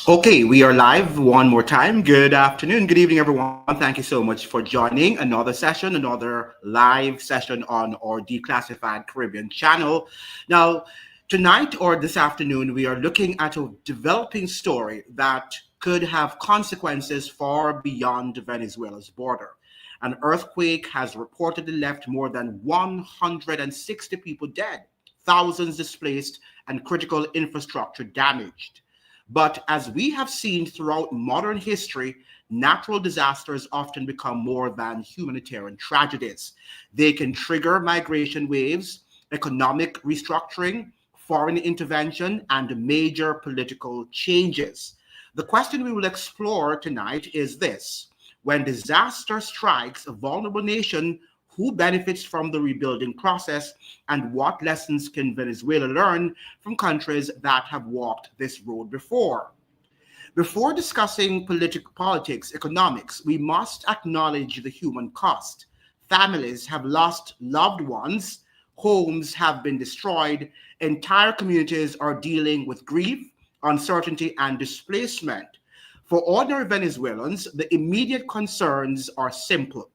Okay, we are live one more time. Good afternoon, good evening, everyone. Thank you so much for joining another live session on our Declassified Caribbean channel. Now, tonight or this afternoon, we are looking at a developing story that could have consequences far beyond Venezuela's border. An earthquake has reportedly left more than 160 people dead, thousands displaced, and critical infrastructure damaged. But as we have seen throughout modern history, natural disasters often become more than humanitarian tragedies. They can trigger migration waves, economic restructuring, foreign intervention, and major political changes. The question we will explore tonight is this: when disaster strikes a vulnerable nation, who benefits from the rebuilding process, and what lessons can Venezuela learn from countries that have walked this road before? Before discussing politics, economics, we must acknowledge the human cost. Families have lost loved ones, homes have been destroyed, entire communities are dealing with grief, uncertainty, and displacement. For ordinary Venezuelans, the immediate concerns are simple.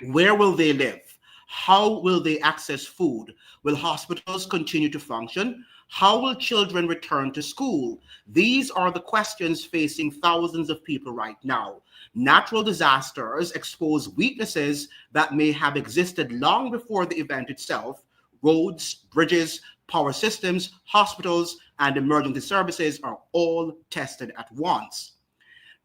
Where will they live? How will they access food? Will hospitals continue to function? How will children return to school? These are the questions facing thousands of people right now. Natural disasters expose weaknesses that may have existed long before the event itself. Roads, bridges, power systems, hospitals, and emergency services are all tested at once.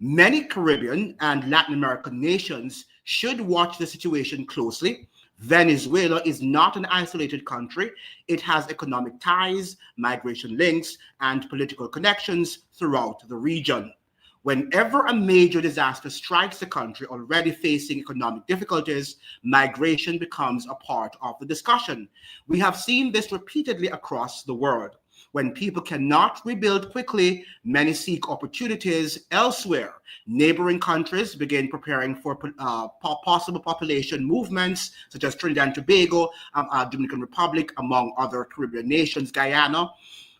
Many Caribbean and Latin American nations should watch the situation closely. Venezuela is not an isolated country. It has economic ties, migration links, and political connections throughout the region. Whenever a major disaster strikes a country already facing economic difficulties, migration becomes a part of the discussion. We have seen this repeatedly across the world. When people cannot rebuild quickly, many seek opportunities elsewhere. Neighboring countries begin preparing for possible population movements, such as Trinidad and Tobago, Dominican Republic, among other Caribbean nations, Guyana.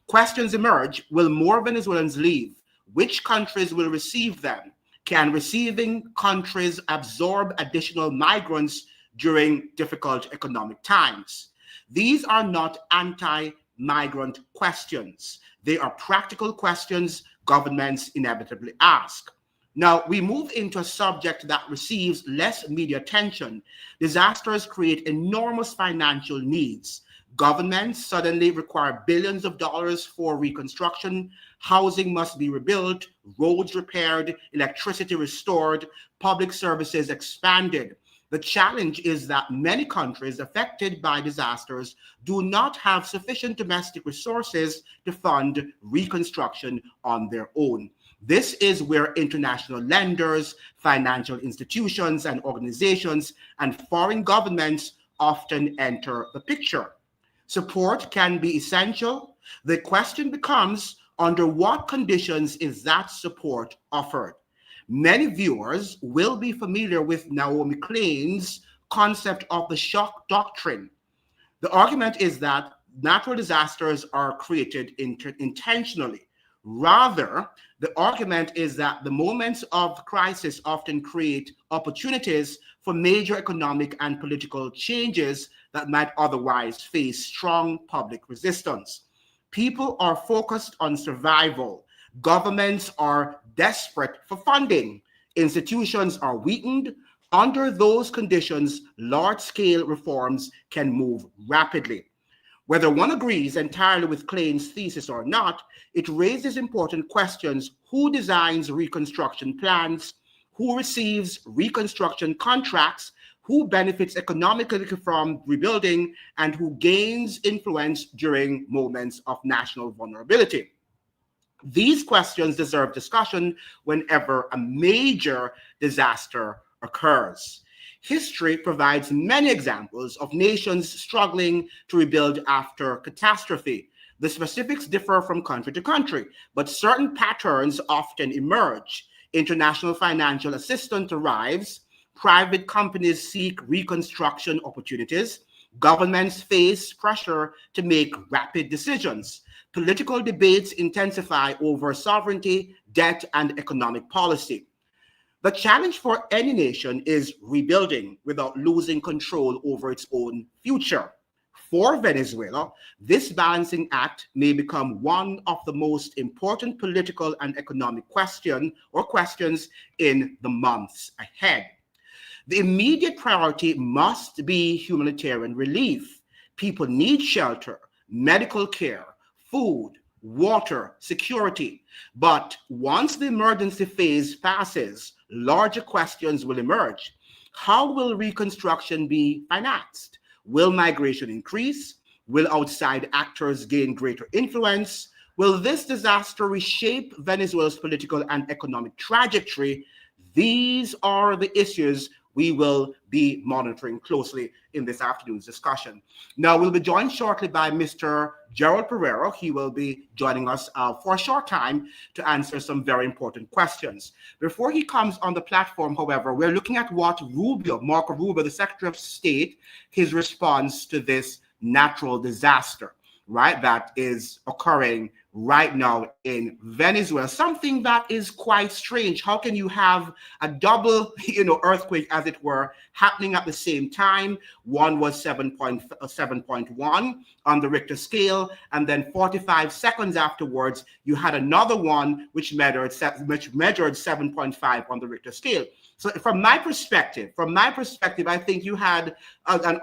Questions emerge: will more Venezuelans leave? Which countries will receive them? Can receiving countries absorb additional migrants during difficult economic times? These are not anti-migrant questions. They are practical questions governments inevitably ask. Now, we move into a subject that receives less media attention. Disasters create enormous financial needs. Governments suddenly require billions of dollars for reconstruction. Housing must be rebuilt, roads repaired, electricity restored, public services expanded. The challenge is that many countries affected by disasters do not have sufficient domestic resources to fund reconstruction on their own. This is where international lenders, financial institutions and organizations, and foreign governments often enter the picture. Support can be essential. The question becomes, under what conditions is that support offered? Many viewers will be familiar with Naomi Klein's concept of the shock doctrine. The argument is that natural disasters are created intentionally. Rather, the argument is that the moments of crisis often create opportunities for major economic and political changes that might otherwise face strong public resistance. People are focused on survival. Governments are desperate for funding. Institutions are weakened. Under those conditions, large-scale reforms can move rapidly. Whether one agrees entirely with Klein's thesis or not, it raises important questions: who designs reconstruction plans, who receives reconstruction contracts, who benefits economically from rebuilding, and who gains influence during moments of national vulnerability. These questions deserve discussion whenever a major disaster occurs. History provides many examples of nations struggling to rebuild after catastrophe. The specifics differ from country to country, but certain patterns often emerge. International financial assistance arrives, private companies seek reconstruction opportunities, Governments face pressure to make rapid decisions. Political debates intensify over sovereignty, debt, and economic policy. The challenge for any nation is rebuilding without losing control over its own future. For Venezuela, this balancing act may become one of the most important political and economic questions in the months ahead. The immediate priority must be humanitarian relief. People need shelter, medical care, food, water, security. But once the emergency phase passes, larger questions will emerge. How will reconstruction be financed? Will migration increase? Will outside actors gain greater influence? Will this disaster reshape Venezuela's political and economic trajectory? These are the issues we will be monitoring closely in this afternoon's discussion. Now, we'll be joined shortly by Mr. Gerald Pereira. He will be joining us for a short time to answer some very important questions. Before he comes on the platform, however, we're looking at what Marco Rubio, the Secretary of State, his response to this natural disaster, right, that is occurring right now in Venezuela, something that is quite strange. How can you have a double, earthquake, as it were, happening at the same time? One was 7.1 on the Richter scale, and then 45 seconds afterwards, you had another one which measured 7.5 on the Richter scale. So from my perspective, I think you had an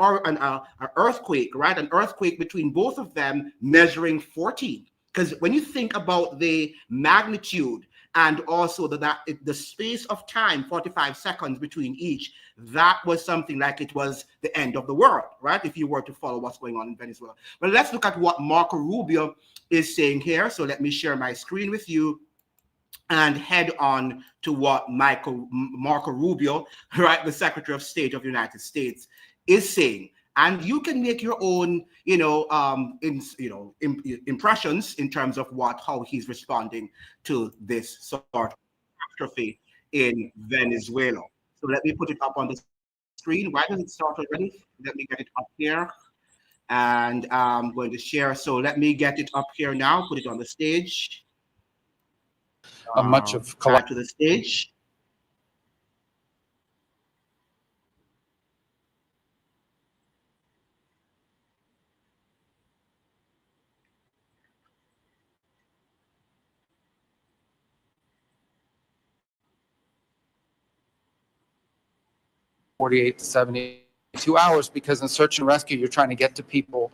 earthquake, right? An earthquake between both of them measuring 14. Because when you think about the magnitude and also the space of time, 45 seconds between each, that was something like it was the end of the world, right? If you were to follow what's going on in Venezuela. But let's look at what Marco Rubio is saying here. So let me share my screen with you and head on to what Marco Rubio, right, the Secretary of State of the United States, is saying. And you can make your own, impressions in terms of how he's responding to this sort of catastrophe in Venezuela. So let me put it up on the screen. Why does it start already? Let me get it up here, and I'm going to share. So let me get it up here now. Put it on the stage. Much of back to the stage. ...48 to 72 hours, because in search and rescue, you're trying to get to people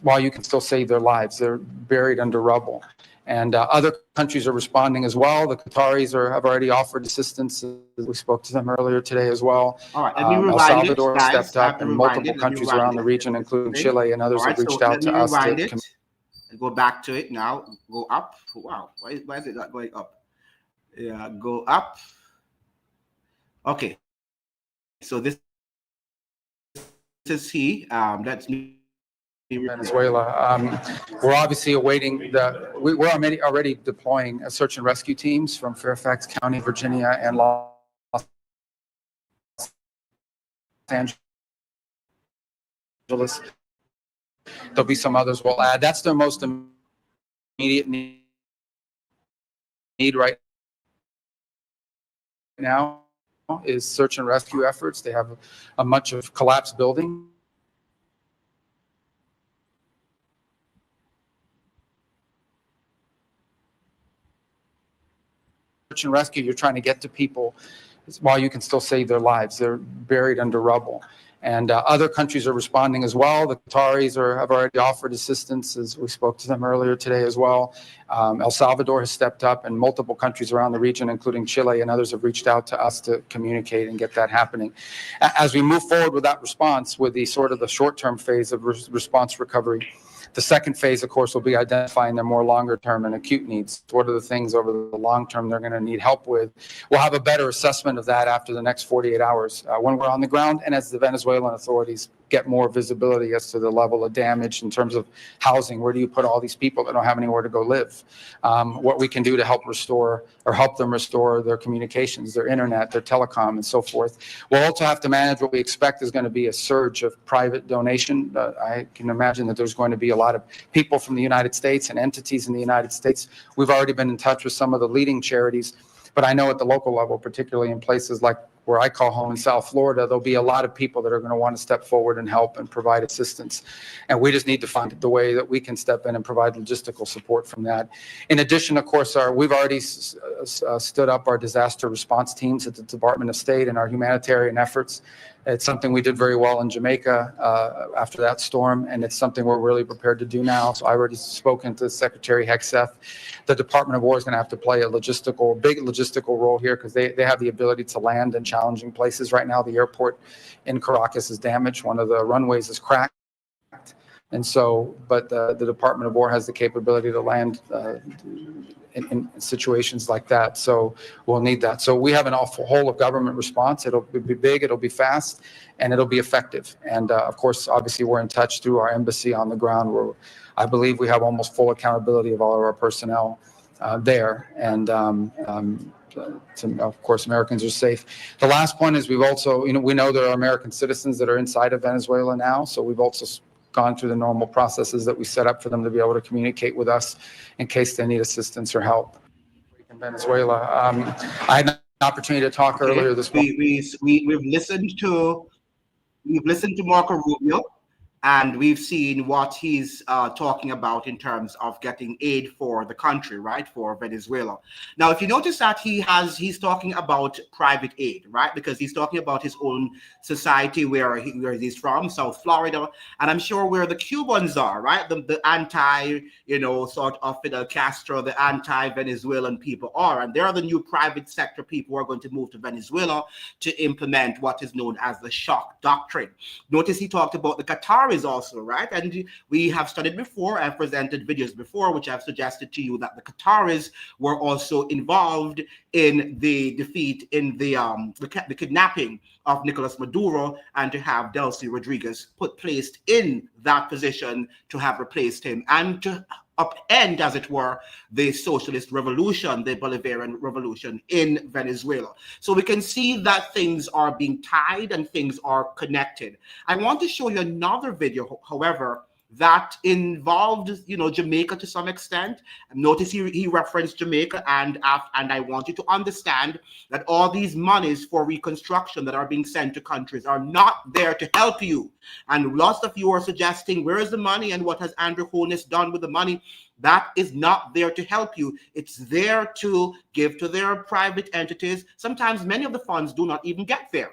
while you can still save their lives. They're buried under rubble. And other countries are responding as well. The Qataris have already offered assistance. We spoke to them earlier today as well. All right, let me rewind El Salvador it, stepped up, and multiple countries around the region, including Chile and others, have reached out to us. Go back to it now. Go up. Wow, why is it not going up? Yeah, go up. Okay. So this is that's Venezuela. We're obviously awaiting we're already deploying search and rescue teams from Fairfax County, Virginia, and Los Angeles. There'll be some others we'll add. That's their most immediate need right now, is search and rescue efforts. They have a much of collapsed building. Search and rescue, you're trying to get to people while you can still save their lives. They're buried under rubble. And other countries are responding as well. The Qataris have already offered assistance, as we spoke to them earlier today as well. El Salvador has stepped up, and multiple countries around the region, including Chile and others, have reached out to us to communicate and get that happening. As we move forward with that response, with the short-term phase of response recovery, the second phase, of course, will be identifying their more longer-term and acute needs. What are the things over the long term they're going to need help with? We'll have a better assessment of that after the next 48 hours when we're on the ground, and as the Venezuelan authorities get more visibility as to the level of damage in terms of housing. Where do you put all these people that don't have anywhere to go live? What we can do to help restore or help them restore their communications, their internet, their telecom, and so forth. We'll also have to manage what we expect is going to be a surge of private donation. I can imagine that there's going to be a lot of people from the United States and entities in the United States. We've already been in touch with some of the leading charities, but I know at the local level, particularly in places like where I call home in South Florida, there'll be a lot of people that are going to want to step forward and help and provide assistance. And we just need to find the way that we can step in and provide logistical support from that. In addition, of course, we've already stood up our disaster response teams at the Department of State and our humanitarian efforts. It's something we did very well in Jamaica after that storm, and it's something we're really prepared to do now. So I already spoken to Secretary Hegseth. The Department of War is going to have to play a big logistical role here because they have the ability to land in challenging places. Right now, the airport in Caracas is damaged. One of the runways is cracked. And so, but the Department of War has the capability to land in situations like that. So we'll need that. So we have an awful whole of government response. It'll be big, it'll be fast, and it'll be effective. And of course, obviously, we're in touch through our embassy on the ground, where I believe we have almost full accountability of all of our personnel there. And of course, Americans are safe. The last point is we've also, we know there are American citizens that are inside of Venezuela now. So we've also gone through the normal processes that we set up for them to be able to communicate with us in case they need assistance or help in Venezuela. I had an opportunity to talk earlier this morning. We've listened to Marco Rubio, and we've seen what he's talking about in terms of getting aid for the country, right, for Venezuela. Now, if you notice that he's talking about private aid, right, because he's talking about his own society where he's from, South Florida, and I'm sure where the Cubans are, right, the anti, sort of Fidel Castro, the anti-Venezuelan people are, and they're the new private sector people who are going to move to Venezuela to implement what is known as the shock doctrine. Notice he talked about the Qataris also, right? And we have studied before, I've presented videos before, which I've suggested to you that the Qataris were also involved in the defeat in the kidnapping of Nicolas Maduro, and to have Delcy Rodriguez placed in that position to have replaced him and to upend, as it were, the socialist revolution, the Bolivarian revolution in Venezuela. So we can see that things are being tied and things are connected. I want to show you another video, however, that involved, Jamaica to some extent. Notice he referenced Jamaica, and I want you to understand that all these monies for reconstruction that are being sent to countries are not there to help you. And lots of you are suggesting, where is the money and what has Andrew Holness done with the money? That is not there to help you. It's there to give to their private entities. Sometimes many of the funds do not even get there.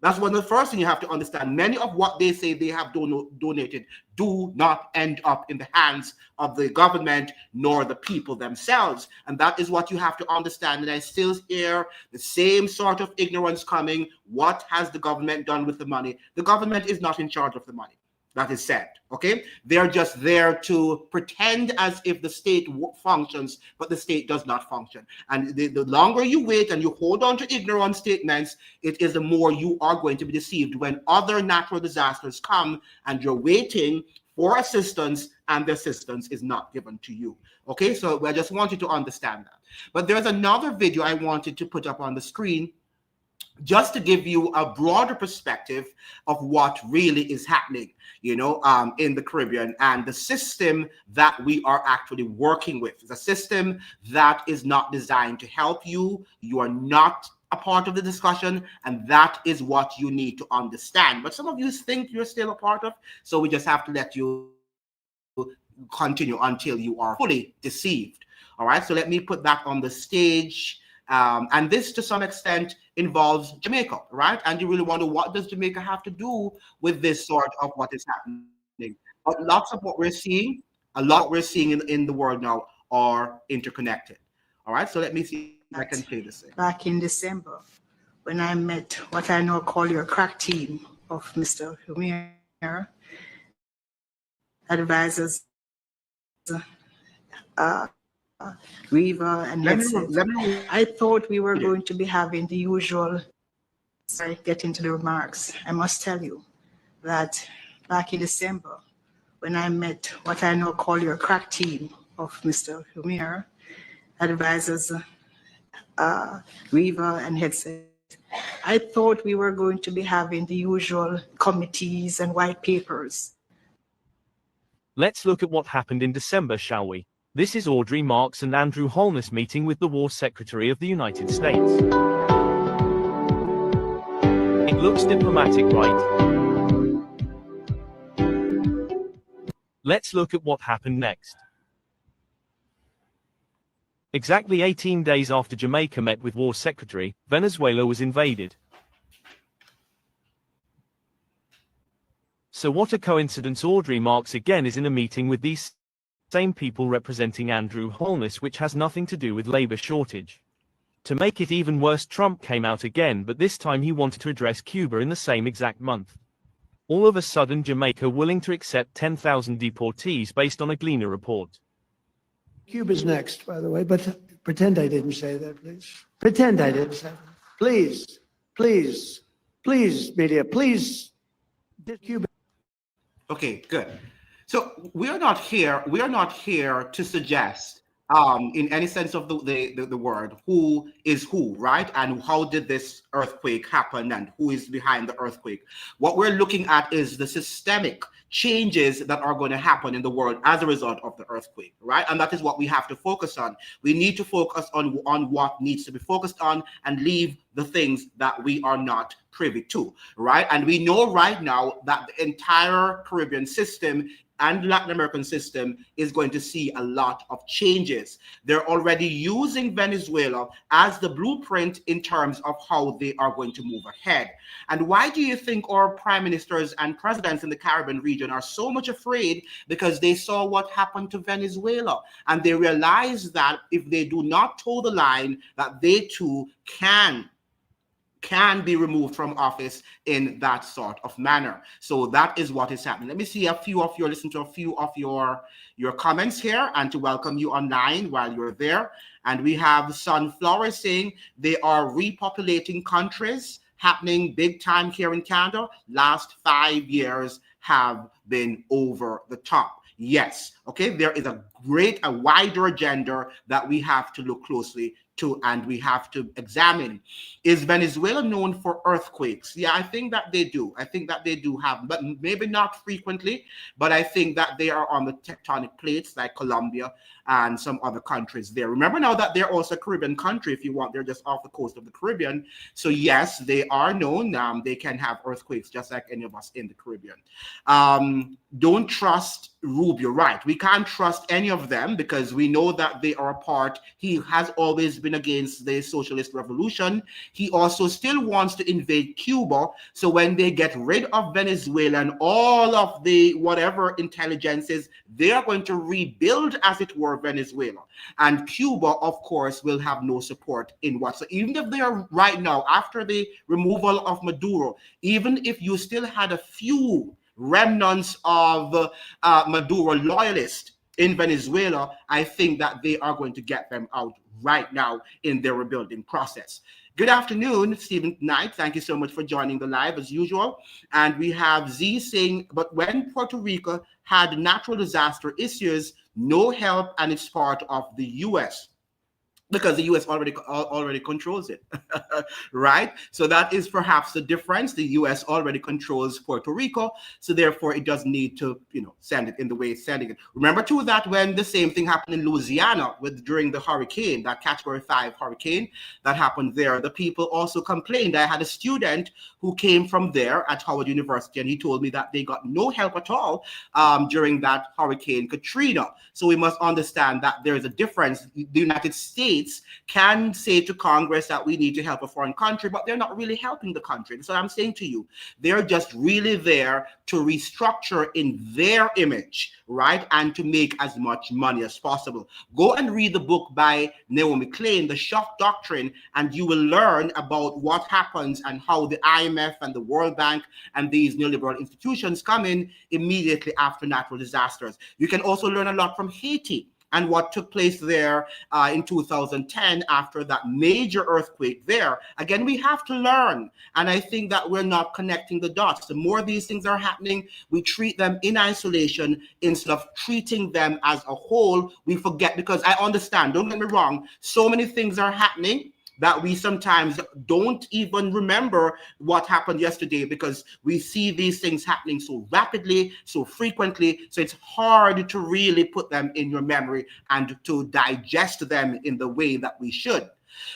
That's one of the first things you have to understand. Many of what they say they have donated do not end up in the hands of the government nor the people themselves. And that is what you have to understand. And I still hear the same sort of ignorance coming. What has the government done with the money? The government is not in charge of the money. That is said, okay? They're just there to pretend as if the state functions, but the state does not function. And the longer you wait and you hold on to ignorant statements, it is the more you are going to be deceived when other natural disasters come and you're waiting for assistance and the assistance is not given to you. Okay, so I just want you to understand that. But there's another video I wanted to put up on the screen just to give you a broader perspective of what really is happening, in the Caribbean, and the system that we are actually working with. It's a system that is not designed to help you. You are not a part of the discussion, and that is what you need to understand. But some of you think you're still a part of, so we just have to let you continue until you are fully deceived. All right, so let me put that on the stage. And this, to some extent, involves Jamaica, right? And you really wonder, what does Jamaica have to do with this sort of what is happening? But lots of what we're seeing, in the world now are interconnected. All right, so let me see if I can play this thing. Back in December, when I met what I now call your crack team of Mr. Humir, advisors, Riva and I thought we were going to be having the usual. I get into the remarks. I must tell you that back in December, when I met what I now call your crack team of Mr. Humir, advisors, Weaver and Headset, I thought we were going to be having the usual committees and white papers. Let's look at what happened in December, shall we? This is Audrey Marks and Andrew Holness meeting with the War Secretary of the United States. It looks diplomatic, right? Let's look at what happened next. Exactly 18 days after Jamaica met with War Secretary, Venezuela was invaded. So what a coincidence, Audrey Marks again is in a meeting with these same people representing Andrew Holness, which has nothing to do with labor shortage. To make it even worse, Trump came out again, but this time he wanted to address Cuba in the same exact month. All of a sudden Jamaica willing to accept 10,000 deportees based on a Gleaner report. Cuba's next, by the way, but pretend I didn't say that, please. Pretend I didn't say that. Please, please, please, media, please. Cuba. Okay, good. So we are not here to suggest in any sense of the word who is who, right? And how did this earthquake happen and who is behind the earthquake? What we're looking at is the systemic changes that are going to happen in the world as a result of the earthquake, right? And that is what we have to focus on. We need to focus on what needs to be focused on and leave the things that we are not privy to, right? And we know right now that the entire Caribbean system and Latin American system is going to see a lot of changes. They're already using Venezuela as the blueprint in terms of how they are going to move ahead. And why do you think our prime ministers and presidents in the Caribbean region are so much afraid? Because they saw what happened to Venezuela, and they realize that if they do not toe the line, that they too can be removed from office in that sort of manner. So that is what is happening. Let me see listen to a few of your comments here, and to welcome you online while you're there. And we have Sunflower saying they are repopulating countries, happening big time here in Canada. Last 5 years have been over the top. Yes, okay, there is a wider agenda that we have to look closely to, and we have to examine. Is Venezuela known for earthquakes? Yeah, I think that they do. I think that they do have, but maybe not frequently, but I think that they are on the tectonic plates like Colombia and some other countries there. Remember now that they're also a Caribbean country, if you want. They're just off the coast of the Caribbean. So yes, they are known. They can have earthquakes just like any of us in the Caribbean. Don't trust Rubio, right? We can't trust any of them because we know that they are a part. He has always been against the socialist revolution. He also still wants to invade Cuba. So when they get rid of Venezuela and all of the whatever intelligences, they are going to rebuild, as it were, Venezuela. And Cuba, of course, will have no support in what. So even if they are right now, after the removal of Maduro, even if you still had a few remnants of Maduro loyalists in Venezuela, I think that they are going to get them out right now in their rebuilding process. Good afternoon, Stephen Knight. Thank you so much for joining the live as usual. And we have Z saying, but when Puerto Rico had natural disaster issues, no help, and it's part of the U.S. because the U.S. already controls it, right? So that is perhaps the difference. The U.S. already controls Puerto Rico, so therefore it doesn't need to, send it in the way it's sending it. Remember too that when the same thing happened in Louisiana during the hurricane, that Category 5 hurricane that happened there, the people also complained. I had a student who came from there at Howard University, and he told me that they got no help at all during that Hurricane Katrina. So we must understand that there is a difference. The United States can say to Congress that we need to help a foreign country, but they're not really helping the country. So I'm saying to you, they're just really there to restructure in their image, right? And to make as much money as possible. Go and read the book by Naomi Klein, The Shock Doctrine, and you will learn about what happens and how the IMF and the World Bank and these neoliberal institutions come in immediately after natural disasters. You can also learn a lot from Haiti, and what took place there in 2010 after that major earthquake there. Again, we have to learn. And I think that we're not connecting the dots. The more these things are happening, we treat them in isolation instead of treating them as a whole. We forget, because I understand, don't get me wrong, so many things are happening that we sometimes don't even remember what happened yesterday, because we see these things happening so rapidly, so frequently, so it's hard to really put them in your memory and to digest them in the way that we should.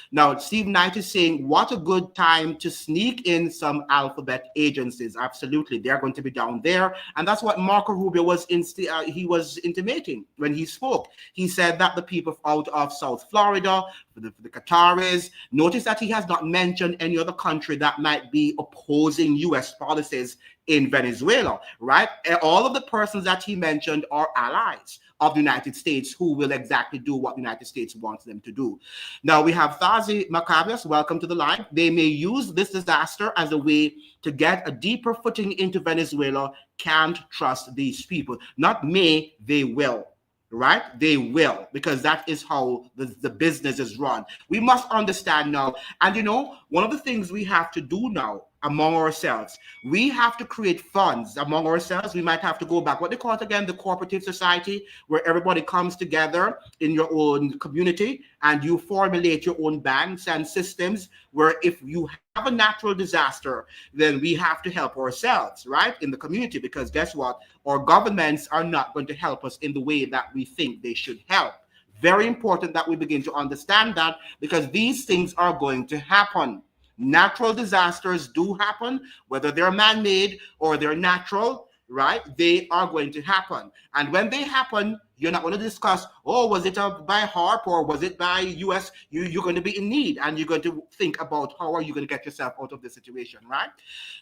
Now, Steve Knight is saying, what a good time to sneak in some alphabet agencies. Absolutely, they're going to be down there. And that's what Marco Rubio was intimating when he spoke. He said that the people out of South Florida, the Qataris, notice that he has not mentioned any other country that might be opposing U.S. policies in Venezuela, right? All of the persons that he mentioned are allies of the United States who will exactly do what the United States wants them to do. Now we have Thazi Maccabius, welcome to the live. They may use this disaster as a way to get a deeper footing into Venezuela. Can't trust these people. Not may, they will. Right? They will, because that is how the business is run. We must understand now. And you know, one of the things we have to do now among ourselves, we have to create funds among ourselves. We might have to go back, what they call it again, the cooperative society, where everybody comes together in your own community and you formulate your own banks and systems where if you have a natural disaster, then we have to help ourselves, right, in the community, because guess what? Our governments are not going to help us in the way that we think they should help. Very important that we begin to understand that, because these things are going to happen. Natural disasters do happen, whether they're man-made or they're natural, right? They are going to happen. And when they happen, you're not going to discuss, oh, was it by HARP or was it by US? You're going to be in need, and you're going to think about how are you going to get yourself out of this situation, right?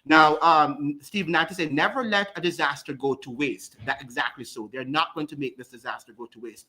Now, Steve Knight said, never let a disaster go to waste. That exactly so. They're not going to make this disaster go to waste.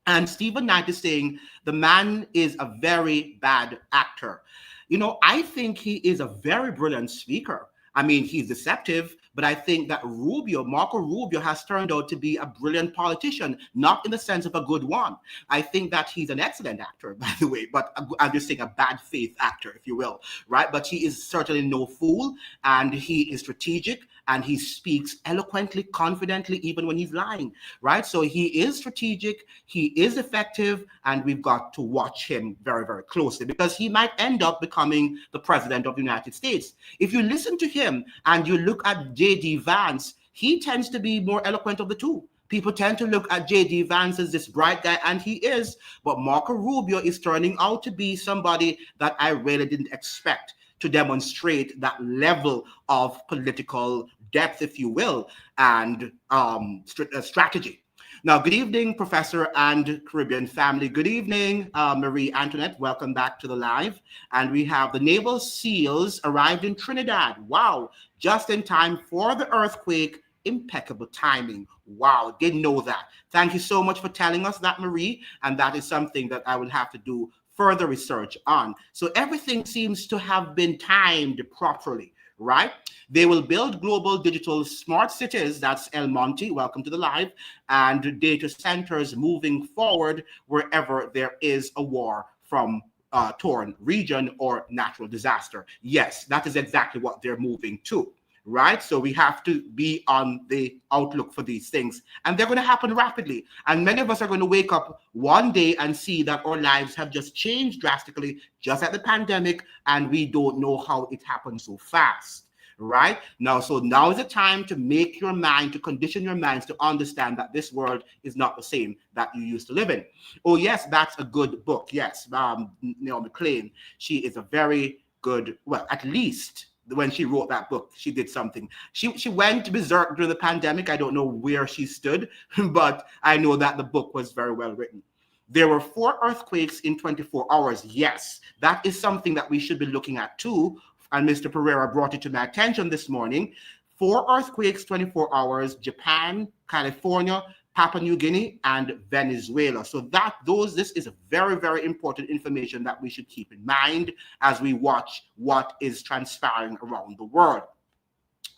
And Stephen Knight is saying the man is a very bad actor. You know, I think he is a very brilliant speaker. I mean, he's deceptive, but I think that Marco Rubio has turned out to be a brilliant politician, not in the sense of a good one. I think that he's an excellent actor, by the way, but I'm just saying a bad faith actor, if you will, right? But he is certainly no fool, and he is strategic, and he speaks eloquently, confidently, even when he's lying, right? So he is strategic, he is effective, and we've got to watch him very, very closely, because he might end up becoming the president of the United States. If you listen to him and you look at J.D. Vance, he tends to be more eloquent of the two. People tend to look at J.D. Vance as this bright guy, and he is, but Marco Rubio is turning out to be somebody that I really didn't expect to demonstrate that level of political depth, if you will, and strategy. Now, good evening, Professor and Caribbean family. Good evening, Marie Antoinette. Welcome back to the live. And we have the Naval SEALs arrived in Trinidad. Wow, just in time for the earthquake. Impeccable timing. Wow, didn't know that. Thank you so much for telling us that, Marie. And that is something that I will have to do further research on. So everything seems to have been timed properly, right? They will build global digital smart cities. That's El Monte. Welcome to the live. And data centers moving forward wherever there is a war from torn region or natural disaster. Yes, that is exactly what they're moving to. Right? So we have to be on the outlook for these things, and they're going to happen rapidly. And many of us are going to wake up one day and see that our lives have just changed drastically, just like the pandemic, and we don't know how it happened so fast. Right? Now, so now is the time to make your mind, to condition your minds to understand that this world is not the same that you used to live in. Oh, yes, that's a good book. Yes, Naomi Klein, she is a very good, well, at least when she wrote that book, she did something. She went berserk during the pandemic. I don't know where she stood, but I know that the book was very well written. There were 4 earthquakes in 24 hours. Yes, that is something that we should be looking at too. And Mr. Pereira brought it to my attention this morning. 4 earthquakes, 24 hours, Japan, California, Papua New Guinea, and Venezuela. So this is a very, very important information that we should keep in mind as we watch what is transpiring around the world.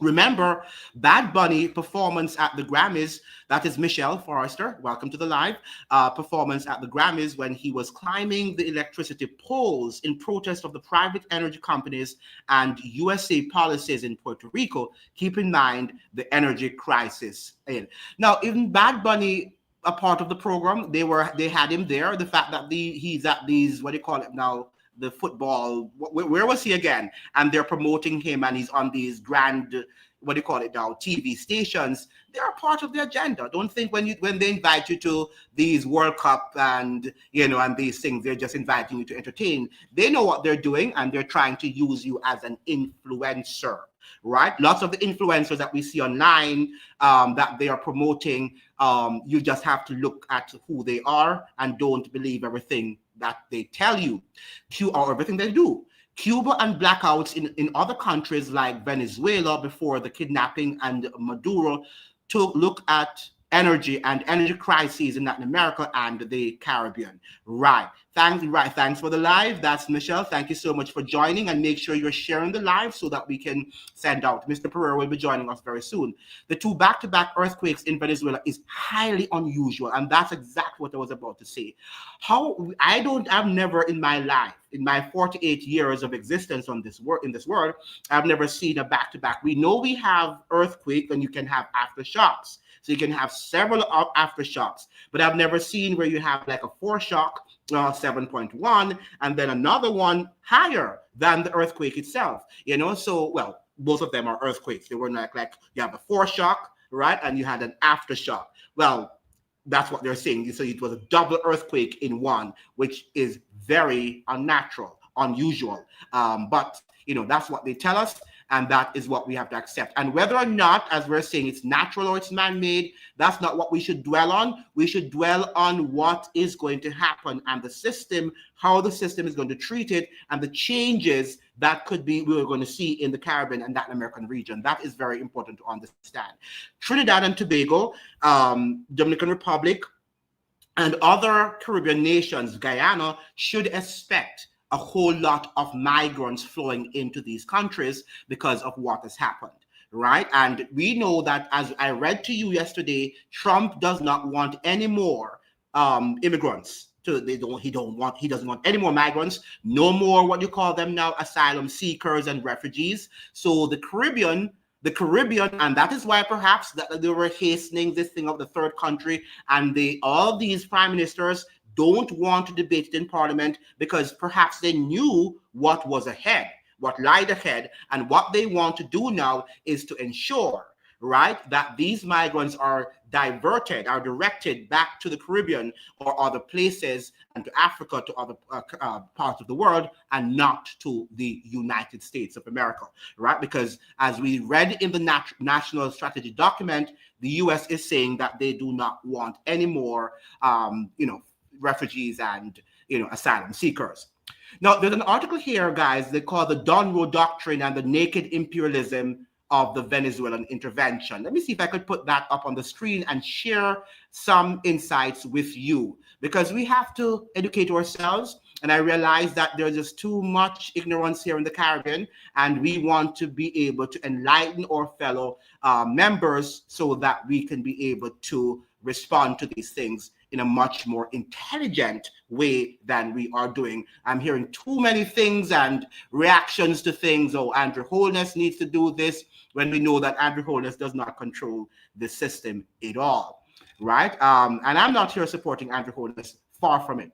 Remember, Bad Bunny performance at the Grammys, that is Michelle Forrester, welcome to the live, performance at the Grammys when he was climbing the electricity poles in protest of the private energy companies and USA policies in Puerto Rico. Keep in mind the energy crisis. Now, even Bad Bunny, a part of the program, they had him there. The fact that he's at these, what do you call it now, the football, where was he again? And they're promoting him and he's on these grand, what do you call it now, TV stations. They're part of the agenda. Don't think when they invite you to these World Cup and, and these things, they're just inviting you to entertain. They know what they're doing and they're trying to use you as an influencer, right? Lots of the influencers that we see online that they are promoting, you just have to look at who they are and don't believe everything that they tell you, or everything they do. Cuba and blackouts in other countries like Venezuela before the kidnapping and Maduro to look at energy and energy crises in Latin America and the Caribbean. Right. Thanks for the live. That's Michelle. Thank you so much for joining, and make sure you're sharing the live so that we can send out. Mr. Pereira will be joining us very soon. The two back-to-back earthquakes in Venezuela is highly unusual, and that's exactly what I was about to say. I've never in my life, in my 48 years of existence in this world, I've never seen a back-to-back. We know we have earthquake and you can have aftershocks. So you can have several aftershocks, but I've never seen where you have like a foreshock, 7.1, and then another one higher than the earthquake itself. So, well, both of them are earthquakes. They were like you have a foreshock, right? And you had an aftershock. Well, that's what they're saying. So it was a double earthquake in one, which is very unnatural, unusual. But, that's what they tell us. And that is what we have to accept. And whether or not, as we're saying, it's natural or it's man-made, that's not what we should dwell on. We should dwell on what is going to happen and the system, how the system is going to treat it, and the changes that we're going to see in the Caribbean and Latin American region. That is very important to understand. Trinidad and Tobago, Dominican Republic, and other Caribbean nations, Guyana, should expect a whole lot of migrants flowing into these countries because of what has happened, right? And we know that, as I read to you yesterday, Trump does not want any more immigrants. He doesn't want any more migrants, no more what you call them now, asylum seekers and refugees. So the Caribbean, and that is why perhaps that they were hastening this thing of the third country, and all these prime ministers don't want to debate it in Parliament because perhaps they knew what was ahead, what lied ahead, and what they want to do now is to ensure, right, that these migrants are directed back to the Caribbean or other places and to Africa, to other parts of the world, and not to the United States of America, right? Because as we read in the National Strategy document, the U.S. is saying that they do not want any more, refugees and asylum seekers. Now, there's an article here, guys, they call the Donroe Doctrine and the Naked Imperialism of the Venezuelan Intervention. Let me see if I could put that up on the screen and share some insights with you, because we have to educate ourselves. And I realize that there's just too much ignorance here in the Caribbean, and we want to be able to enlighten our fellow members so that we can be able to respond to these things in a much more intelligent way than we are doing. I'm hearing too many things and reactions to things. Oh, Andrew Holness needs to do this, when we know that Andrew Holness does not control the system at all, right? And I'm not here supporting Andrew Holness, far from it.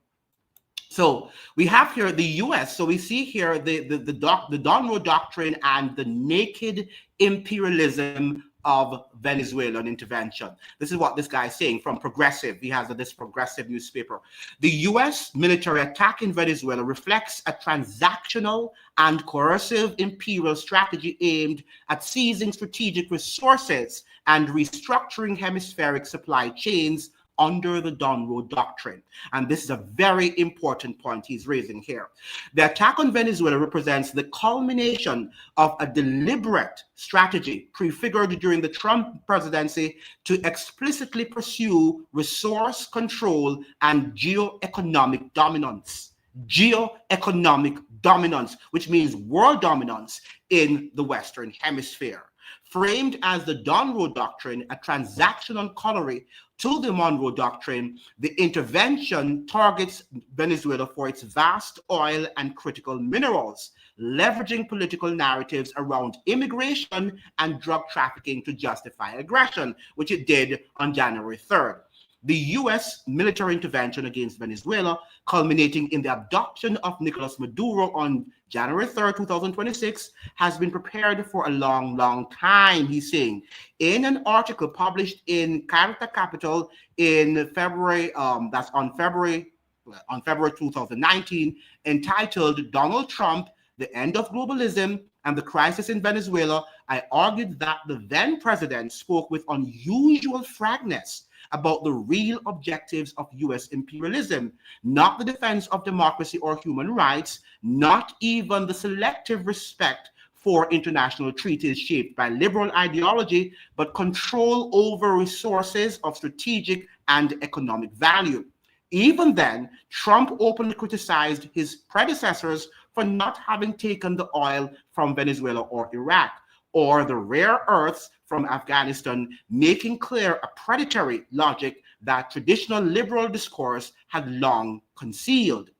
So we have here the U.S. So we see here the Donroe Doctrine and the naked imperialism of Venezuelan intervention. This is what this guy is saying from Progressive. He has this Progressive newspaper. The U.S. military attack in Venezuela reflects a transactional and coercive imperial strategy aimed at seizing strategic resources and restructuring hemispheric supply chains under the Donroe Doctrine. And this is a very important point he's raising here. The attack on Venezuela represents the culmination of a deliberate strategy prefigured during the Trump presidency to explicitly pursue resource control and geoeconomic dominance. Geoeconomic dominance, which means world dominance in the Western Hemisphere. framed as the Monroe Doctrine, a transactional corollary to the Monroe Doctrine. The intervention targets Venezuela for its vast oil and critical minerals, leveraging political narratives around immigration and drug trafficking to justify aggression, which it did on January 3rd. The U.S. military intervention against Venezuela, culminating in the abduction of Nicolas Maduro on January 3rd, 2026, has been prepared for a long, long time, he's saying. In an article published in Carta Capital in February, that's on February 2019, entitled Donald Trump, the End of Globalism and the Crisis in Venezuela, I argued that the then president spoke with unusual frankness about the real objectives of U.S. imperialism, not the defense of democracy or human rights, not even the selective respect for international treaties shaped by liberal ideology, but control over resources of strategic and economic value. Even then, Trump openly criticized his predecessors for not having taken the oil from Venezuela or Iraq, or the rare earths from Afghanistan, making clear a predatory logic that traditional liberal discourse had long concealed.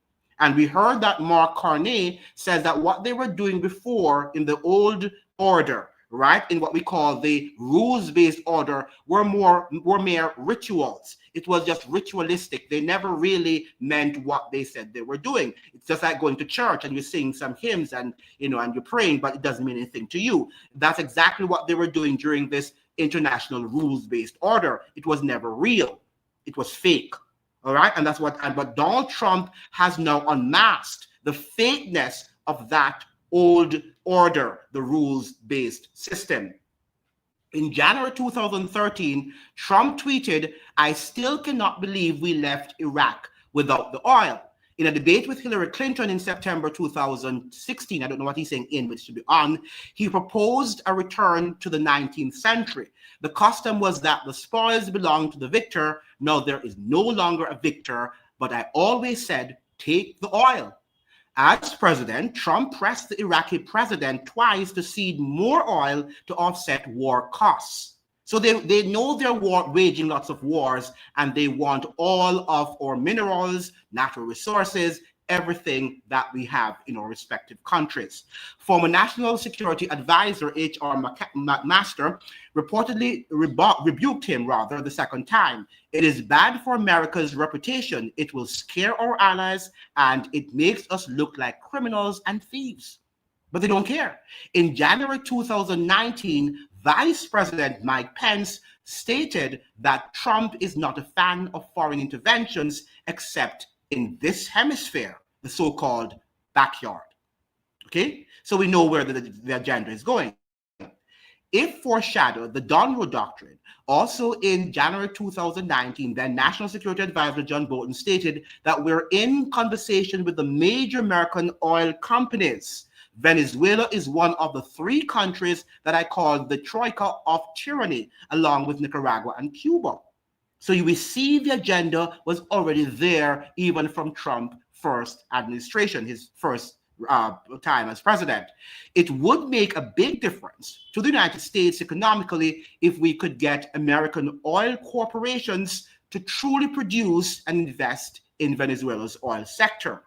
And we heard that Mark Carney says that what they were doing before in the old order, right, in what we call the rules-based order, were mere rituals. It was just ritualistic. They never really meant what they said they were doing. It's just like going to church and you sing some hymns and and you're praying, but it doesn't mean anything to you. That's exactly what they were doing during this international rules-based order. It was never real. It was fake. All right, and but Donald Trump has now unmasked the fakeness of that old order, the rules-based system. In January 2013, Trump tweeted, "I still cannot believe we left Iraq without the oil." In a debate with Hillary Clinton in September 2016, I don't know what he's saying in, but it should be on, he proposed a return to the 19th century. The custom was that the spoils belonged to the victor. Now there is no longer a victor, but I always said, take the oil. As president, Trump pressed the Iraqi president twice to cede more oil to offset war costs. So they know they're waging lots of wars, and they want all of our minerals, natural resources, everything that we have in our respective countries. Former National Security Advisor H.R. McMaster reportedly rebuked him the second time. "It is bad for America's reputation. It will scare our allies, and it makes us look like criminals and thieves." But they don't care. In January 2019, Vice President Mike Pence stated that Trump is not a fan of foreign interventions except in this hemisphere, the so-called backyard. Okay, so we know where the agenda is going. It foreshadowed the Monroe Doctrine. Also in January 2019, then National Security Advisor John Bolton stated that we're in conversation with the major American oil companies. Venezuela is one of the three countries that I call the troika of tyranny, along with Nicaragua and Cuba. So you will see the agenda was already there even from Trump's first administration, his first time as president. It would make a big difference to the United States economically if we could get American oil corporations to truly produce and invest in Venezuela's oil sector.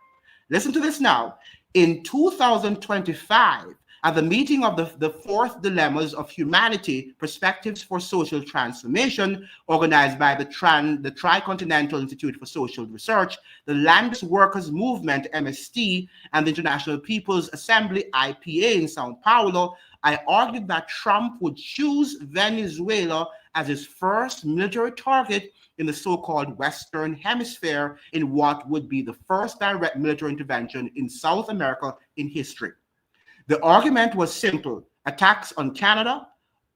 Listen to this now. In 2025, at the meeting of the Fourth Dilemmas of Humanity, Perspectives for Social Transformation, organized by the Tricontinental Institute for Social Research, the Land Workers Movement, MST, and the International People's Assembly, IPA, in Sao Paulo, I argued that Trump would choose Venezuela as his first military target in the so-called Western Hemisphere in what would be the first direct military intervention in South America in history. The argument was simple. Attacks on Canada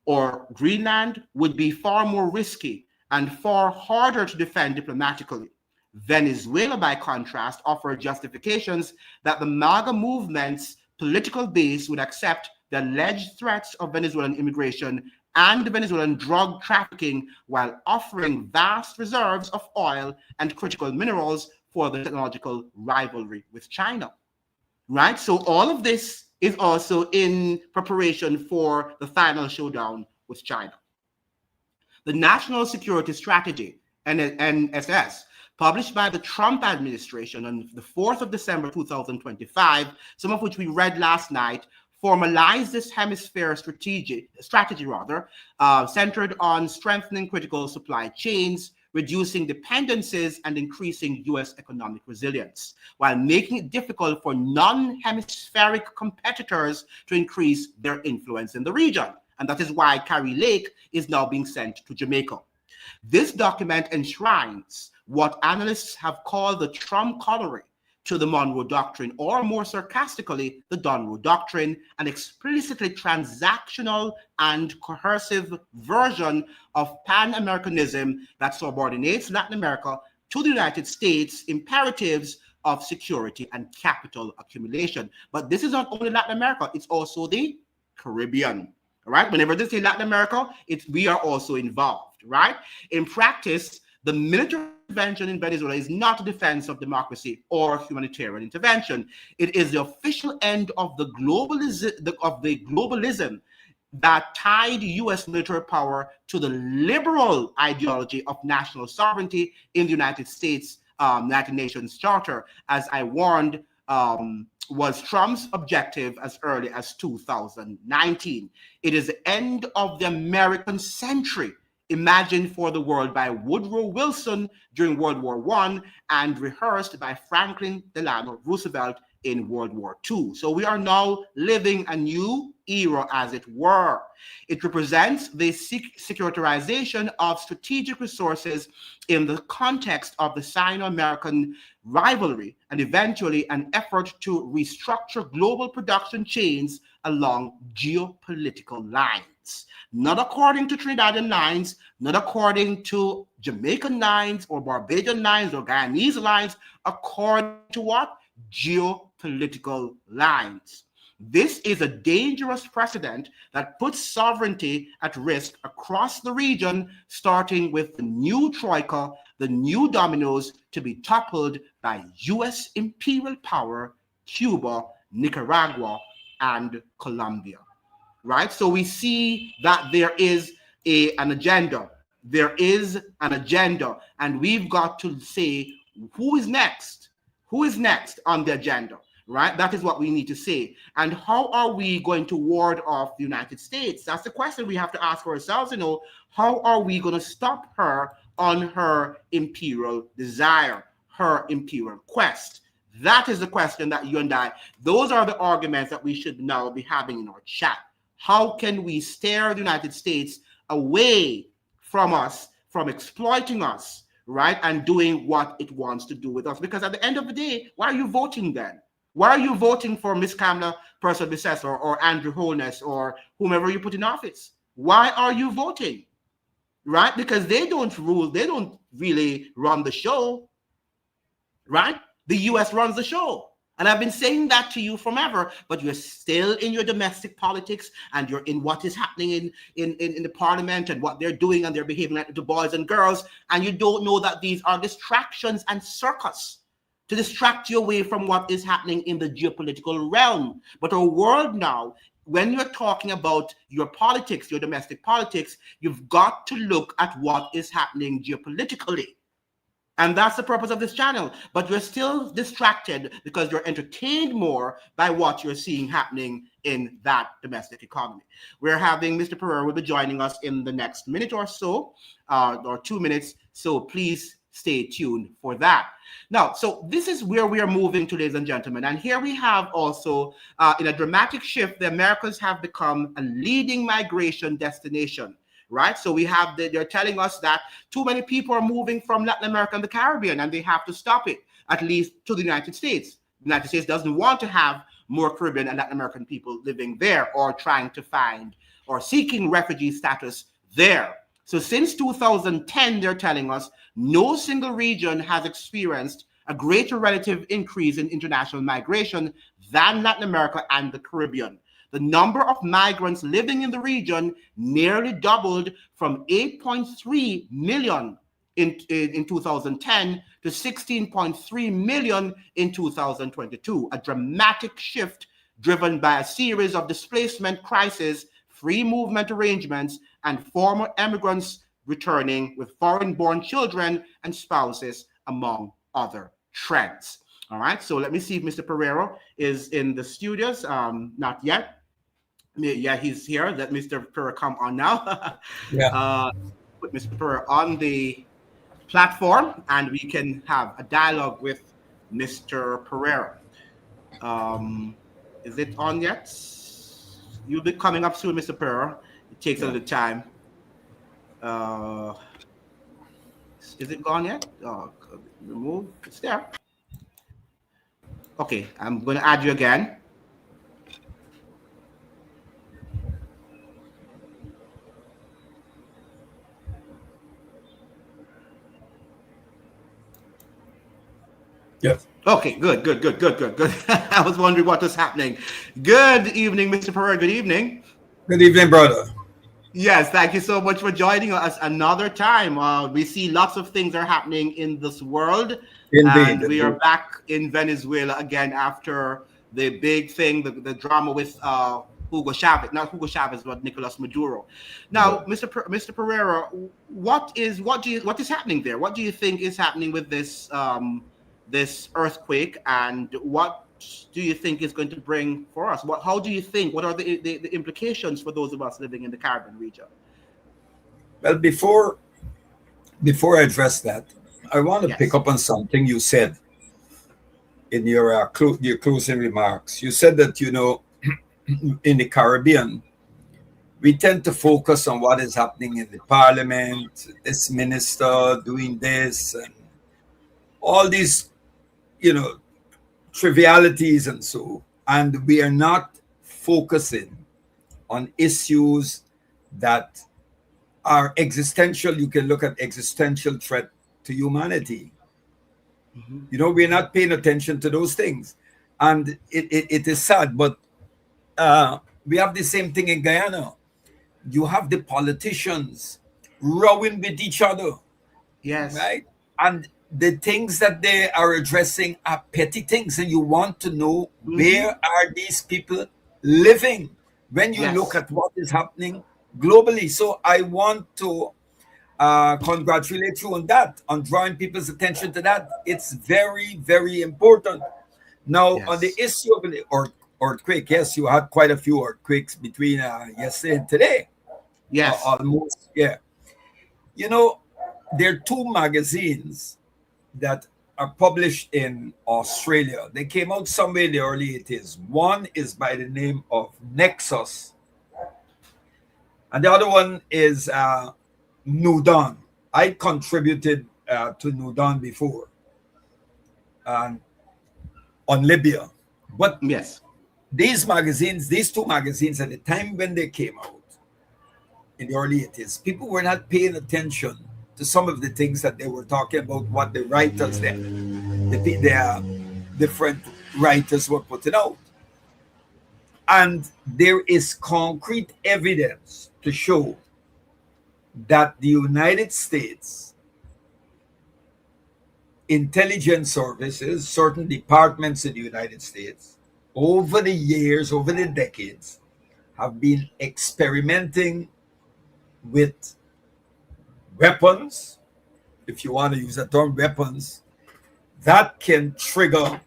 or Greenland would be far more risky and far harder to defend diplomatically. Venezuela, by contrast, offered justifications that the MAGA movement's political base would accept the alleged threats of Venezuelan immigration and Venezuelan drug trafficking while offering vast reserves of oil and critical minerals for the technological rivalry with China. Right? So all of this is also in preparation for the final showdown with China. The National Security Strategy, NSS, published by the Trump administration on the 4th of December 2025, some of which we read last night, formalized this hemisphere strategy centered on strengthening critical supply chains, reducing dependencies, and increasing U.S. economic resilience, while making it difficult for non-hemispheric competitors to increase their influence in the region. And that is why Carrie Lake is now being sent to Jamaica. This document enshrines what analysts have called the Trump colony to the Monroe Doctrine, or more sarcastically, the Donroe Doctrine, an explicitly transactional and coercive version of Pan-Americanism that subordinates Latin America to the United States imperatives of security and capital accumulation. But this is not only Latin America, it's also the Caribbean. All right, whenever they say Latin America, we are also involved, right? In practice, the military intervention in Venezuela is not a defense of democracy or humanitarian intervention. It is the official end of the globalism that tied U.S. military power to the liberal ideology of national sovereignty in the United States United Nations Charter, as I warned, was Trump's objective as early as 2019. It is the end of the American century, imagined for the world by Woodrow Wilson during World War I and rehearsed by Franklin Delano Roosevelt in World War II. So we are now living a new era, as it were. It represents the securitization of strategic resources in the context of the Sino-American rivalry, and eventually an effort to restructure global production chains along geopolitical lines. Not according to Trinidadian lines, not according to Jamaican lines or Barbadian lines or Guyanese lines, according to what? Geopolitical lines. This is a dangerous precedent that puts sovereignty at risk across the region, starting with the new troika, the new dominoes to be toppled by U.S. imperial power, Cuba, Nicaragua, and Colombia. Right? So we see that there is an agenda. There is an agenda, and we've got to say, who is next? Who is next on the agenda? Right? That is what we need to say. And how are we going to ward off the United States? That's the question we have to ask ourselves. How are we going to stop her on her imperial desire, her imperial quest? That is the question that you and I, those are the arguments that we should now be having in our chat. How can we steer the United States away from us, from exploiting us, right, and doing what it wants to do with us? Because at the end of the day, why are you voting then? Why are you voting for Miss Kamala Persa-Bissessor or Andrew Holness or whomever you put in office? Why are you voting? Right? Because they don't rule, they don't really run the show, right? The US runs the show. And I've been saying that to you forever, but you're still in your domestic politics and you're in what is happening in the parliament and what they're doing, and they're behaving like the boys and girls, and you don't know that these are distractions and circus to distract you away from what is happening in the geopolitical realm. But our world now, when you're talking about your politics, your domestic politics, you've got to look at what is happening geopolitically. And that's the purpose of this channel. But you're still distracted because you're entertained more by what you're seeing happening in that domestic economy. We're having Mr. Pereira will be joining us in the next minute or so, or 2 minutes. So please stay tuned for that. Now, so this is where we are moving to, ladies and gentlemen. And here we have also, in a dramatic shift, the Americas have become a leading migration destination. Right? So we have, they're telling us that too many people are moving from Latin America and the Caribbean, and they have to stop it, at least to the United States. The United States doesn't want to have more Caribbean and Latin American people living there or trying to find or seeking refugee status there. So since 2010, they're telling us no single region has experienced a greater relative increase in international migration than Latin America and the Caribbean. The number of migrants living in the region nearly doubled from 8.3 million in 2010 to 16.3 million in 2022, a dramatic shift driven by a series of displacement crises, free movement arrangements, and former immigrants returning with foreign-born children and spouses, among other trends. All right, so let me see if Mr. Pereira is in the studios. Not yet. Yeah, he's here. Let Mr. Pereira come on now. Yeah. Put Mr. Pereira on the platform, and we can have a dialogue with Mr. Pereira. Is it on yet? You'll be coming up soon, Mr. Pereira. It takes a little time. Is it gone yet? Oh, remove. It's there. Okay, I'm going to add you again. Yes. Okay, good. I was wondering what was happening. Good evening, Mr. Pereira. Good evening. Good evening, brother. Yes, thank you so much for joining us another time. We see lots of things are happening in this world. Indeed. And we are back in Venezuela again after the big thing, the drama with Hugo Chavez, not Hugo Chavez, but Nicolas Maduro. Now, Mr. Pereira, what is happening there? What do you think is happening with this this earthquake, and what do you think is going to bring for us? How do you think? What are the implications for those of us living in the Caribbean region? Well, before I address that, I want to pick up on something you said in your closing remarks. You said that, in the Caribbean, we tend to focus on what is happening in the parliament, this minister doing this, and all these, trivialities and so, and we are not focusing on issues that are existential. You can look at existential threat to humanity. We're not paying attention to those things, and it is sad, but we have the same thing in Guyana. You have the politicians rowing with each other. Yes. Right? And the things that they are addressing are petty things, and you want to know where are these people living when you look at what is happening globally. So I want to congratulate you on that, on drawing people's attention to that. It's very, very important. Now, on the issue of the earthquake, yes, you had quite a few earthquakes between yesterday and today. Yes. Almost, yeah. There are two magazines that are published in Australia. They came out somewhere in the early 80s. One is by the name of Nexus, and the other one is New Dawn. I contributed to New Dawn before on Libya. But these two magazines, at the time when they came out in the early 80s, people were not paying attention to some of the things that they were talking about, what the writers there, the different writers were putting out. And there is concrete evidence to show that the United States intelligence services, certain departments in the United States, over the years, over the decades, have been experimenting with weapons, if you want to use the term weapons, that can trigger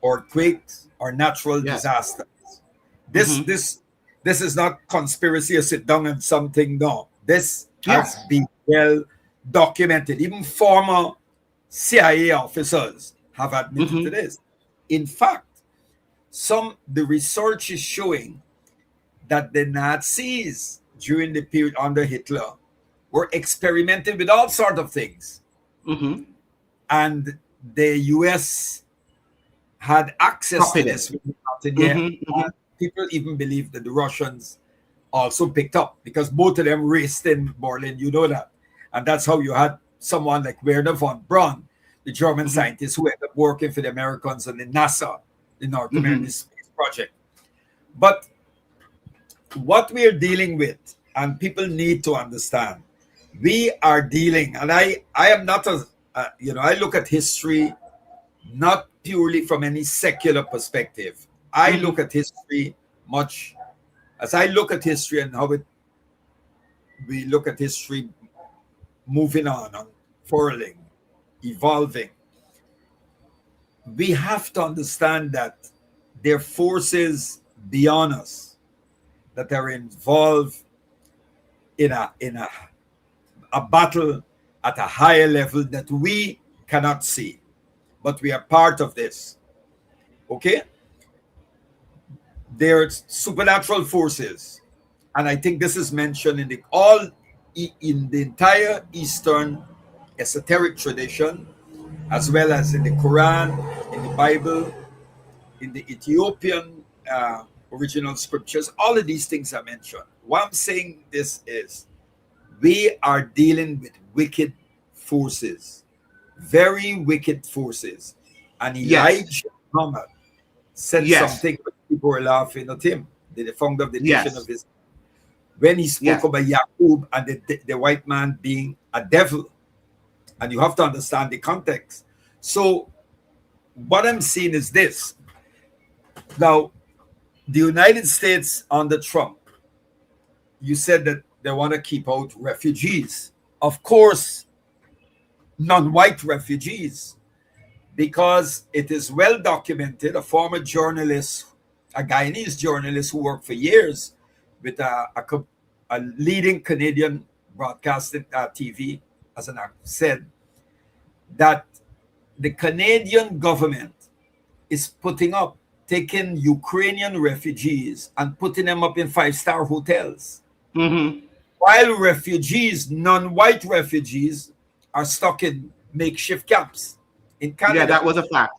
earthquakes or natural disasters. This is not conspiracy or sit down and something. No, this has been well documented. Even former CIA officers have admitted to this. In fact, the research is showing that the Nazis during the period under Hitler were experimenting with all sorts of things. And the US had access to this. People even believe that the Russians also picked up, because both of them raced in Berlin, that. And that's how you had someone like Werner von Braun, the German scientist who ended up working for the Americans and the NASA, the North American Space Project. But what we are dealing with, and people need to understand, we are dealing, and I am not I look at history not purely from any secular perspective. I look at history much as I look at history and how we look at history moving on, unfurling, evolving. We have to understand that there are forces beyond us that are involved in a battle at a higher level that we cannot see, but we are part of this. Okay? There are supernatural forces, and I think this is mentioned in the entire Eastern esoteric tradition, as well as in the Quran, in the Bible, in the Ethiopian original scriptures. All of these things are mentioned. What I'm saying this is, we are dealing with wicked forces, very wicked forces. And Elijah Muhammad said something, but people were laughing at him, the founder of the nation of Islam, when he spoke about Yaqub and the white man being a devil. And you have to understand the context. So what I'm seeing is this. Now, the United States under Trump, you said that they want to keep out refugees. Of course, non-white refugees, because it is well documented. A former journalist, a Guyanese journalist who worked for years with a leading Canadian broadcasting TV, as an actor, said that the Canadian government is taking Ukrainian refugees and putting them up in 5-star hotels. While refugees, non-white refugees, are stuck in makeshift camps in Canada. Yeah, that was a fact.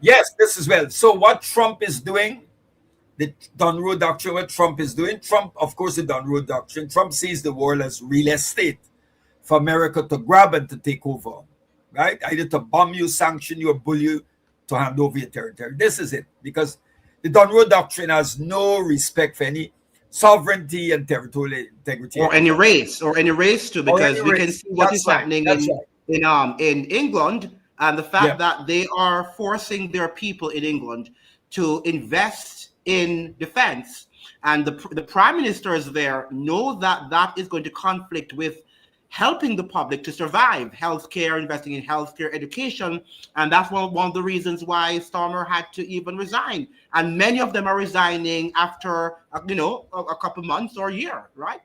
Yes, this as well. So what Trump is doing, the Dunroe Doctrine, what Trump is doing, Trump, of course, the Dunroe Doctrine, Trump sees the world as real estate for America to grab and to take over, right? Either to bomb you, sanction you, or bully you to hand over your territory. This is it, because the Dunroe Doctrine has no respect for any sovereignty and territorial integrity, or any race, too, because we can see what is happening in England, and the fact that they are forcing their people in England to invest in defense, and the prime ministers there know that that is going to conflict with helping the public to survive, healthcare, investing in healthcare, education, and that's one of the reasons why Starmer had to even resign. And many of them are resigning after, a couple months or a year, right?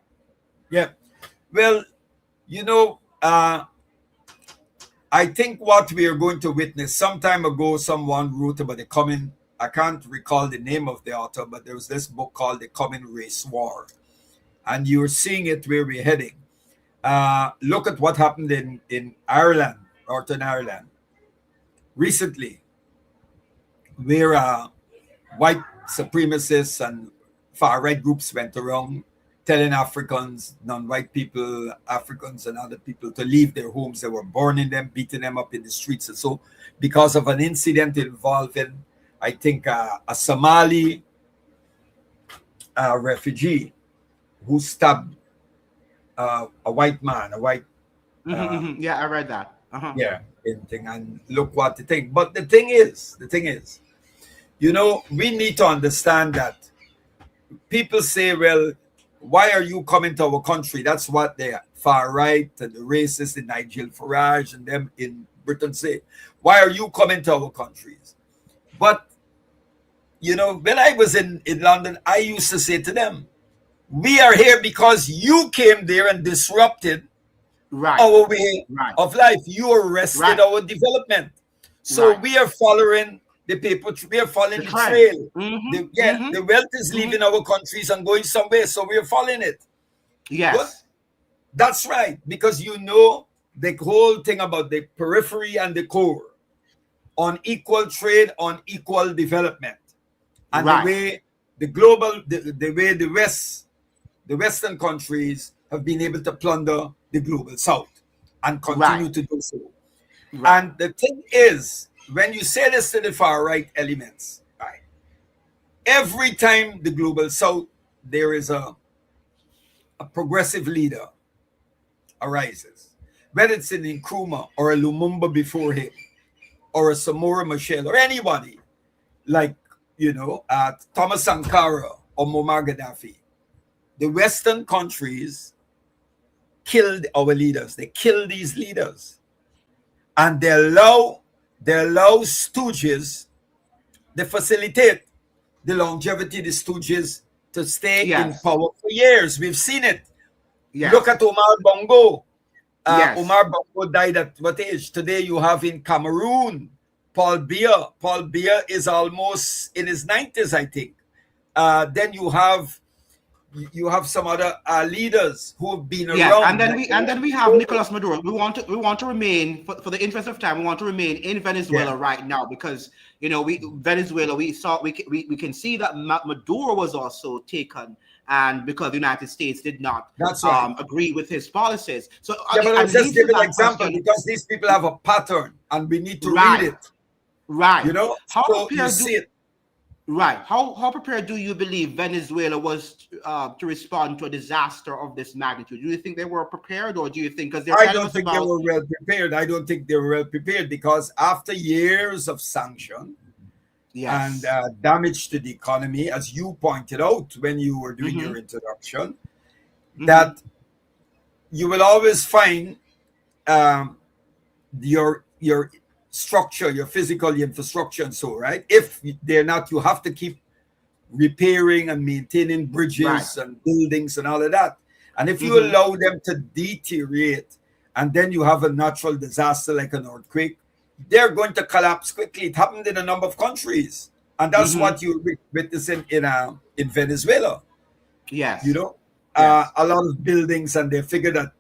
Yeah. Well, I think what we are going to witness, some time ago, someone wrote about the coming, I can't recall the name of the author, but there was this book called The Coming Race War. And you're seeing it where we're heading. Look at what happened in Ireland, Northern Ireland, recently, where white supremacists and far-right groups went around telling Africans, non-white people, Africans and other people to leave their homes. They were burning them, beating them up in the streets. And so because of an incident involving, I think, a Somali refugee who stabbed a white man, yeah, I read that. And look what the thing. But the thing is, we need to understand that people say, well, why are you coming to our country? That's what the far right and the racists in Nigel Farage and them in Britain say. Why are you coming to our countries? But when I was in London, I used to say to them, we are here because you came there and disrupted our way of life. You arrested our development. So we are following the people. We are following the trail. The wealth is leaving our countries and going somewhere. So we are following it. Yes. But that's right. Because the whole thing about the periphery and the core, on equal trade, on equal development. And the way the Western countries have been able to plunder the global South and continue to do so. And the thing is, when you say this to the far right elements, every time the global South, there is a progressive leader arises, whether it's an Nkrumah or a Lumumba before him, or a Samora Machel, or anybody like, Thomas Sankara or Muammar Gaddafi, the Western countries killed our leaders. They killed these leaders, and they allow stooges. They facilitate the longevity of the stooges to stay in power for years. We've seen it. Look at Omar Bongo. Omar Bongo died at what age? Today you have in Cameroon Paul Biya. Paul Biya is almost in his 90s, I think. Then you have some other leaders who have been around. And then we have Nicolas Maduro. We want to remain, for the interest of time, we want to remain in Venezuela right now, because we can see that Maduro was also taken, and because the United States did not agree with his policies. So but I'll just give an example, because these people have a pattern and we need to read it. Right. How prepared do you believe Venezuela was to respond to a disaster of this magnitude? Do you think they were prepared, or do you think, because I don't think they were well prepared. I don't think they were well prepared, because after years of sanction and damage to the economy, as you pointed out when you were doing your introduction, that you will always find your structure, your physical infrastructure, and so right. If they're not, you have to keep repairing and maintaining bridges and buildings and all of that. And if you allow them to deteriorate, and then you have a natural disaster like an earthquake, they're going to collapse quickly. It happened in a number of countries, and that's what you're witnessing in Venezuela. Yes, a lot of buildings, and they figure that.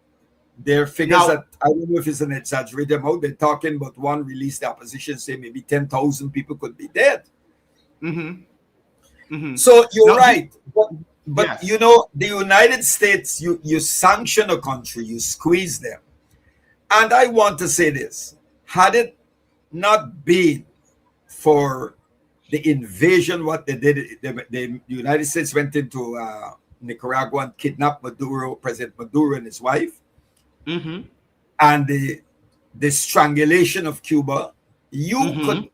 Their figures that, I don't know if it's an exaggerated amount, they're talking about one release, the opposition say maybe 10,000 people could be dead. So you're right. But the United States, you sanction a country, you squeeze them. And I want to say this, had it not been for the invasion, what they did, the United States went into Nicaragua and kidnapped President Maduro and his wife. And the strangulation of Cuba, you could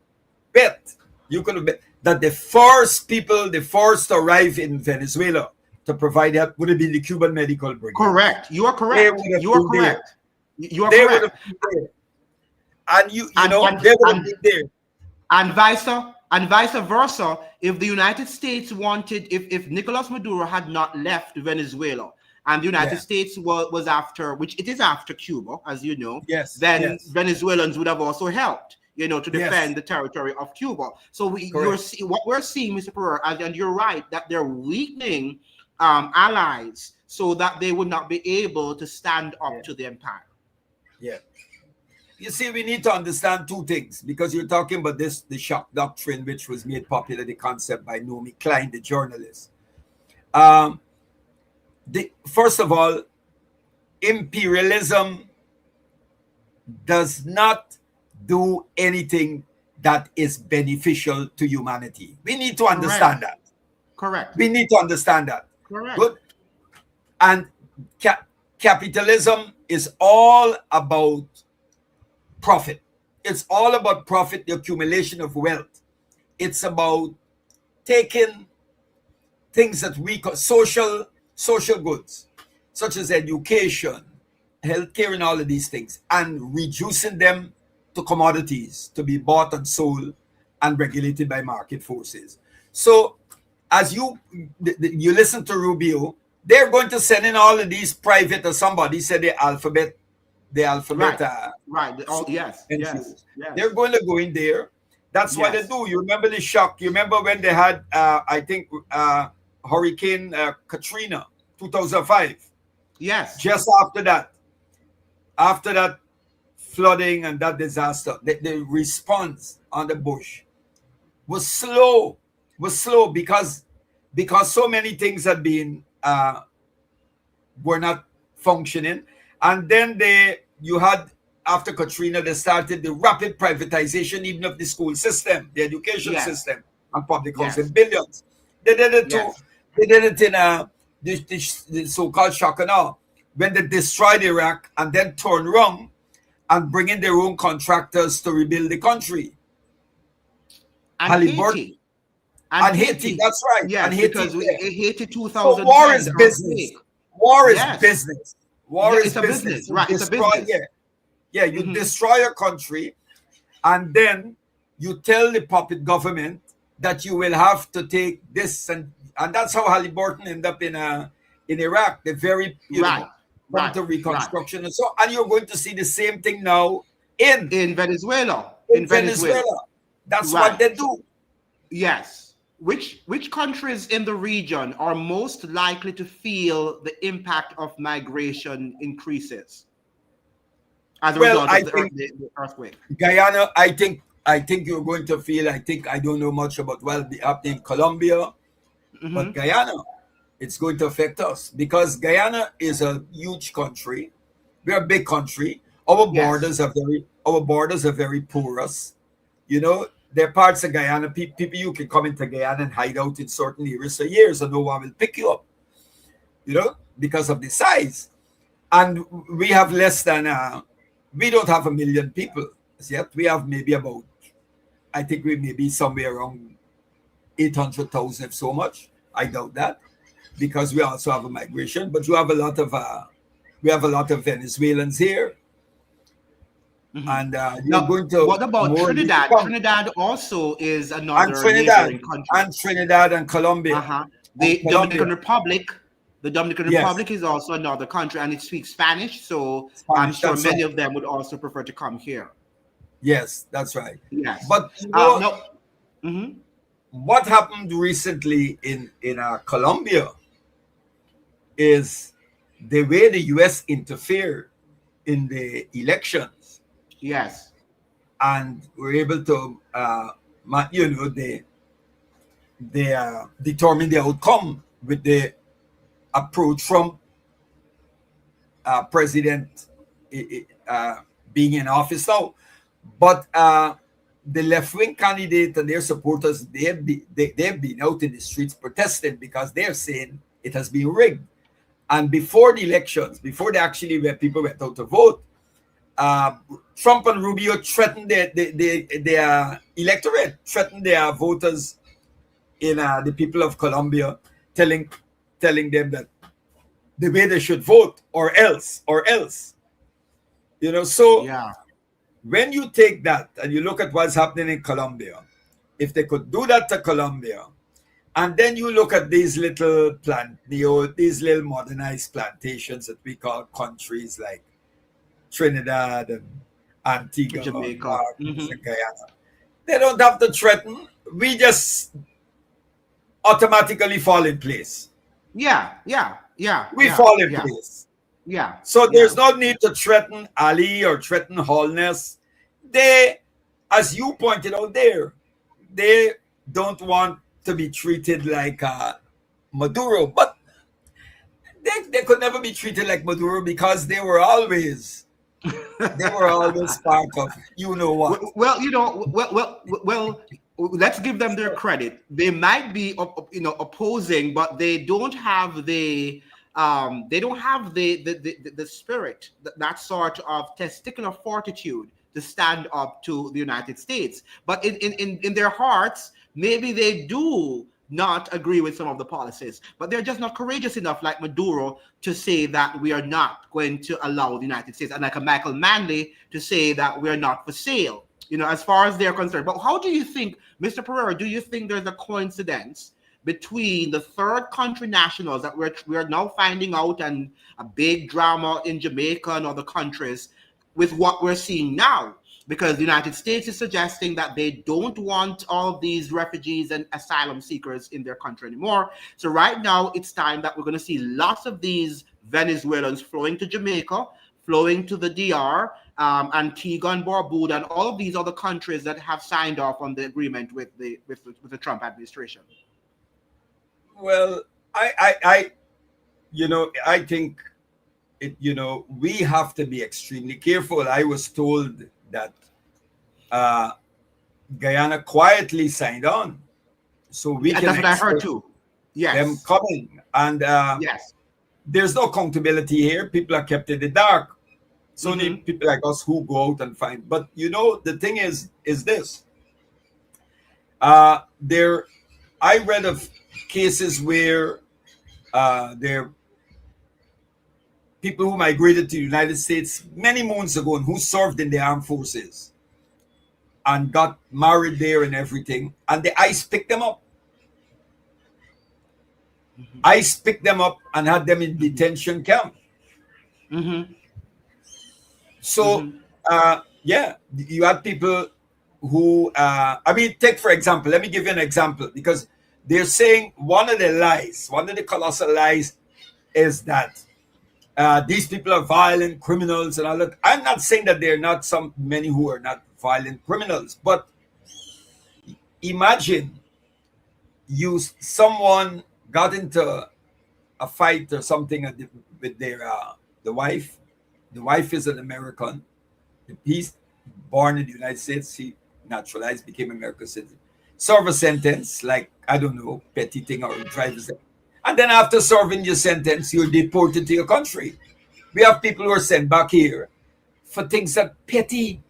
bet that the first to arrive in Venezuela to provide help would have been the Cuban Medical Brigade. Correct. You are correct. You are correct. You are correct. And they would have been there. And vice versa, if the United States wanted, if Nicolas Maduro had not left Venezuela, and the United States was after, which it is after Cuba, as you know, then Venezuelans would have also helped, to defend the territory of Cuba. So what we're seeing, Mr. Pereira, and you're right, that they're weakening allies so that they would not be able to stand up to the empire. You see, we need to understand two things, because you're talking about the shock doctrine, which was made popular, the concept by Naomi Klein, the journalist. First of all, imperialism does not do anything that is beneficial to humanity. We need to understand that. Correct. We need to understand that. Correct. Good. And capitalism is all about profit. It's all about profit, the accumulation of wealth. It's about taking things that we call social goods, such as education, healthcare, and all of these things, and reducing them to commodities to be bought and sold and regulated by market forces. So as you listen to Rubio, they're going to send in all of these private, or somebody said the alphabet. Right. Oh, yes. They're going to go in there. That's what they do. You remember the shock. You remember when they had, I think, Hurricane Katrina, 2005. Yes. Just after that flooding and that disaster, the response on the Bush was slow because so many things had been were not functioning. And then you had, after Katrina, they started the rapid privatization even of the school system, the education system, and public housing, billions. They did it too. They did it in the so-called shock and awe, when they destroyed Iraq and then turned around and bring in their own contractors to rebuild the country. And And Haiti, that's right. Yes, and Haiti, because Haiti so war 2010, is the business. earthquake. War is Yes. business. War Yeah, is it's a business, You right? It's a destroy, business. you destroy a country, and then you tell the puppet government that you will have to take this, and that's how Halliburton ended up in Iraq. The very come to reconstruction and so, and you're going to see the same thing now in Venezuela. Venezuela. That's what they do. Yes. Which countries in the region are most likely to feel the impact of migration increases as a result of the earthquake? Guyana, I think you're going to feel. I don't know much about the happening in Colombia, but Guyana, it's going to affect us because Guyana is a huge country. We're a big country. Our borders are very porous. You know, there are parts of Guyana, people you can come into Guyana and hide out in certain areas for years and no one will pick you up, you know, because of the size. And we have less than, we don't have 1 million people yet. We have maybe about, I think we may be somewhere around 800,000 if so much. I doubt that because we also have a migration, but we have a lot of Venezuelans here. And you're going to. What about Trinidad? Trinidad also is another neighboring country. And Trinidad and Colombia. The Dominican Republic. The Dominican Republic is also another country, and it speaks Spanish. So I'm sure many of them would also prefer to come here. Yes, that's right. Yes, but you know, what happened recently in Colombia is the way the U.S. interfered in the elections. Yes, and we're able to, they determine the outcome with the approach from president being in office now. But the left-wing candidate and their supporters, they've been out in the streets protesting because they're saying it has been rigged. And before the elections, before where people went out to vote, Trump and Rubio threatened their electorate, threatened their voters in the people of Colombia, telling them that the way they should vote or else. You know, so when you take that and you look at what's happening in Colombia, if they could do that to Colombia, and then you look at these little these little modernized plantations that we call countries like Trinidad and Antigua, Jamaica, and Guyana. They don't have to threaten. We just automatically fall in place. We fall in place. So there's no need to threaten Ali or threaten Holness. They, as you pointed out there, they don't want to be treated like Maduro, but they could never be treated like Maduro because they were always part of you know what. Well, let's give them their credit. They might be opposing, but they don't have the spirit, that sort of testicular fortitude to stand up to the United States. But in their hearts, maybe they do not agree with some of the policies, but they're just not courageous enough, like Maduro, to say that we are not going to allow the United States, and like a Michael Manley to say that we are not for sale, as far as they're concerned. But how do you think, Mr. Pereira, do you think there's a coincidence between the third country nationals that we're now finding out, and a big drama in Jamaica and other countries, with what we're seeing now? Because the United States is suggesting that they don't want all of these refugees and asylum seekers in their country anymore. So right now, it's time that we're going to see lots of these Venezuelans flowing to Jamaica, flowing to the DR, Antigua and Barbuda, and all of these other countries that have signed off on the agreement with the Trump administration. Well, I think we have to be extremely careful. I was told that Guyana quietly signed on, so we can. That's what I heard too. Yes, them coming, and there's no accountability here. People are kept in the dark. So only people like us who go out and find. But the thing is this: there I read of cases where there people who migrated to the United States many moons ago and who served in the armed forces and got married there and everything, and the ICE picked them up. ICE picked them up and had them in detention camp. So, yeah, you had people who, I mean, take for example, let me give you an example, because they're saying one of the colossal lies is that these people are violent criminals and all that. I'm not saying that there are not many who are not violent criminals, but imagine someone got into a fight or something with the wife. The wife is an American. He's born in the United States. He naturalized, became American citizen. Serve a sentence, like, I don't know, petty thing or driver's. And then after serving your sentence, you're deported to your country. We have people who are sent back here for things that petty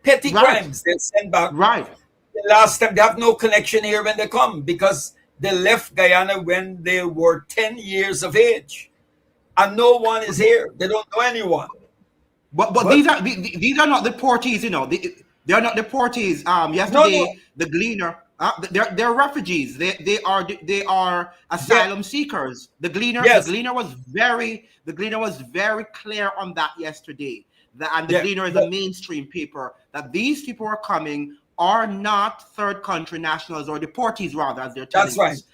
crimes. They're sent back. Right. The last time, they have no connection here when they come because they left Guyana when they were 10 years of age. And no one is here. They don't know anyone. But these are not deportees, you know. They are not deportees. Yesterday, the Gleaner, they're refugees. They are asylum seekers. The Gleaner was very clear on that yesterday. The Gleaner is a mainstream paper that these people are coming are not third country nationals or deportees, rather, as they're telling us.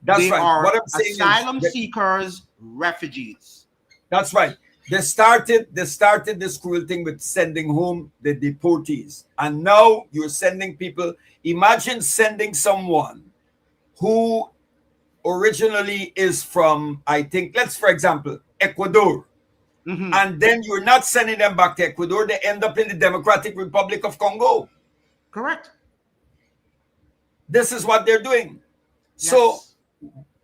That's right. They are what I'm saying asylum seekers, refugees. That's right. They started this cruel thing with sending home the deportees. And now you're sending people. Imagine sending someone who originally is from, I think, for example, Ecuador. And then you're not sending them back to Ecuador. They end up in the Democratic Republic of Congo. Correct. This is what they're doing. Yes. So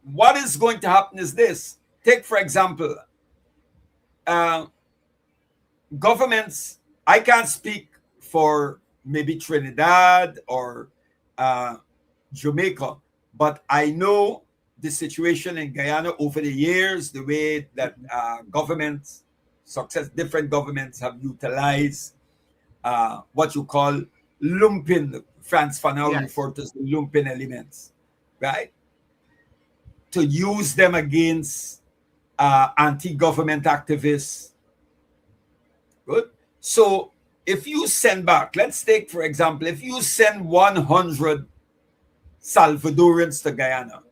what is going to happen is this. Take, for example, governments, I can't speak for maybe Trinidad or Jamaica, but I know the situation in Guyana over the years, the way that different governments have utilized what you call lumpen, Frantz Fanon referred to as the lumpen elements, right? To use them against anti-government activists. Good. So if you send back, let's take, for example, if you send 100 Salvadorans to Guyana,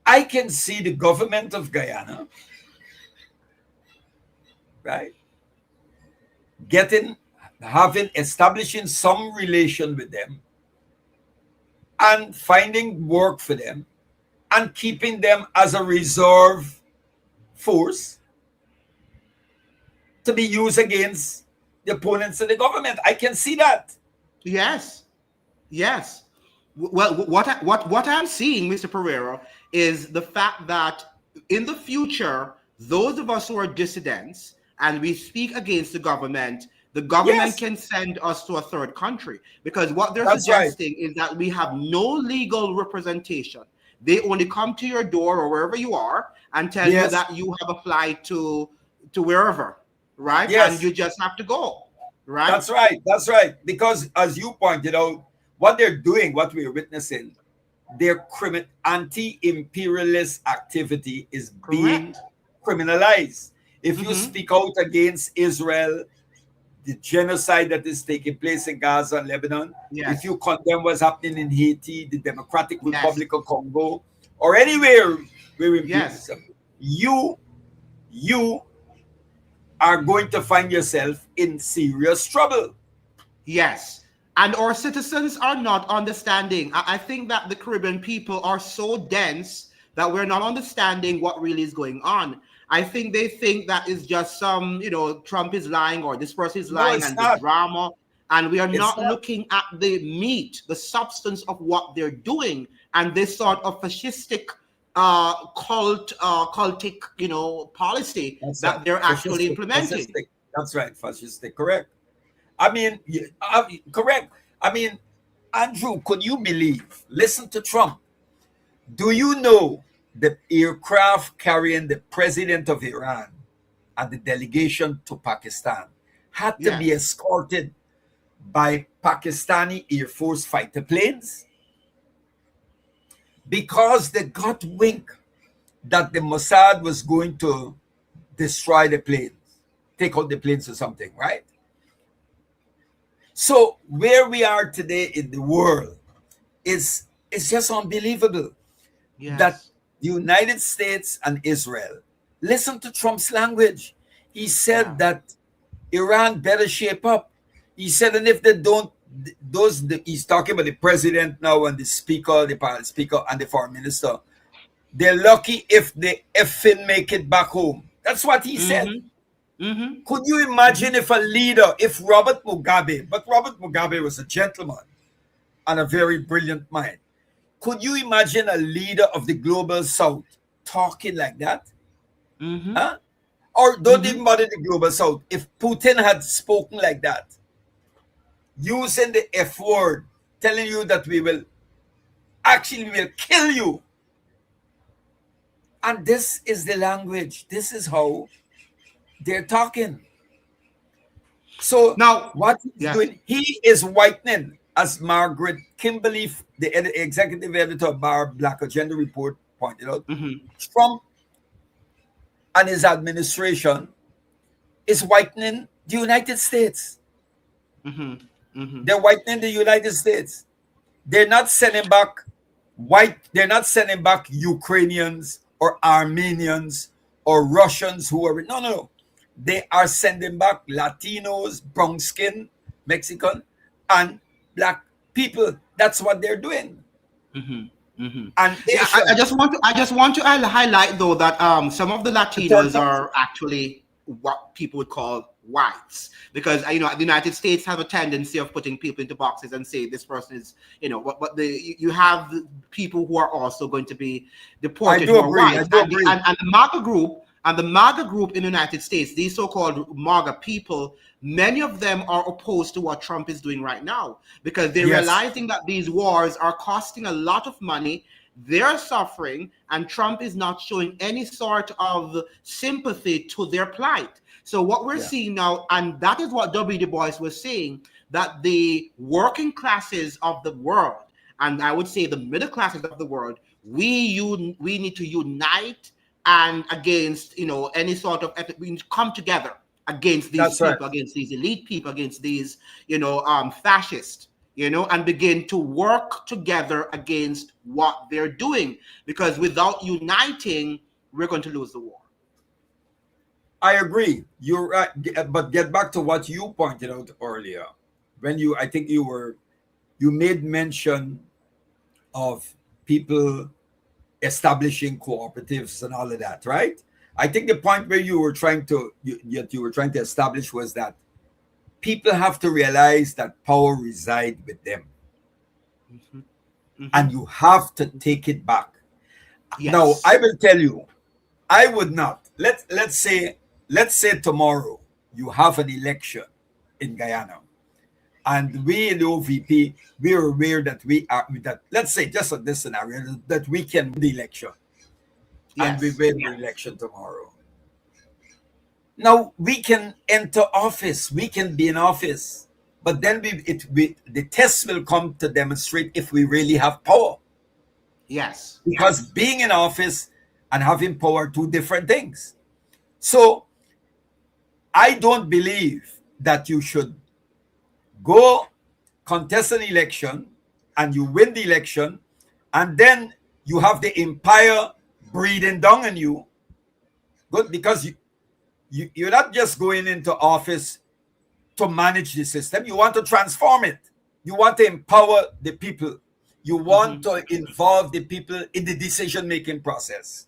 I can see the government of Guyana, right, establishing some relation with them and finding work for them and keeping them as a reserve force to be used against the opponents of the government. I can see that. Yes. Well, what I'm seeing, Mr. Pereira, is the fact that in the future, those of us who are dissidents and we speak against the government can send us to a third country, because what they're suggesting is that we have no legal representation. They only come to your door or wherever you are and tell you that you have applied to wherever, right? Yes. And you just have to go, right? That's right. Because as you pointed out, what they're doing, what we're witnessing, their anti-imperialist activity is being criminalized. If you speak out against Israel, the genocide that is taking place in Gaza and Lebanon, if you condemn what's happening in Haiti, the Democratic Republic of Congo, or anywhere where you are going to find yourself in serious trouble. Yes. And our citizens are not understanding. I think that the Caribbean people are so dense that we're not understanding what really is going on. I think they think that is just some, Trump is lying or this person is lying and the drama. And we are not looking at the meat, the substance of what they're doing. And this sort of fascistic, cultic, policy that they're actually implementing. That's right, fascistic, correct. I mean, correct. I mean, Andrew, could you believe? Listen to Trump. Do you know the aircraft carrying the president of Iran and the delegation to Pakistan had to be escorted by Pakistani Air Force fighter planes? Because they got wink that the Mossad was going to destroy the planes, take out the planes or something, right? So where we are today in the world is just unbelievable. That the United States and Israel, listen to Trump's language. He said that Iran better shape up. He said, and if they don't, he's talking about the president now and the speaker, the parliament speaker and the foreign minister. They're lucky if they effing make it back home. That's what he said. Could you imagine if a leader, if Robert Mugabe, but Robert Mugabe was a gentleman and a very brilliant mind. Could you imagine a leader of the global south talking like that? Huh? Or don't even bother the global south. If Putin had spoken like that, using the F word, telling you that we will kill you. And this is the language. This is how they're talking. So now what he's doing, he is whitening, as Margaret Kimberly, the executive editor of Bar Black Agenda Report, pointed out. Trump and his administration is whitening the United States. They're whitening the United States. They're not sending back they're not sending back Ukrainians or Armenians or Russians who are no. They are sending back Latinos, brown skin, Mexican, and black people. That's what they're doing. And I just want to highlight though that some of the Latinos are actually what people would call whites, because the United States have a tendency of putting people into boxes and say this person is but you have people who are also going to be deported who are white. And the MAGA group in the United States, these so-called MAGA people, many of them are opposed to what Trump is doing right now, because they're realizing that these wars are costing a lot of money. They're suffering, and Trump is not showing any sort of sympathy to their plight. So what we're seeing now, and that is what W. Du Bois was saying, that the working classes of the world, and I would say the middle classes of the world, we need to unite and against any sort of we need to come together against these people, against these elite people, against these fascists, and begin to work together against what they're doing, because without uniting, we're going to lose the war. I agree. You're right. But get back to what you pointed out earlier. When you made mention of people establishing cooperatives and all of that, right? I think the point where you were trying to establish was that people have to realize that power resides with them. And you have to take it back. Now, I will tell you, I would not. Let's say tomorrow you have an election in Guyana, and we in the OVP, we are aware that let's say just on this scenario, that we can win the election. And we win the election tomorrow. Now we can enter office, we can be in office, but then the test will come to demonstrate if we really have power. Because being in office and having power are two different things. So I don't believe that you should go contest an election and you win the election, and then you have the empire breathing down on you. Good, because you're not just going into office to manage the system. You want to transform it. You want to empower the people. You want to involve the people in the decision-making process,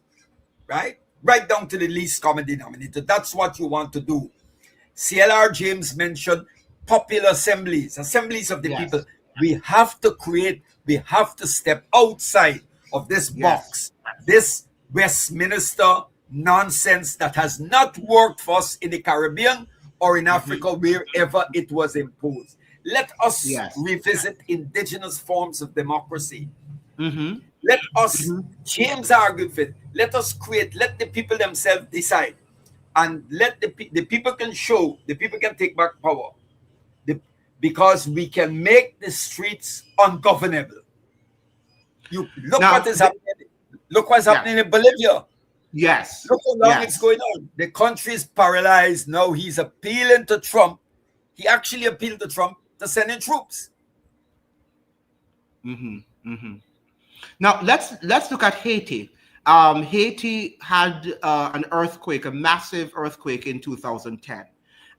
right? Right down to the least common denominator. That's what you want to do. CLR James mentioned popular assemblies of the people. We have to step outside of this box, this Westminster nonsense that has not worked for us in the Caribbean or in Africa, wherever it was imposed. Let us Yes. revisit indigenous forms of democracy. Mm-hmm. Let us, Mm-hmm. James argued for it. Let us create, let the people themselves decide. And let the people can show, the people can take back power. Because we can make the streets ungovernable. You look Now, what is happening. Look what's yeah. happening in Bolivia. Yes. Look how long it's Yes. going on. The country is paralyzed. Now he's appealing to Trump. He actually appealed to Trump to send in troops. Mm-hmm. Mm-hmm. Now let's look at Haiti. Haiti had an earthquake, a massive earthquake in 2010,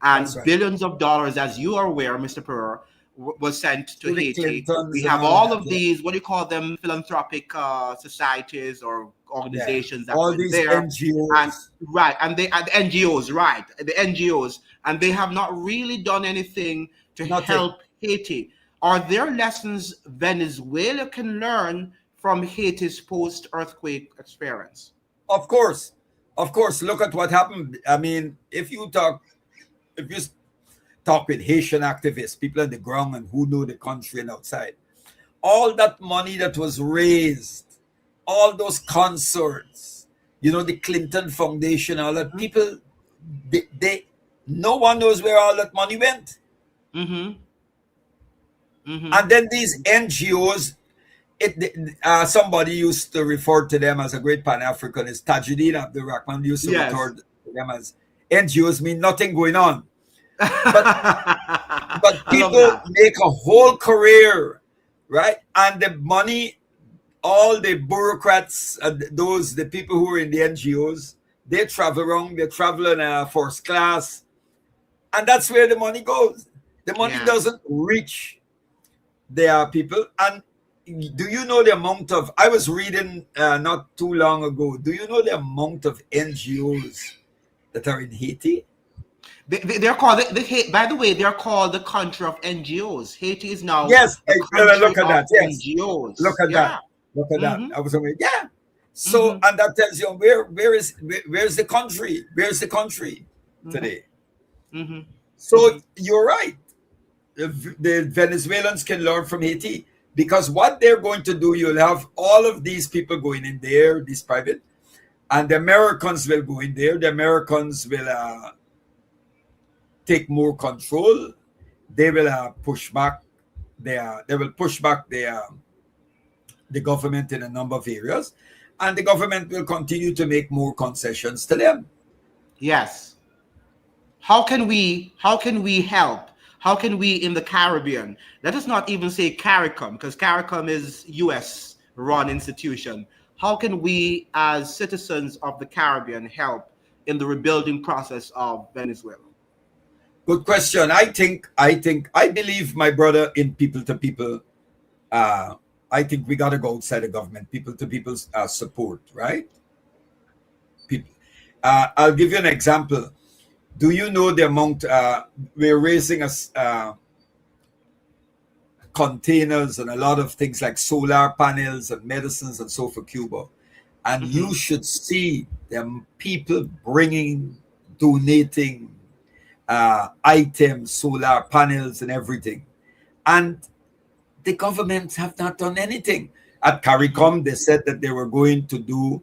and That's right. billions of dollars, as you are aware, Mr. Perrer, was sent to To the Haiti. Clintons We and have all all that, of yeah. these, what do you call them, philanthropic societies or Yeah. organizations that All went these there, and NGOs. right, and the NGOs, right, the NGOs, and they have not really done anything to Nothing. help Haiti. Are there lessons Venezuela can learn from Haiti's post-earthquake experience? Of course. Of course. Look at what happened. I mean, if you talk with Haitian activists, people on the ground and who know the country and outside, all that money that was raised, all those concerts, the Clinton Foundation, all that, people, they no one knows where all that money went. Mm-hmm. Mm-hmm. And then these NGOs, somebody used to refer to them as a great Pan-Africanist. Tajuddin Abdul Rahman used to Yes. refer to them as NGOs mean nothing going on. But I love people that. make a whole career, right? And the money, all the bureaucrats, the people who are in the NGOs, they travel around, they travel in first class, and that's where the money goes. The money Yeah. doesn't reach their people. And do you know the amount of, I was reading not too long ago, do you know the amount of NGOs that are in Haiti? They're called, by the way, they're called the country of NGOs. Haiti is now Yes, a country look at of that. Yes, NGOs. look at Yeah. that. Look at Mhm. that. I was like, yeah. So, and that tells you where's the country? Where's the country today? Mm-hmm. So you're right. The Venezuelans can learn from Haiti, because what they're going to do, you'll have all of these people going in there, these private, and the Americans will go in there. The Americans will take more control. They will push back. They will push back the government in a number of areas, and the government will continue to make more concessions to them. Yes. How can we help? How can we in the Caribbean? Let us not even say CARICOM, because CARICOM is US run institution. How can we as citizens of the Caribbean help in the rebuilding process of Venezuela? Good question. I believe, my brother, in people to people. I think we got to go outside the government, people to people support, right? People. I'll give you an example. Do you know the amount we're raising containers and a lot of things like solar panels and medicines and so for Cuba? And you should see them people donating items, solar panels and everything. And the governments have not done anything. At CARICOM, they said that they were going to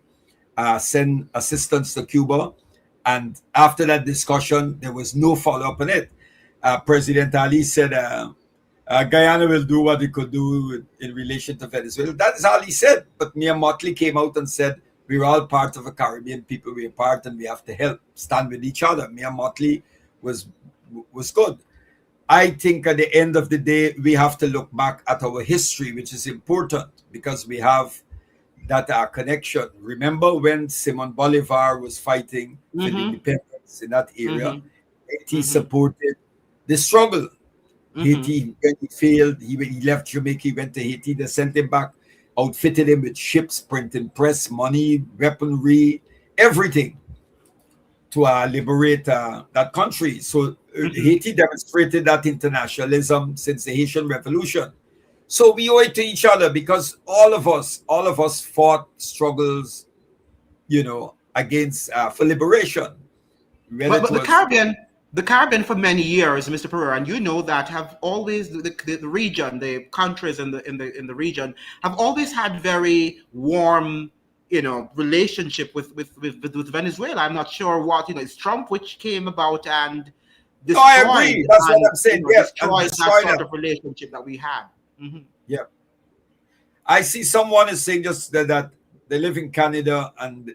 send assistance to Cuba. And after that discussion, there was no follow-up on it. President Ali said Guyana will do what it could do in relation to Venezuela. That is all he said. But Mia Motley came out and said, we're all part of a Caribbean people. We're part and we have to help, stand with each other. Mia Motley was good. I think at the end of the day, we have to look back at our history, which is important because we have that connection. Remember when Simon Bolivar was fighting for the independence in that area? Haiti supported the struggle. Haiti, when he failed, he left Jamaica, he went to Haiti, they sent him back, outfitted him with ships, printing press, money, weaponry, everything to liberate that country. So Haiti demonstrated that internationalism since the Haitian Revolution. So we owe it to each other because all of us fought struggles, against for liberation. But the Caribbean, the Caribbean for many years, Mr. Pereira, and you know that have always the region, the countries in the region have always had very warm, relationship with Venezuela. I'm not sure what it's Trump which came about and No, I destroyed agree. That's what and I'm saying. Yes, and destroyed that destroy sort them. of relationship that we had. Mhm. Yeah. I see someone is saying just that they live in Canada and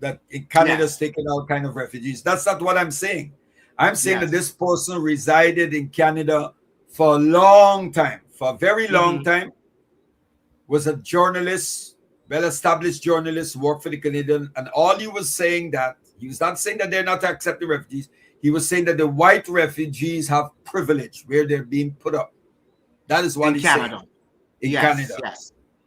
that in Canada's Yes. taking all kind of refugees. That's not what I'm saying. I'm saying that Yes. this person resided in Canada for a long time, for a very long Mhm. time, was a journalist, well-established journalist, worked for the Canadian, and all he was saying that he was not saying that they're not accepting refugees. He was saying that the white refugees have privilege where they're being put up. That is what In he's Canada. saying. In Yes, Canada.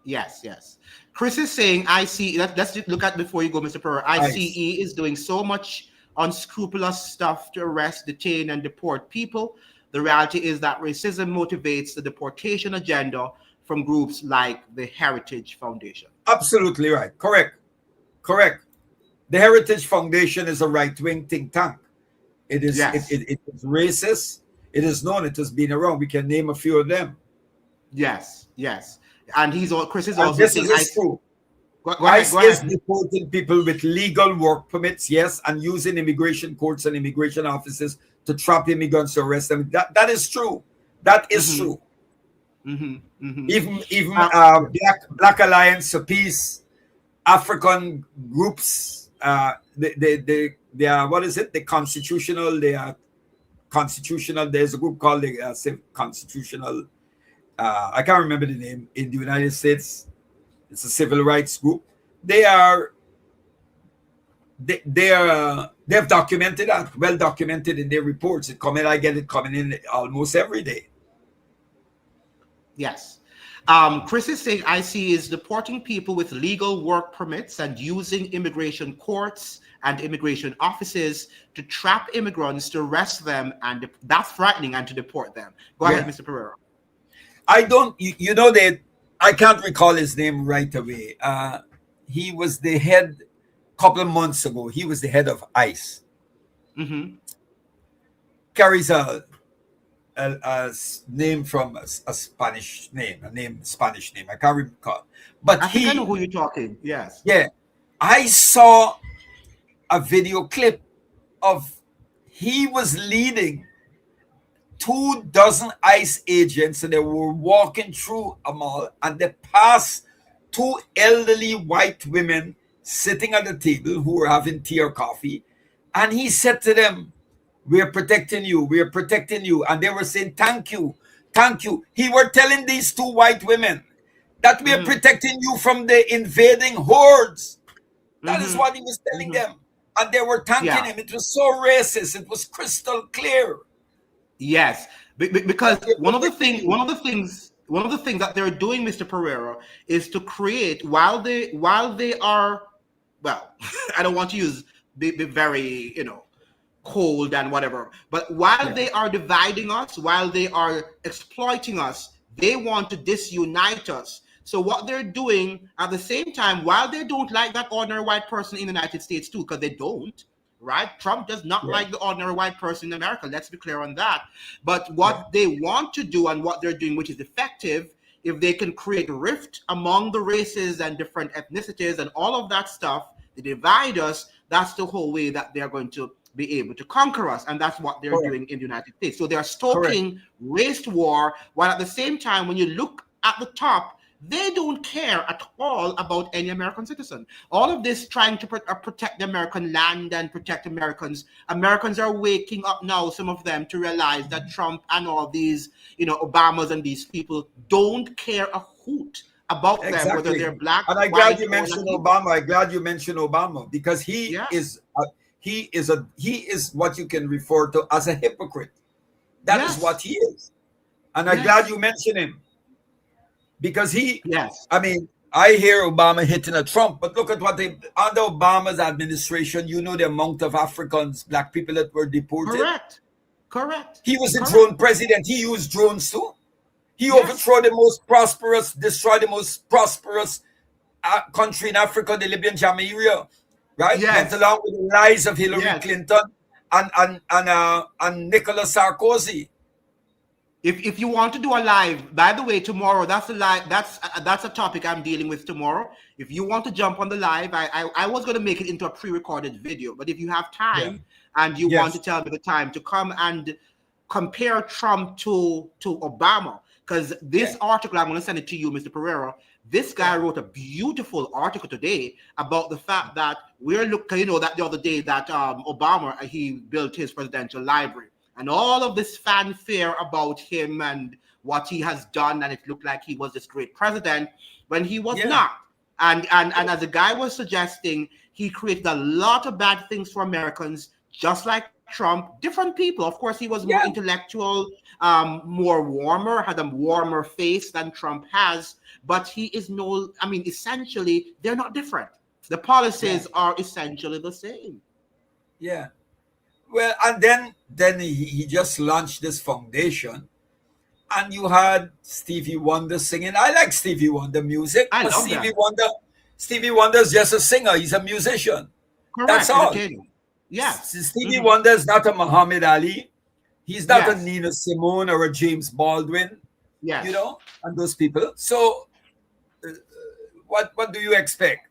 yes. Chris is saying ICE. Let's look at before you go, Mr. Pereira. ICE is doing so much unscrupulous stuff to arrest, detain, and deport people. The reality is that racism motivates the deportation agenda from groups like the Heritage Foundation. Absolutely right. Correct. The Heritage Foundation is a right-wing think tank. It is Yes. it is racist. It is known. It has been around. We can name a few of them. Yes. And Chris is And also this saying is true. Go ICE ahead. is deporting people with legal work permits, yes, and using immigration courts and immigration offices to trap immigrants to arrest them. That is true. That is true. Even Black Alliance for Peace, African groups, they are, what is it? They are constitutional. There's a group called the Constitutional. I can't remember the name in the United States. It's a civil rights group. They have documented that, well documented in their reports. I get it coming in almost every day. Yes. Chris is saying ICE is deporting people with legal work permits and using immigration courts and immigration offices to trap immigrants, to arrest them, and that's frightening, and to deport them. Go ahead, Mr. Pereira. I can't recall his name right away. He was the head a couple of months ago. He was the head of ICE. Carries a name from a Spanish name, Spanish name. I can't recall. But I think I know who you're talking. Yes. Yeah. I saw a video clip of he was leading 24 ICE agents, and they were walking through a mall, and they passed two elderly white women sitting at the table who were having tea or coffee, and he said to them, we're protecting you, and they were saying thank you. He were telling these two white women that we are protecting you from the invading hordes. That is what he was telling them, and they were thanking him. It was so racist. It was crystal clear. Yes, because one of the things that they're doing, Mr. Pereira, is to create while they are, well, I don't want to be very cold and whatever, but while they are dividing us, while they are exploiting us, they want to disunite us. So what they're doing at the same time, while they don't like that ordinary white person in the United States too, because they don't. Right? Trump does not like the ordinary white person in America. Let's be clear on that. But what they want to do and what they're doing, which is effective, if they can create rift among the races and different ethnicities and all of that stuff, they divide us, that's the whole way that they're going to be able to conquer us. And that's what they're doing in the United States. So they're stoking race war, while at the same time, when you look at the top, they don't care at all about any American citizen. All of this trying to protect the American land and protect Americans. Americans are waking up now, some of them, to realize that Trump and all these, Obamas and these people don't care a hoot about them, whether they're black. And I'm glad you mentioned Obama. Because he is what you can refer to as a hypocrite. That is what he is. And I'm glad you mentioned him. Because I mean, I hear Obama hitting at Trump, but look at what under Obama's administration, the amount of Africans, black people that were deported. Correct. He was a drone president. He used drones too. He overthrew destroyed the most prosperous country in Africa, the Libyan Jamahiriya, right? Went along with the lies of Hillary Clinton and Nicolas Sarkozy. If you want to do a live, by the way, tomorrow, that's a live, that's a topic I'm dealing with tomorrow. If you want to jump on the live, I was going to make it into a pre-recorded video, but if you have time and you want to tell me the time to come and compare Trump to Obama, because this article, I'm going to send it to you, Mr. Pereira. This guy wrote a beautiful article today about the fact that we're looking, you know, that the other day that Obama, he built his presidential library. And all of this fanfare about him and what he has done, and it looked like he was this great president when he was not. And as the guy was suggesting, he created a lot of bad things for Americans, just like Trump. Different people. Of course, he was more intellectual, more warmer, had a warmer face than Trump has. But he is essentially, they're not different. The policies are essentially the same. Yeah. Well, and then he just launched this foundation, and you had Stevie Wonder singing. I like Stevie Wonder music. I love Stevie Wonder's just a singer. He's a musician. Correct. That's all. Stevie Wonder is not a Muhammad Ali. He's not a Nina Simone or a James Baldwin. You know, and those people. So, what do you expect?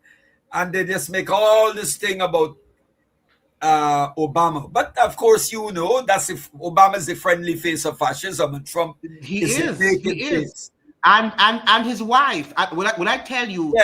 And they just make all this thing about Obama, but of course, you know, that's if Obama's the friendly face of fascism, and Trump is the naked face. And his wife. When I tell you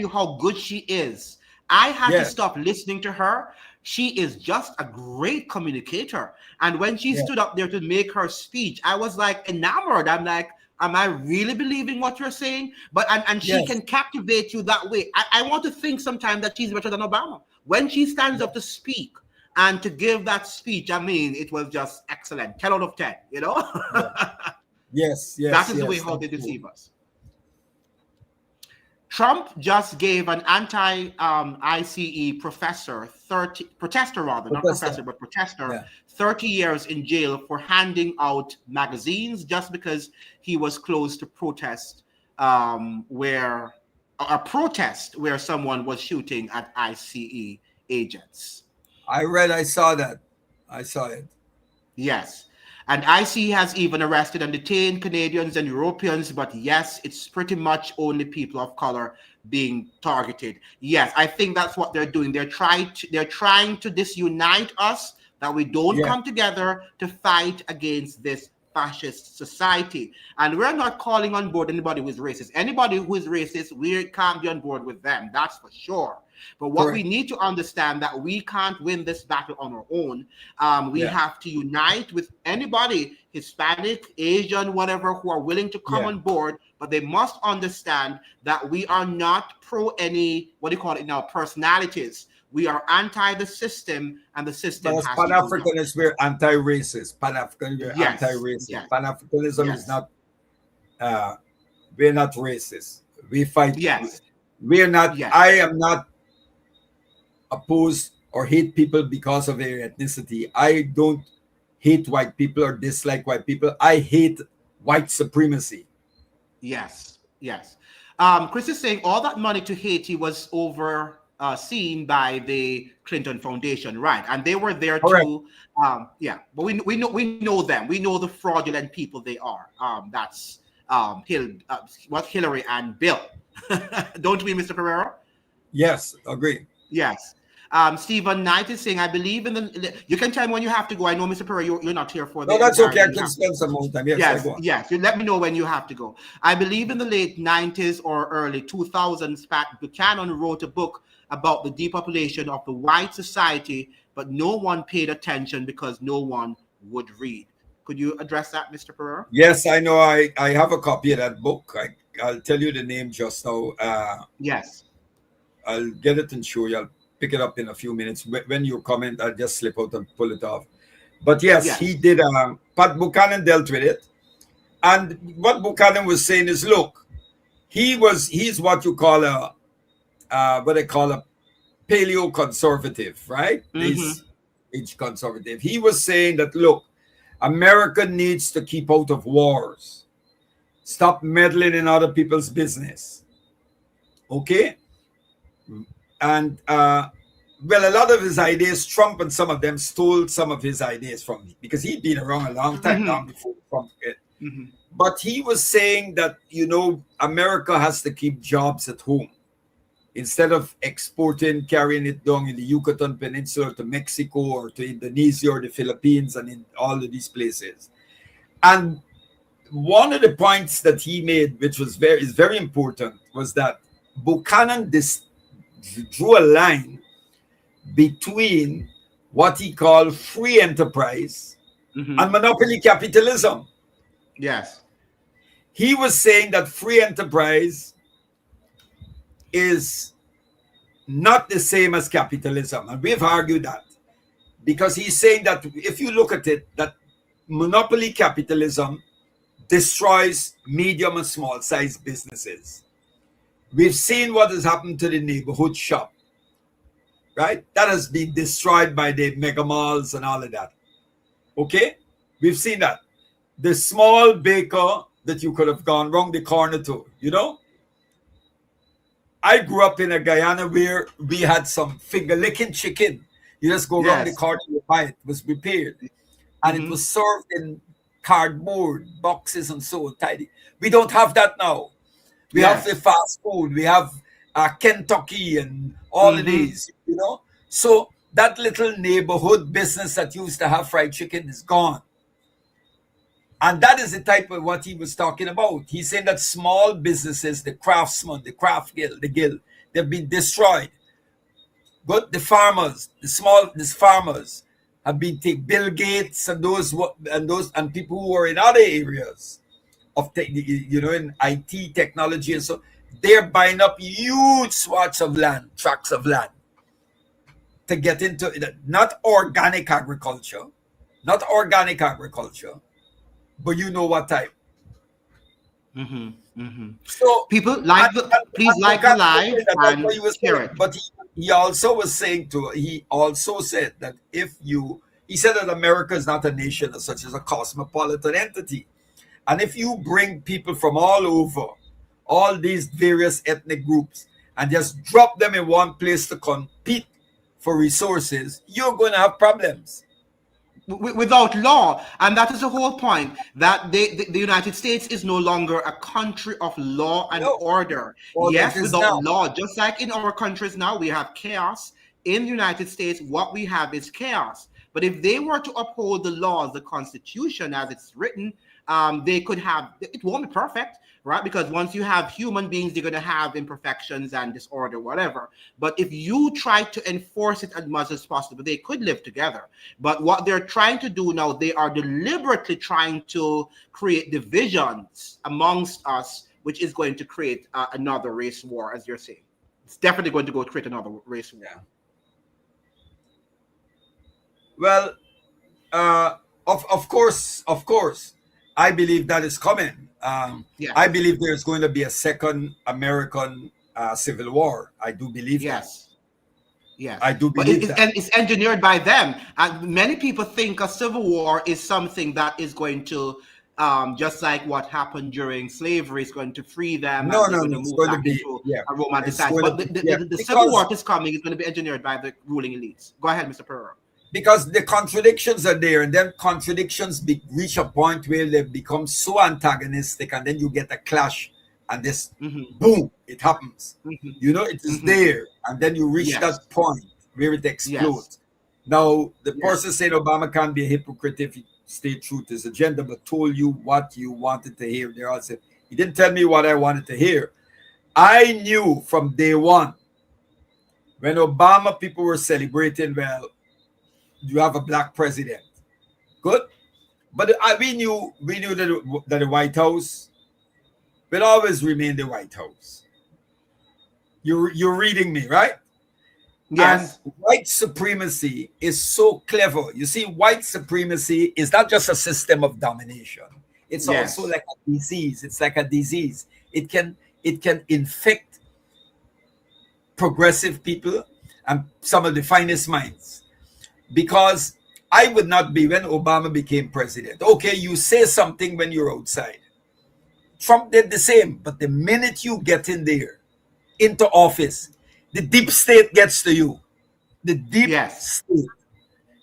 how good she is, I had to stop listening to her. She is just a great communicator, and when she stood up there to make her speech, I was like enamored. I'm like, am I really believing what you're saying? But and she can captivate you that way. I want to think sometimes that she's better than Obama. When she stands up to speak and to give that speech, I mean, it was just excellent. 10 out of 10, you know? Yes. That is the way how they deceive us. Trump just gave an anti-ICE protester, 30 years in jail for handing out magazines just because he was close to protest where someone was shooting at ICE agents. I saw that. I saw it. Yes. And ICE has even arrested and detained Canadians and Europeans, but yes, it's pretty much only people of color being targeted. Yes, I think that's what they're doing. They're trying to disunite us, that we don't come together to fight against this fascist society. And we're not calling on board anybody who is racist. Anybody who is racist, we can't be on board with them. That's for sure. But what we need to understand that we can't win this battle on our own. We have to unite with anybody, Hispanic, Asian, whatever, who are willing to come on board. But they must understand that we are not pro any, personalities. We are anti the system, and the system has Pan-Africanists, we're anti-racist. Pan-African, we're anti-racist. Yes. Pan-Africanism is not, we're not racist. We fight. We're not, I am not opposed or hate people because of their ethnicity. I don't hate white people or dislike white people. I hate white supremacy. Yes. Chris is saying all that money to Haiti was overseen by the Clinton Foundation, right? And they were there too. But we know them. We know the fraudulent people they are. That's Hillary and Bill. Don't we, Mr. Pereira? Yes, agree. Yes. Stephen Knight is saying, I believe in the. You can tell me when you have to go. I know, Mr. Pereira, you're not here for that. No, that's okay. I can spend some more time. Yes. You let me know when you have to go. I believe in the late 90s or early 2000s, Pat Buchanan wrote a book about the depopulation of the white society, but no one paid attention because no one would read. Could you address that, Mr. Pereira? Yes, I know. I have a copy of that book. I'll tell you the name just now. Yes. I'll get it and show you. I'll pick it up in a few minutes. When you comment, I'll just slip out and pull it off. But yes. He did. Pat Buchanan dealt with it. And what Buchanan was saying is, look, he's what you call what they call a paleo conservative, right? He's conservative. He was saying that, look, America needs to keep out of wars. Stop meddling in other people's business. Okay? And well, a lot of his ideas, Trump and some of them stole some of his ideas from me because he'd been around a long time long before Trump. But he was saying that, America has to keep jobs at home instead of exporting, carrying it down in the Yucatan Peninsula to Mexico or to Indonesia or the Philippines and in all of these places. And one of the points that he made, which was very important, was that Buchanan drew a line between what he called free enterprise and monopoly capitalism. Yes. He was saying that free enterprise is not the same as capitalism. And we've argued that because he's saying that if you look at it, that monopoly capitalism destroys medium and small size businesses. We've seen what has happened to the neighborhood shop, right? That has been destroyed by the mega malls and all of that. Okay? We've seen that. The small baker that you could have gone round the corner to, I grew up in a Guyana where we had some finger-licking chicken. You just go around the corner, you buy it. It was prepared. And it was served in cardboard boxes and so tidy. We don't have that now. We have the fast food. We have Kentucky and all of these, So that little neighborhood business that used to have fried chicken is gone. And that is the type of what he was talking about. He's saying that small businesses, the craftsmen, the craft guild, the guild, they've been destroyed. But the farmers, these farmers have been taken. Bill Gates and those people who are in other areas of in IT technology and so, they're buying up huge swaths of land, tracts of land, to get into it. Not organic agriculture, but you know what type. So People like please like the live and share it. But he also was saying he also said that he said that America is not a nation as such as a cosmopolitan entity. And if you bring people from all over, all these various ethnic groups, and just drop them in one place to compete for resources, you're going to have problems. Without law, and that is the whole point, that the United States is no longer a country of law and order. Well, yes, without law, just like in our countries now, we have chaos. In the United States, what we have is chaos. But if they were to uphold the laws, the Constitution as it's written, they could have, it won't be perfect, right? Because once you have human beings, they're going to have imperfections and disorder, whatever. But if you try to enforce it as much as possible, they could live together. But what they're trying to do now, they are deliberately trying to create divisions amongst us, which is going to create another race war, as you're saying. It's definitely going to go create another race war. Yeah. Well, of course, I believe that is coming. I believe there's going to be a second American Civil War. I do believe that. Yes. I do believe that. And it's engineered by them. And many people think a civil war is something that is going to, just like what happened during slavery, is going to free them. No, it's going to be a romanticized. But the civil war is coming is going to be engineered by the ruling elites. Go ahead, Mr. Pereira. Because the contradictions are there, and then contradictions reach a point where they become so antagonistic, and then you get a clash, and this boom, it happens. It is there, and then you reach that point where it explodes. Now, the person saying Obama can't be a hypocrite if he stayed true to his agenda, but told you what you wanted to hear. They all said, he didn't tell me what I wanted to hear. I knew from day one, when Obama people were celebrating, well, you have a black president. Good. But we knew that the White House will always remain the White House. You're reading me, right? Yes. And white supremacy is so clever. You see, white supremacy is not just a system of domination. It's also like a disease. It's like a disease. It can infect progressive people and some of the finest minds. Because I would not be when Obama became president. Okay, you say something when you're outside. Trump did the same, but the minute you get in there, into office, the deep state gets to you. the deep Yes. state,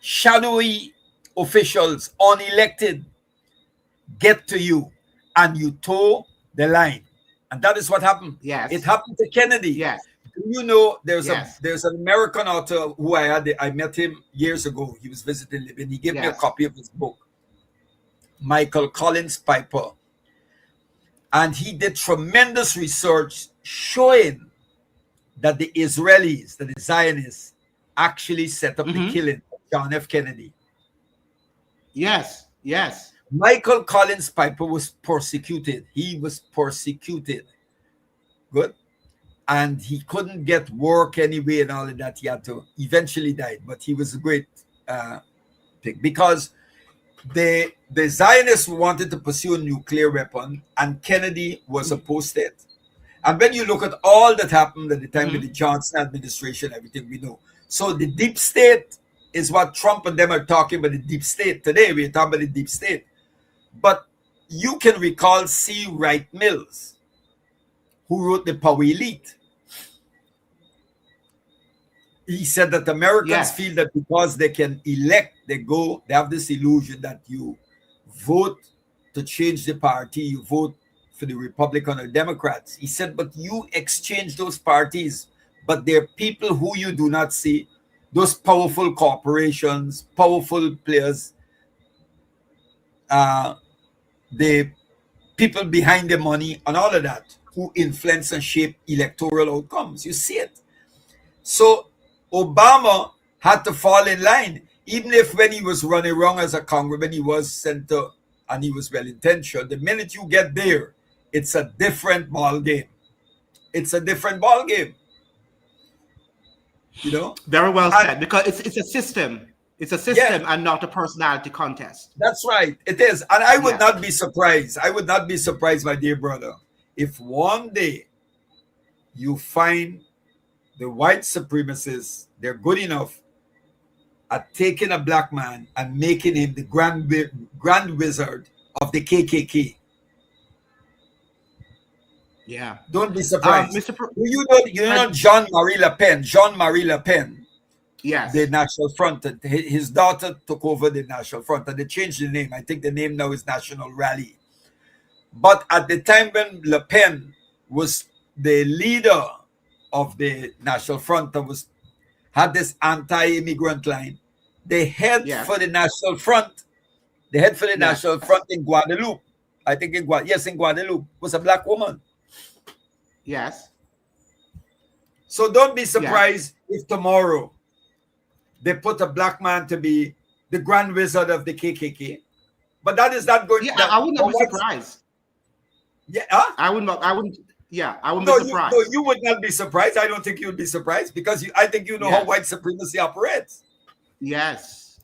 shadowy officials, unelected, get to you and you toe the line. And that is what happened. Yes. It happened to Kennedy. Yes. Do you know there's Yes. there's an American author who I met him years ago. He was visiting Libya. He gave me a Yes. copy of his book, Michael Collins Piper. And he did tremendous research showing that the Israelis, that the Zionists, actually set up the killing of John F. Kennedy. Yes. Yes. Michael Collins Piper was persecuted. He was persecuted. Good. And he couldn't get work anyway and all of that. He had to eventually died. But he was a great thing because the Zionists wanted to pursue a nuclear weapon and Kennedy was opposed to it. And when you look at all that happened at the time of the Johnson administration, everything we know. So the deep state is what Trump and them are talking about, the deep state. Today we're talking about the deep state. But you can recall C. Wright Mills, who wrote The Power Elite. He said that Americans feel that because they can elect, they have this illusion that you vote to change the party, you vote for the Republican or Democrats. He said, but you exchange those parties, but they're people who you do not see, those powerful corporations, powerful players, the people behind the money and all of that who influence and shape electoral outcomes. You see it. So Obama had to fall in line, even if when he was running wrong as a congressman, he was senator and he was well-intentioned. The minute you get there, it's a different ball game. It's a different ball game. You know? Very well said, because it's a system. It's a system and not a personality contest. That's right. It is. And I would not be surprised. I would not be surprised, my dear brother, if one day you find the white supremacists, they're good enough at taking a black man and making him the grand wizard of the KKK. Yeah. Don't be surprised. You know Jean-Marie Le Pen. Jean-Marie Le Pen. Yes. The National Front. His daughter took over the National Front and they changed the name. I think the name now is National Rally. But at the time when Le Pen was the leader of the National Front and had this anti-immigrant line, the head for the National Front, National Front in Guadeloupe, I think in Guadeloupe, was a black woman. Yes. So don't be surprised if tomorrow they put a black man to be the grand wizard of the KKK. But that is not going. Yeah, I would not be surprised. Yeah, huh? I wouldn't be surprised. You would not be surprised. I don't think you would be surprised because I think you know how white supremacy operates. Yes.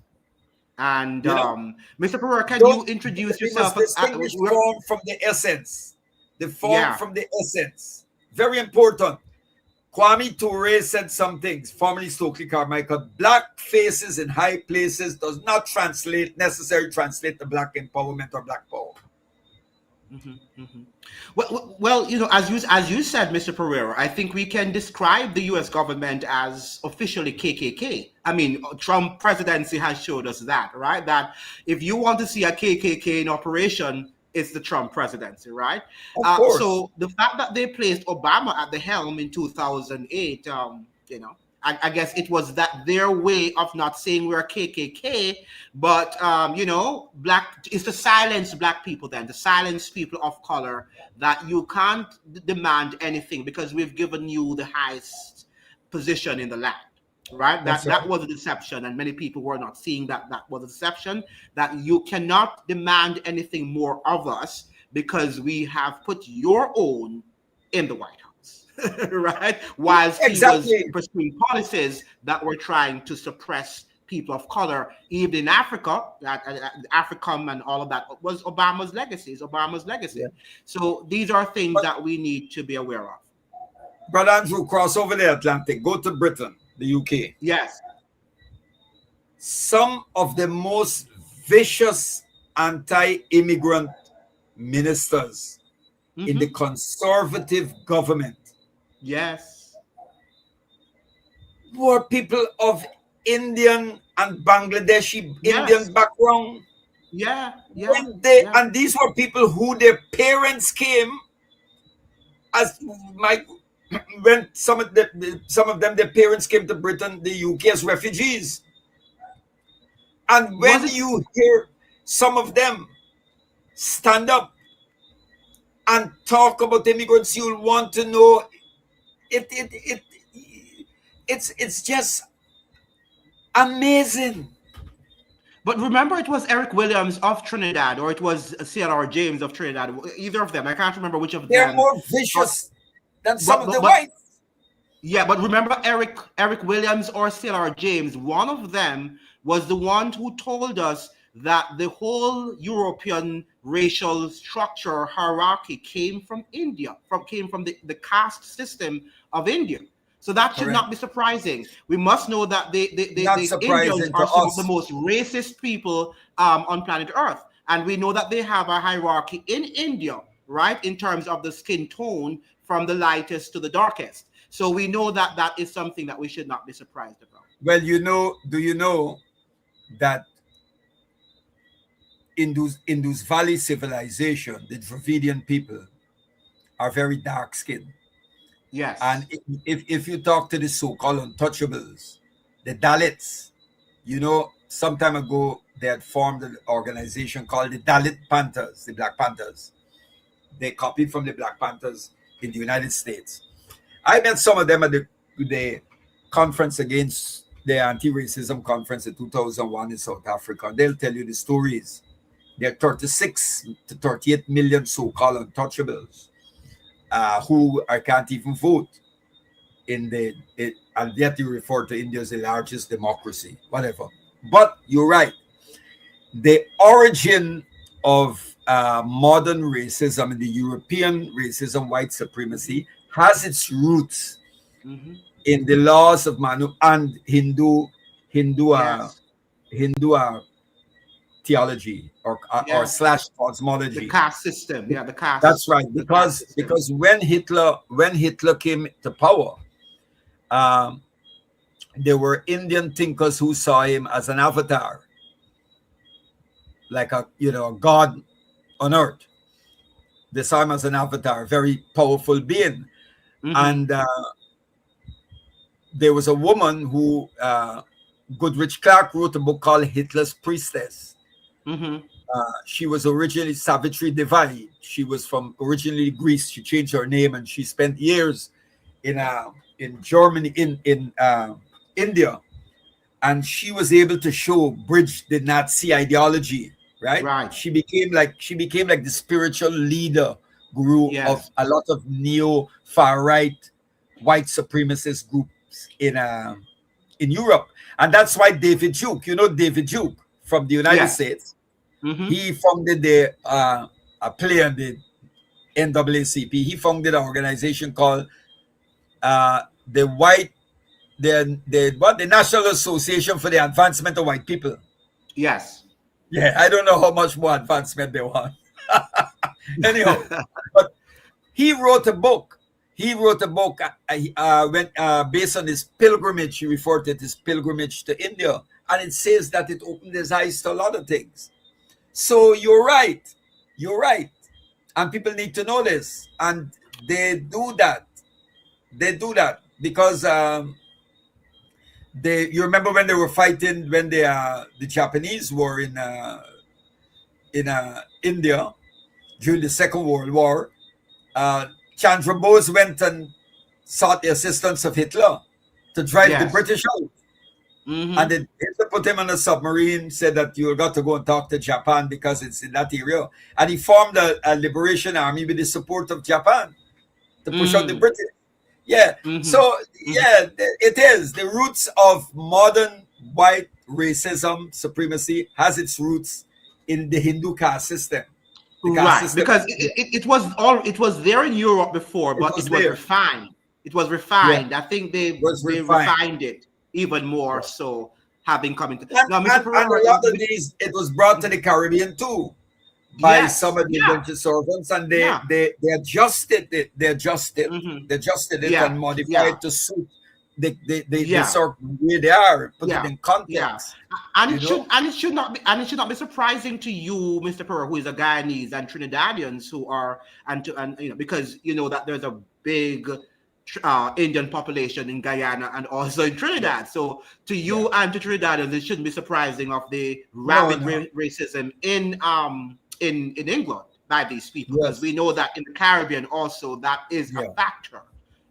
And Mr. Pereira, can you introduce yourself? Distinguish form from the essence. The form from the essence. Very important. Kwame Ture said some things, formerly Stokely Carmichael. Black faces in high places does not necessarily translate to black empowerment or black power. Well, you know, as you said, Mr. Pereira, I think we can describe the U.S. government as officially KKK. I mean, Trump presidency has showed us that, right? That if you want to see a KKK in operation, it's the Trump presidency, right? Of course. So the fact that they placed Obama at the helm in 2008, you know, I guess it was their way of not saying we're KKK, but you know, it's to silence black people, then to silence people of color, that you can't demand anything because we've given you the highest position in the land, right? That was a deception, and many people were not seeing that was a deception. That you cannot demand anything more of us because we have put your own in the White House. Right? Whilst he was pursuing policies that were trying to suppress people of color, even in Africa, AFRICOM and all of that was Obama's legacy. Yeah. So these are things that we need to be aware of. Brother Andrew, cross over the Atlantic, go to Britain, the UK. Yes. Some of the most vicious anti-immigrant ministers in the Conservative government. Yes. were people of Indian and Bangladeshi Indian background. And these were people who their parents came as when some of them their parents came to Britain, the UK, as refugees. And when you hear some of them stand up and talk about immigrants, you'll want to know it's just amazing. But remember, it was Eric Williams of Trinidad, or it was C.L.R. James of Trinidad. Either of them. I can't remember which of them. They're more vicious than some of the whites. Yeah, but remember Eric Williams or C.L.R. James, one of them was the one who told us that the whole European racial structure hierarchy came from India, came from the caste system of India. So that should not be surprising. We must know that the Indians are some of the most racist people on planet Earth. And we know that they have a hierarchy in India, right, in terms of the skin tone from the lightest to the darkest. So we know that that is something that we should not be surprised about. Well, do you know that Indus Valley civilization, the Dravidian people, are very dark-skinned? Yes. And if you talk to the so-called untouchables, the Dalits, some time ago they had formed an organization called the Dalit Panthers, the Black Panthers. They copied from the Black Panthers in the United States. I met some of them at the conference against the anti-racism conference in 2001 in South Africa. They'll tell you the stories. There are 36 to 38 million so-called untouchables who can't even vote and yet you refer to India as the largest democracy, whatever. But you're right. The origin of modern racism and the European racism, white supremacy, has its roots in the laws of Manu and Hindu theology or / cosmology. The caste system, the caste. That's right, because when Hitler came to power, there were Indian thinkers who saw him as an avatar, like a god on earth. They saw him as an avatar, a very powerful being, and there was a woman who Goodrich Clark wrote a book called Hitler's Priestess. She was originally Savitri Devai. She was from originally Greece. She changed her name and she spent years in Germany, in India, and she was able to bridge the Nazi ideology. Right. She became like the spiritual leader, guru of a lot of neo far right white supremacist groups in Europe, and that's why David Duke, David Duke from the United States. He founded a player in the NAACP. He founded an organization called the National Association for the Advancement of White People. Yes. Yeah, I don't know how much more advancement they want. Anyhow, but he wrote a book. When based on his pilgrimage. He referred to his pilgrimage to India, and it says that it opened his eyes to a lot of things. So you're right, and people need to know this, and they do that because you remember when they were fighting when the Japanese were in India during the Second World War. Chandra Bose went and sought the assistance of Hitler to drive the British out. And they put him on a submarine, said that you got to go and talk to Japan because it's in that area. And he formed a liberation army with the support of Japan to push out the British. So it is. The roots of modern white racism, supremacy, has its roots in the Hindu caste system. Because it was there in Europe before, but it was refined. It was refined. I think they refined it even more so, having come into and a lot of these, it was brought to the Caribbean too by some of the British servants, and they adjusted it. They adjusted it and modified it to suit they sort of where they are, put it in context. Yeah. And it should not be surprising to you, Mr. Pereira, who is a Guyanese, and Trinidadians who are because you know that there's a big Indian population in Guyana and also in Trinidad. So to you and to Trinidadians, it shouldn't be surprising of the rabid racism in England by these people, because we know that in the Caribbean also that is a factor.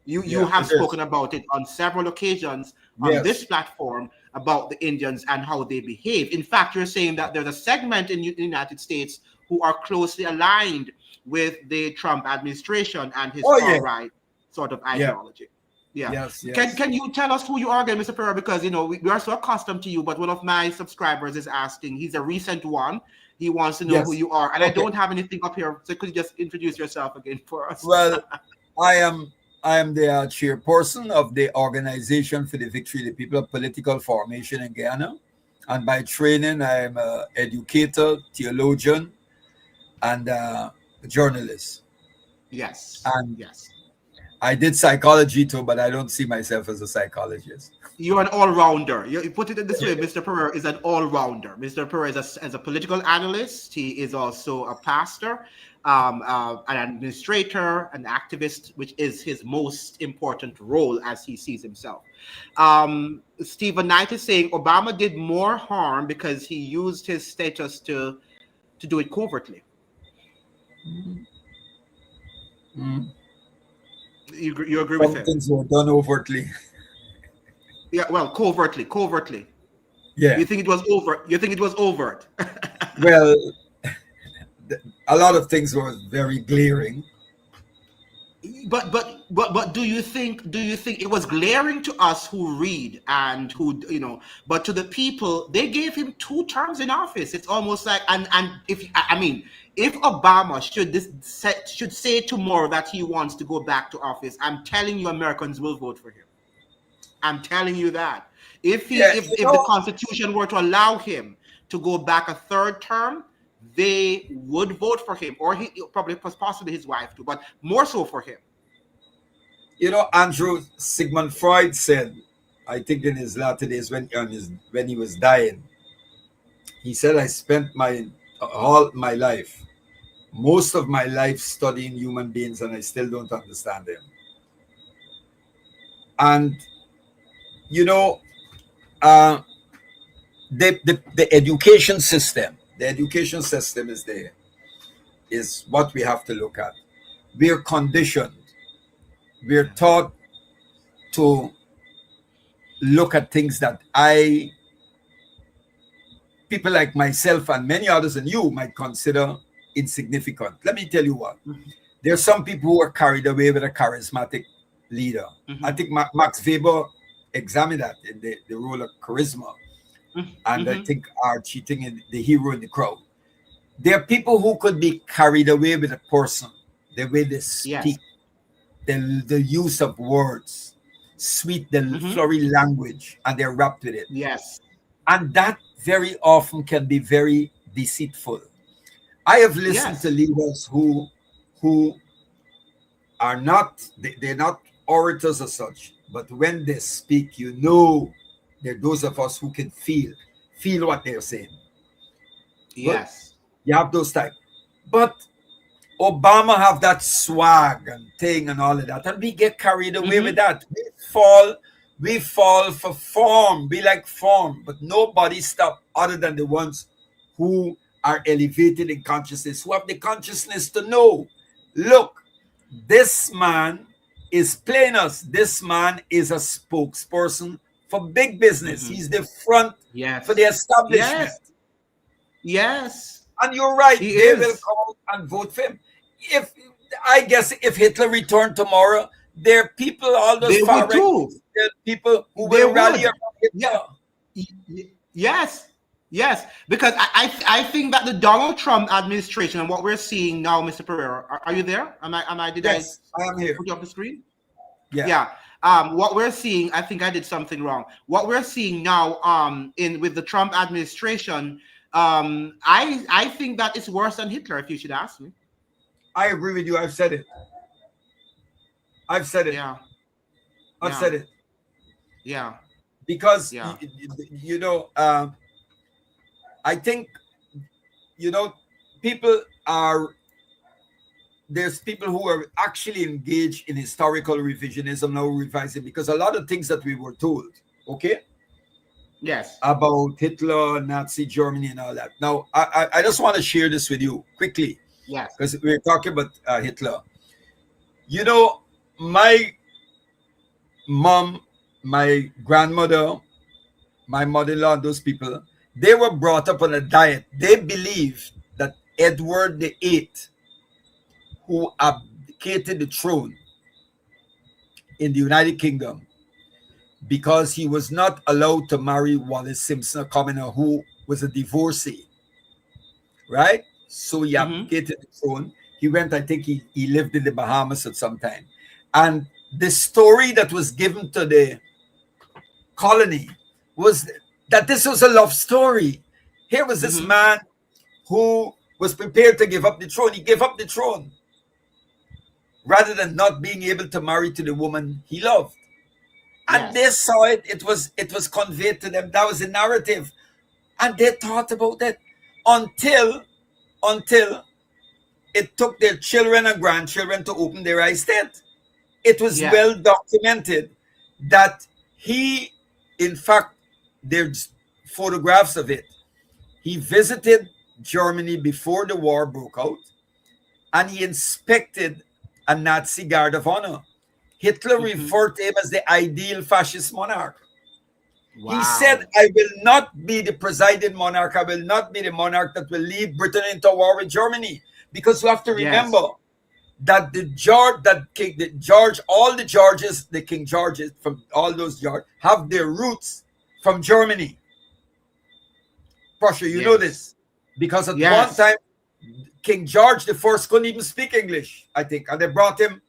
You have spoken about it on several occasions on this platform about the Indians and how they behave. In fact, you're saying that there's a segment in the United States who are closely aligned with the Trump administration and his far-right sort of ideology. Yes. Can you tell us who you are again, Mr. Pereira? Because we are so accustomed to you, but one of my subscribers is asking. He's a recent one. He wants to know who you are, and I don't have anything up here. So could you just introduce yourself again for us? Well, I am the chairperson of the Organization for the Victory of the People of Political Formation in Guyana, and by training I am an educator, theologian, and a journalist. Yes. And I did psychology too, but I don't see myself as a psychologist. You're an all-rounder. You put it in this way, Mr. Pereira is an all-rounder. Mr. Pereira is a political analyst. He is also a pastor, an administrator, an activist, which is his most important role as he sees himself. Stephen Knight is saying Obama did more harm because he used his status to do it covertly. You agree with him? Some things were done overtly. Yeah, well, covertly. Yeah. You think it was over? You think it was overt? Well, a lot of things were very glaring. But do you think it was glaring to us who read and who but to the people, they gave him 2 terms in office. It's almost like and if Obama should say tomorrow that he wants to go back to office, I'm telling you, Americans will vote for him. I'm telling you that. If the Constitution were to allow him to go back a 3rd term, they would vote for him, or he probably possibly his wife too, but more so for him. Andrew, Sigmund Freud said, I think in his latter days when he was dying, he said, I spent all my life, most of my life studying human beings, and I still don't understand them. And the education system is what we have to look at. We're conditioned, we're taught to look at things that people like myself and many others and you might consider insignificant. Let me tell you what. There's some people who are carried away with a charismatic leader. I think Max Weber examined that in the role of charisma. And I think are cheating in the hero in the crowd. There are people who could be carried away with a person, the way they speak, the use of words, sweet, the flowery language, and they're wrapped with it. Yes. And that very often can be very deceitful. I have listened to leaders who are they're not orators as such, but when they speak, there are those of us who can feel what they're saying. Yes. But you have those type. But Obama have that swag and thing and all of that, and we get carried away with that. We fall for form. We like form, but nobody stop other than the ones who are elevated in consciousness, who have the consciousness to know, look, this man is playing us. This man is a spokesperson for big business. He's the front for the establishment. Yes. And you're right. They will come out and vote for him. If Hitler returned tomorrow, there are people, all those far right, there are people who will rally around Hitler. Yes. Because I think that the Donald Trump administration and what we're seeing now, Mr. Pereira, are you there? Yes, I am here. Put you up the screen? Yeah. What we're seeing, I think I did something wrong. What we're seeing now, with the Trump administration, I think that it's worse than Hitler, if you should ask me. I agree with you. I've said it. Yeah. I've said it. Yeah. because Yeah. I think people are there's people who are actually engaged in historical revisionism now, revising, because a lot of things that we were told, okay, Yes. about Hitler, Nazi Germany, and all that. Now, I just want to share this with you quickly, Yes. because we're talking about Hitler. My mom, my grandmother, my mother-in-law, and those people, they were brought up on a diet. They believed that Edward the Eighth, who abdicated the throne in the United Kingdom because he was not allowed to marry Wallis Simpson, a commoner who was a divorcee, right? So he abdicated the throne. He went, I think he lived in the Bahamas at some time. And the story that was given to the colony was that this was a love story. Here was this man who was prepared to give up the throne. He gave up the throne rather than not being able to marry to the woman he loved. And they saw it. It was conveyed to them. That was the narrative. And they thought about it until it took their children and grandchildren to open their eyes then. It was well documented that he, in fact, there's photographs of it. He visited Germany before the war broke out, and he inspected a Nazi guard of honor. Hitler referred to him as the ideal fascist monarch. Wow. He said, I will not be the presiding monarch. I will not be the monarch that will lead Britain into war with Germany. Because you have to remember that all the Georges, the King Georges, from all those Georges, have their roots from Germany. Prussia, you know this. Because at one time, King George the First couldn't even speak English, I think. And they brought him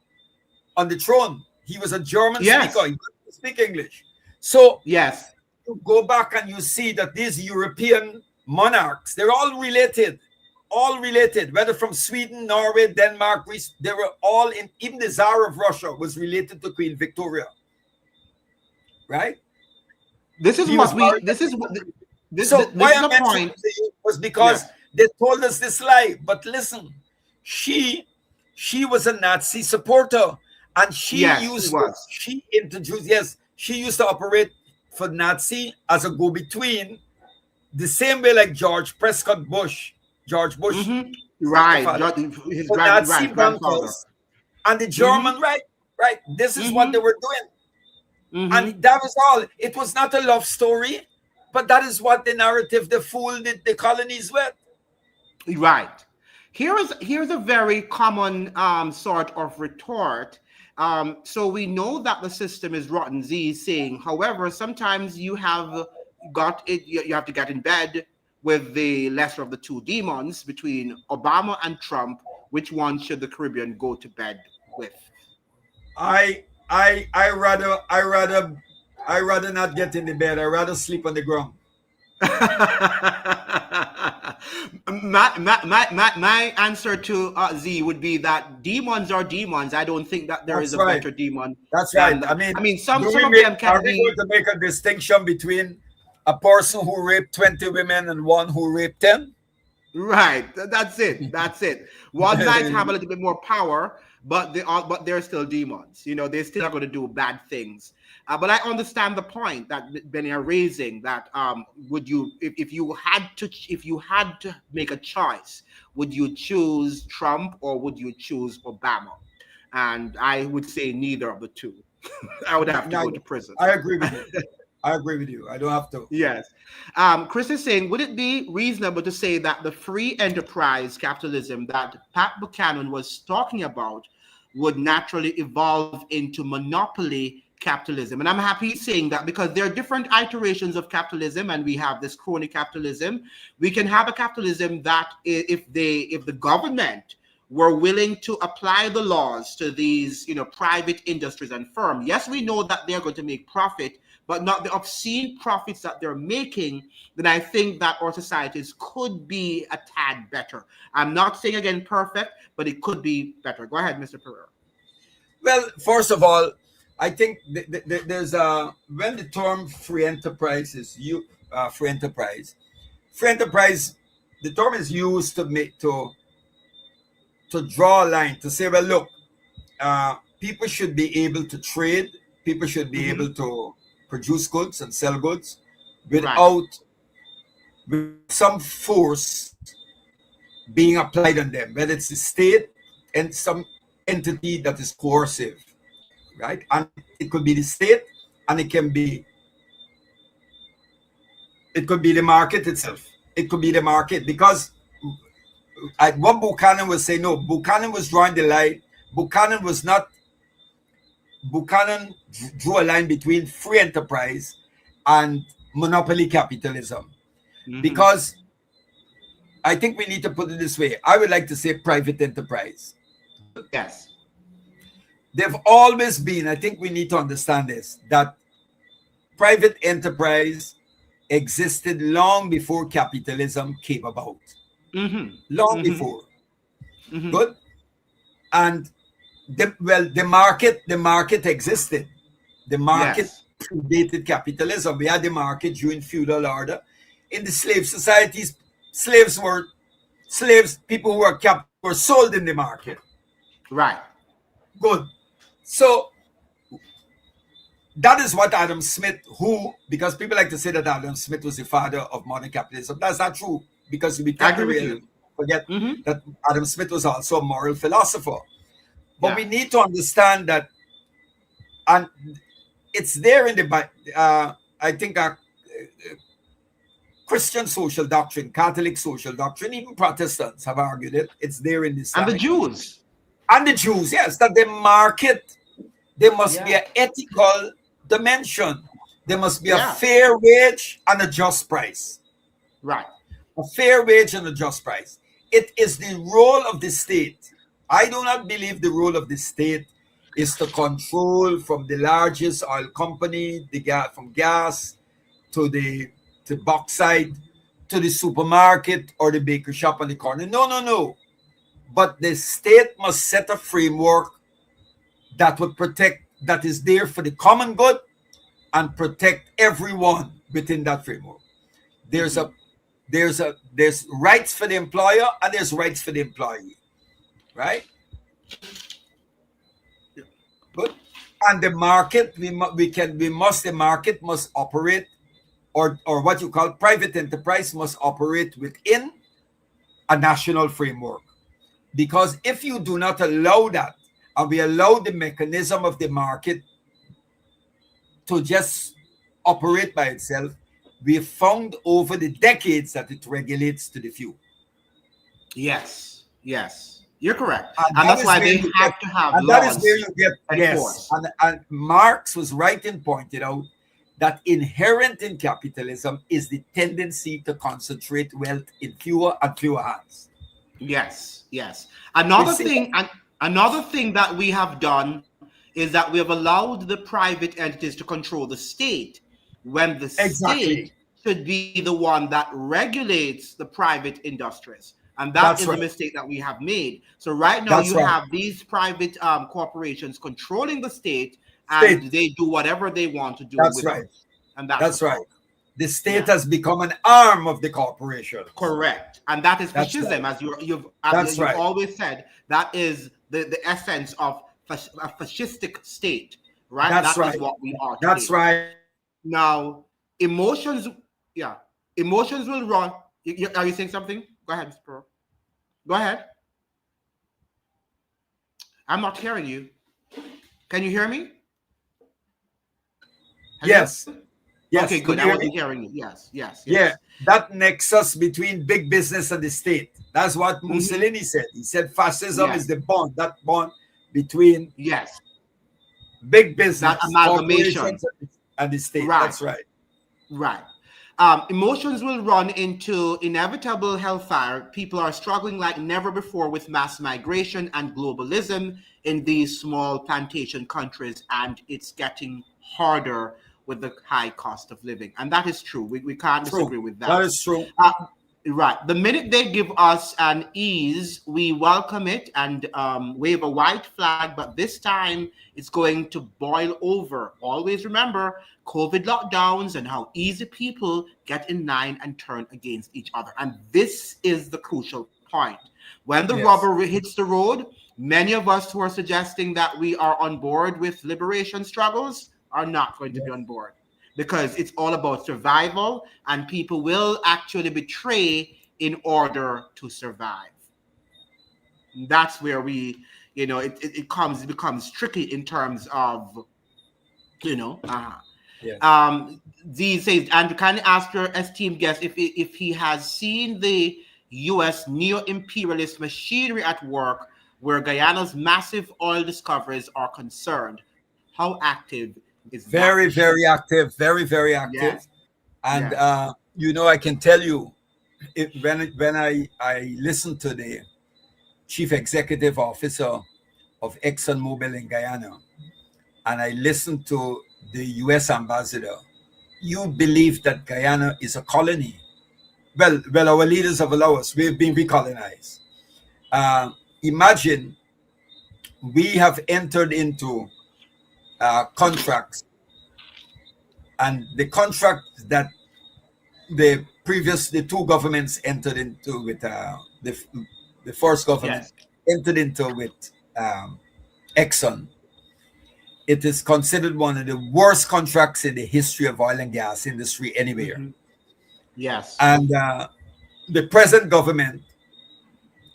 on the throne. He was a German speaker. He couldn't speak English. So you go back and you see that these European monarchs, they're all related, whether from Sweden, Norway, Denmark, Greece, they were all in. Even the Tsar of Russia was related to Queen Victoria, right? This is what we. This is what. Why I mentioned it was because they told us this lie. But listen, she was a Nazi supporter, and she used to operate for Nazi as a go-between, the same way like George Bush, right? His Nazi bankers and the German, right? This is what they were doing, and that was all. It was not a love story, but that is what the narrative they fooled the colonies with. Right. Here's a very common sort of retort. So we know that the system is rotten. Z is saying, however, sometimes you have got it. You have to get in bed with the lesser of the two demons between Obama and Trump. Which one should the Caribbean go to bed with? I rather not get in the bed. I rather sleep on the ground. my answer to Z would be that demons are demons. I don't think that there is a better demon. That's right. I mean, some of them can be. Are we going to make a distinction between a person who raped 20 women and one who raped 10? Right. That's it. One might have a little bit more power, but they're still demons. They still are going to do bad things. But I understand the point that Benny are raising. That would you, if you had to make a choice, would you choose Trump or would you choose Obama? And I would say neither of the two. I would have to go to prison. I agree with you. I don't have to. Yes. Chris is saying, would it be reasonable to say that the free enterprise capitalism that Pat Buchanan was talking about would naturally evolve into monopoly capitalism? And I'm happy saying that because there are different iterations of capitalism, and we have this crony capitalism. We can have a capitalism that if the government were willing to apply the laws to these private industries and firms, yes, we know that they're going to make profit, but not the obscene profits that they're making, then I think that our societies could be a tad better. I'm not saying, again, perfect, but it could be better. Go ahead, Mr. Pereira. Well, first of all, I think there's a when the term free enterprise is free enterprise, the term is used to make to draw a line to say, well, look, people should be able to trade, people should be able to produce goods and sell goods without with some force being applied on them, whether it's the state and some entity that is coercive, right? And it could be the state, and it could be the market itself. It could be the market, because what Buchanan was saying, no, Buchanan was drawing the line. Buchanan drew a line between free enterprise and monopoly capitalism, because I think we need to put it this way. I would like to say private enterprise. Yes. They've always been, I think we need to understand this, that private enterprise existed long before capitalism came about. Long before. Good. And the market existed. The market predated capitalism. We had the market during feudal order. In the slave societies, people who were sold in the market. Right. Good. So that is what Adam Smith, because people like to say that Adam Smith was the father of modern capitalism. That's not true, because we can't really forget that Adam Smith was also a moral philosopher. But we need to understand that, and it's there in the, I think, Christian social doctrine, Catholic social doctrine, even Protestants have argued it. It's there in this. And the Jews. And the Jews, yes, that the market, there must be an ethical dimension. There must be a fair wage and a just price. Right. A fair wage and a just price. It is the role of the state. I do not believe the role of the state is to control from the largest oil company, from gas to bauxite, to the supermarket or the bakery shop on the corner. No. But the state must set a framework that would protect, that is there for the common good and protect everyone within that framework. There's rights for the employer and there's rights for the employee, right? Good. And the market, the market must operate, or what you call private enterprise must operate within a national framework. Because if you do not allow that, and we allow the mechanism of the market to just operate by itself, we have found over the decades that it regulates to the few. Yes. You're correct. And that's why they have to have laws. That is where you get, yes. And Marx was right in pointing out that inherent in capitalism is the tendency to concentrate wealth in fewer and fewer hands. Yes. Another thing that we have done is that we have allowed the private entities to control the state, when the state should be the one that regulates the private industries. And that's the mistake that we have made. So right now you have these private corporations controlling the state, and they do whatever they want to do. That's right. And that's right. The state has become an arm of the corporation. Correct. And that is fascism, as you've always said. That is the essence of a fascistic state, right? That is what we are today. That's right. Now, emotions will run. Are you saying something? Go ahead, Mr. Pearl. Go ahead. I'm not hearing you. Can you hear me? Hello? Yes. Okay, good. I wasn't hearing you. Yes. Yeah, that nexus between big business and the state. That's what Mussolini said. He said fascism is the bond, that bond between big business, that amalgamation, and the state. Right. That's right. Right. Emotions will run into inevitable hellfire. People are struggling like never before with mass migration and globalism in these small plantation countries, and it's getting harder with the high cost of living. And that is true. We can't disagree with that. That is true. Right. The minute they give us an ease, we welcome it and wave a white flag. But this time, it's going to boil over. Always remember COVID lockdowns and how easy people get in line and turn against each other. And this is the crucial point. When the rubber hits the road, many of us who are suggesting that we are on board with liberation struggles are not going to be on board, because it's all about survival, and people will actually betray in order to survive. That's where we, it becomes tricky in terms of, these days. And can I ask your esteemed guest if he has seen the U.S. neo-imperialist machinery at work where Guyana's massive oil discoveries are concerned? How active is that? Very, very active. Very, very active. Yes. And I can tell you, when I listened to the chief executive officer of ExxonMobil in Guyana, and I listened to the U.S. ambassador, you believe that Guyana is a colony. Well, our leaders have allowed us. We've been recolonized. Imagine we have entered into contracts, and the contract that the two governments entered into with the first government entered into with Exxon. It is considered one of the worst contracts in the history of oil and gas industry anywhere. Mm-hmm. Yes. And the present government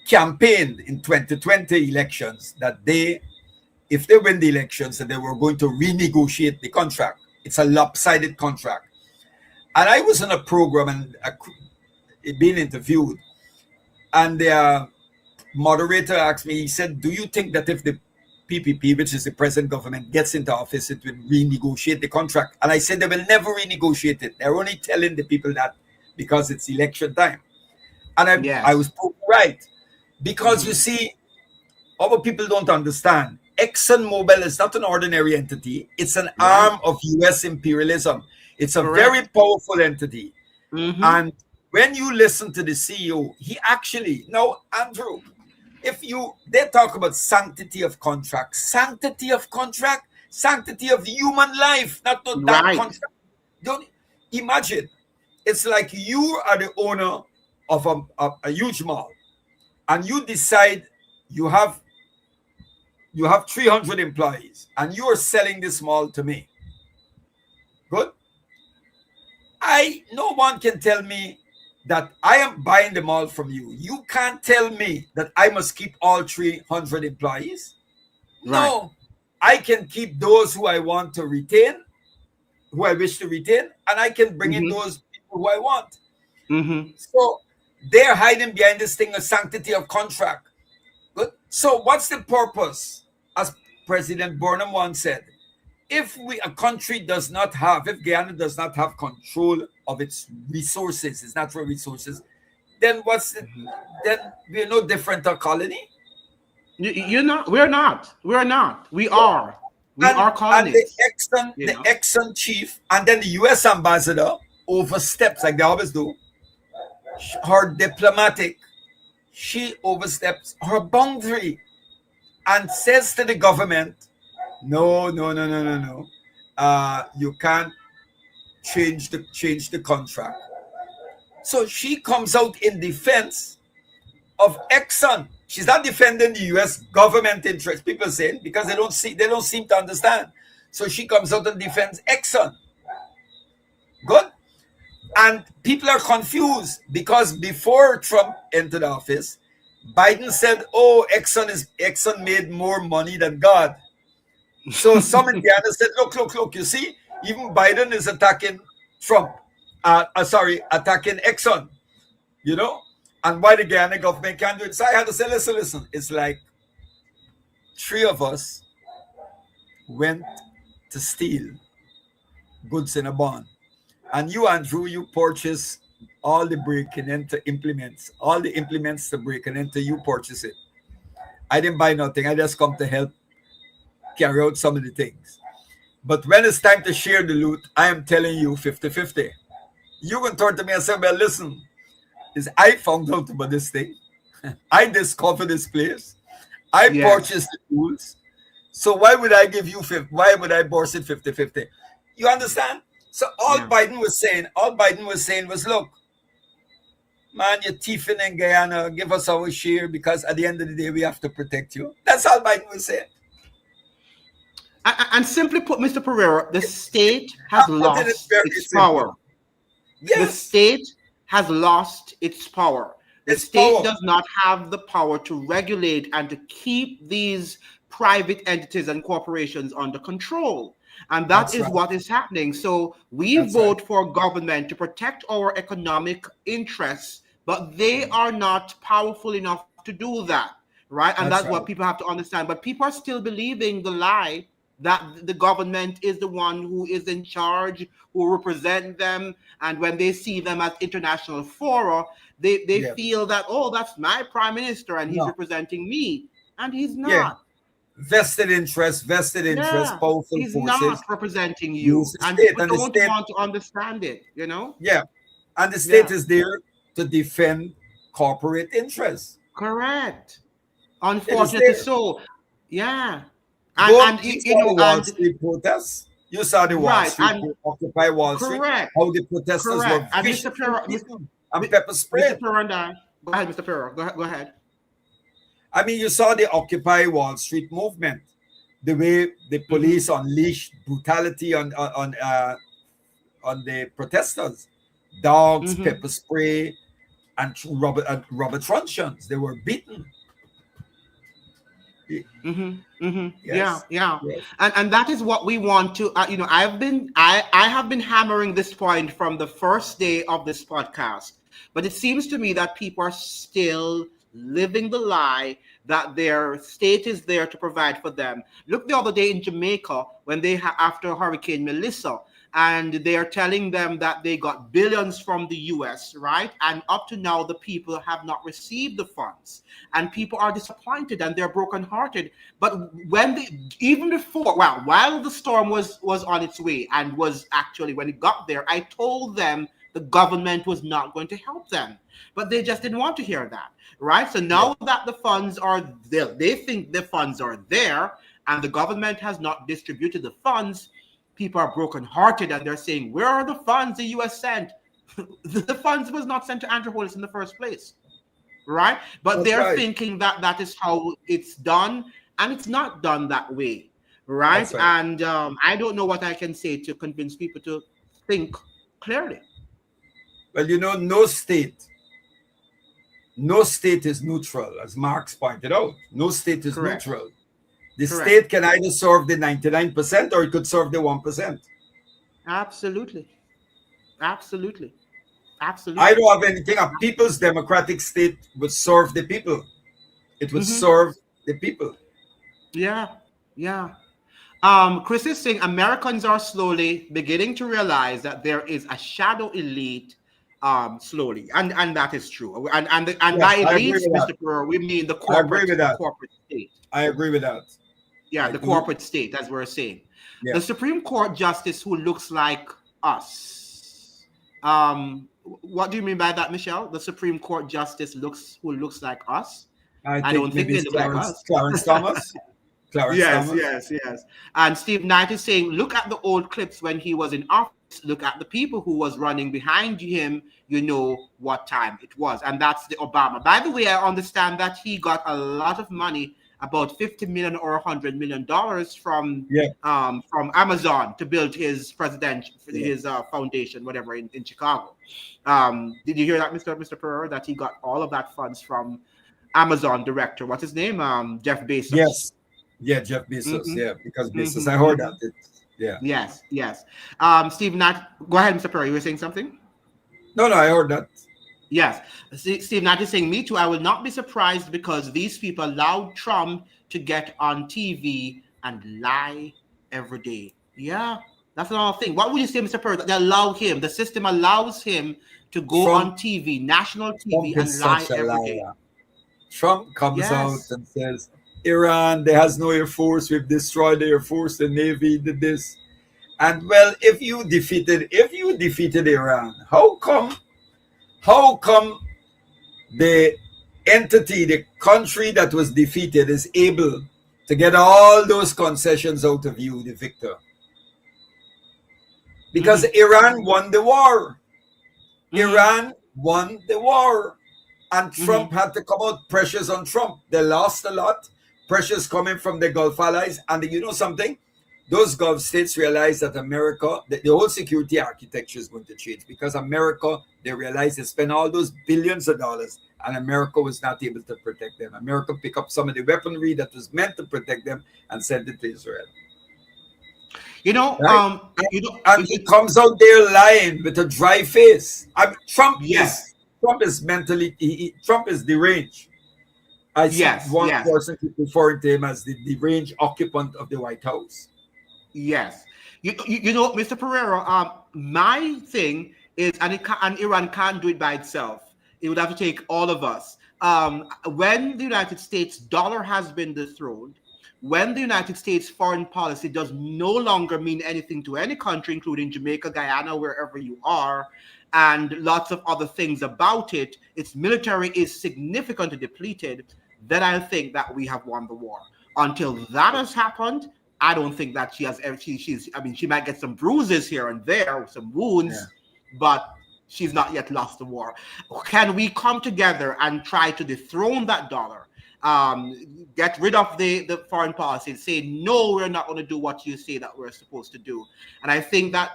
campaigned in 2020 elections that if they win the elections, that they were going to renegotiate the contract. It's a lopsided contract. And I was in a program and being interviewed, and the moderator asked me, he said, do you think that if the PPP, which is the present government, gets into office, it will renegotiate the contract? And I said, they will never renegotiate it. They're only telling the people that because it's election time. And I was right. Because you see, our people don't understand. ExxonMobil is not an ordinary entity. It's an arm of U.S. imperialism. It's a very powerful entity. Mm-hmm. And when you listen to the CEO, he actually, now, Andrew, they talk about sanctity of contract, sanctity of human life, not that contract. Don't imagine. It's like you are the owner of a huge mall, and you decide you have 300 employees, and you are selling this mall to me. Good. No one can tell me that I am buying the mall from you. You can't tell me that I must keep all 300 employees. Right. No, I can keep those who I want to retain, who I wish to retain, and I can bring in those people who I want. Mm-hmm. So they're hiding behind this thing of sanctity of contract. Good. So what's the purpose? As President Burnham once said, if Guyana does not have control of its resources, its natural resources, then then we're no different a colony. We're not. We are colonies. And the Exxon chief, and then the U.S. ambassador oversteps, like they always do. She oversteps her boundary and says to the government, no. You can't change the contract. So she comes out in defense of Exxon. She's not defending the U.S. government interest. People say, because they don't seem to understand. So she comes out and defends Exxon. Good. And people are confused because before Trump entered office, Biden said, "Oh, Exxon made more money than God." So some in Guyana said, "Look! You see, even Biden is attacking Trump. Attacking Exxon. And why the Guyana government can't do it?" So I had to say, listen. It's like 3 of us went to steal goods in a barn. And you, Andrew, you purchase all the brick and then to implements, all the implements to brick, and then you purchase it. I didn't buy nothing. I just come to help carry out some of the things. But when it's time to share the loot, I am telling you 50-50. You can turn to me and say, well, listen, is I found out about this thing. I discovered this place. I purchased the tools. So why would I give you 50? Why would I borrow it 50-50? You understand? So all Biden was saying was, look, man, you're thieving in Guyana, give us our share because at the end of the day, we have to protect you. That's all Biden was saying. And simply put, Mr. Pereira, the state has lost its power. Yes. The state has lost its power. The state does not have the power to regulate and to keep these private entities and corporations under control. And that is what is happening. So we vote for government to protect our economic interests, but they are not powerful enough to do that, right? And that's what people have to understand. But people are still believing the lie that the government is the one who is in charge, who represent them. And when they see them at international fora, they feel that, oh, that's my prime minister and he's representing me. And he's not. Yeah. Vested interest, powerful he's forces. Not representing you. And people don't want to understand it, you know? Yeah. And the state is there to defend corporate interests. Correct. Unfortunately so. Yeah. You saw the Wall Street protests. You saw the Wall Street, Occupy Wall Street. How the protesters were and pepper spray. Go ahead, Mr. Perro. Go ahead. I mean, you saw the Occupy Wall Street movement, the way the police unleashed brutality on the protesters, dogs, pepper spray, and rubber truncheons. They were beaten. Yes. And that is what we want to I have been hammering this point from the first day of this podcast, but it seems to me that people are still living the lie that their state is there to provide for them. Look, the other day in Jamaica, when they after Hurricane Melissa, and they are telling them that they got billions from the US, right? And up to now, the people have not received the funds. And people are disappointed and they're brokenhearted. But when while the storm was on its way and was actually, when it got there, I told them the government was not going to help them. But they just didn't want to hear that, right? So now that the funds are there, they think the funds are there and the government has not distributed the funds, people are brokenhearted and they're saying, where are the funds the U.S. sent? The funds was not sent to Andrew Holness in the first place, right? But they're thinking that that is how it's done, and it's not done that way, right? And I don't know what I can say to convince people to think clearly. Well, no state is neutral, as Marx pointed out. No state is neutral. The state can either serve the 99% or it could serve the 1%. Absolutely. I don't have anything. A people's democratic state would serve the people. It would serve the people. Yeah. Chris is saying Americans are slowly beginning to realize that there is a shadow elite. Slowly, and that is true. And by elites, Mr. Perot, we mean the corporate state. I agree with that. Yeah, the corporate state, as we're saying. Yeah. The Supreme Court justice who looks like us. What do you mean by that, Michelle? The Supreme Court justice who looks like us? I don't think they look like us. Clarence Thomas. Yes. And Steve Knight is saying, look at the old clips when he was in office. Look at the people who was running behind him. You know what time it was. And that's the Obama. By the way, I understand that he got a lot of money, about $50 million or $100 million from Amazon to build his foundation, whatever, in Chicago. Did you hear that, Mr. Perot, that he got all of that funds from Amazon director? What's his name? Jeff Bezos. Yes. Yeah, Jeff Bezos. Yeah, because Bezos. I heard that. Yes. Steve Nat, go ahead, Mr. Perry. You were saying something? No, I heard that. Yes. Steve Nat is saying, me too. I will not be surprised because these people allowed Trump to get on TV and lie every day. Yeah, that's another thing. What would you say, Mr. Perry? They allow him, the system allows him to go on TV, national TV, and lie every day. Trump comes out and says, Iran, there has no air force. We've destroyed the air force. The Navy did this. And well, if you defeated Iran, how come the entity, the country that was defeated, is able to get all those concessions out of you, the victor. Because Iran won the war. Iran won the war. And Trump had to come out, pressures on Trump. They lost a lot. Pressures coming from the Gulf allies. And you know something? Those Gulf states realize that America, the whole security architecture is going to change, because America, they realized they spent all those billions of dollars and America was not able to protect them. America picked up some of the weaponry that was meant to protect them and sent it to Israel. You know, right? And he comes out there lying with a dry face. Trump is mentally, Trump is deranged. I see one person referring to him as the deranged occupant of the White House. Yes. You know, Mr. Pereira, my thing is, and Iran can't do it by itself. It would have to take all of us. When the United States dollar has been dethroned, when the United States foreign policy does no longer mean anything to any country, including Jamaica, Guyana, wherever you are, and lots of other things about it, its military is significantly depleted, then I think that we have won the war. Until that has happened, I don't think that she has. I mean, she might get some bruises here and there, some wounds, but she's not yet lost the war. Can we come together and try to dethrone that dollar? Get rid of the foreign policy and say, no, we're not going to do what you say that we're supposed to do. And I think that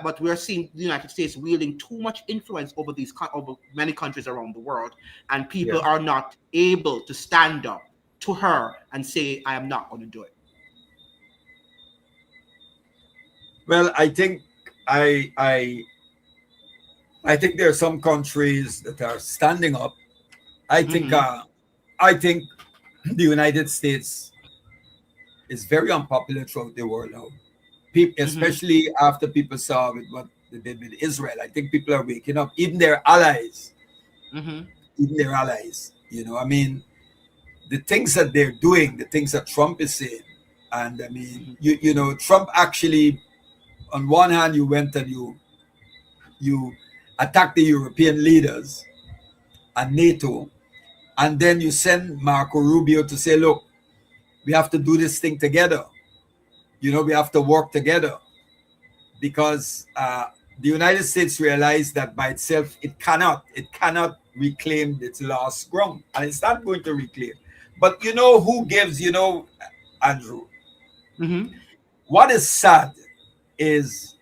but we're seeing the United States wielding too much influence over over many countries around the world, and people are not able to stand up to her and say, I am not going to do it. Well, I think I think there are some countries that are standing up. I think the United States is very unpopular throughout the world now. People, especially after people saw with what they did with Israel. I think people are waking up, even their allies. Even their allies. You know, I mean, the things that they're doing, the things that Trump is saying, and I mean, you know, Trump actually, on one hand, you went and you attacked the European leaders and NATO, and then you send Marco Rubio to say, look, we have to do this thing together. You know, we have to work together, because the United States realized that by itself, it cannot reclaim its lost ground, and it's not going to reclaim. But you know who gives, you know, Andrew, what is sad is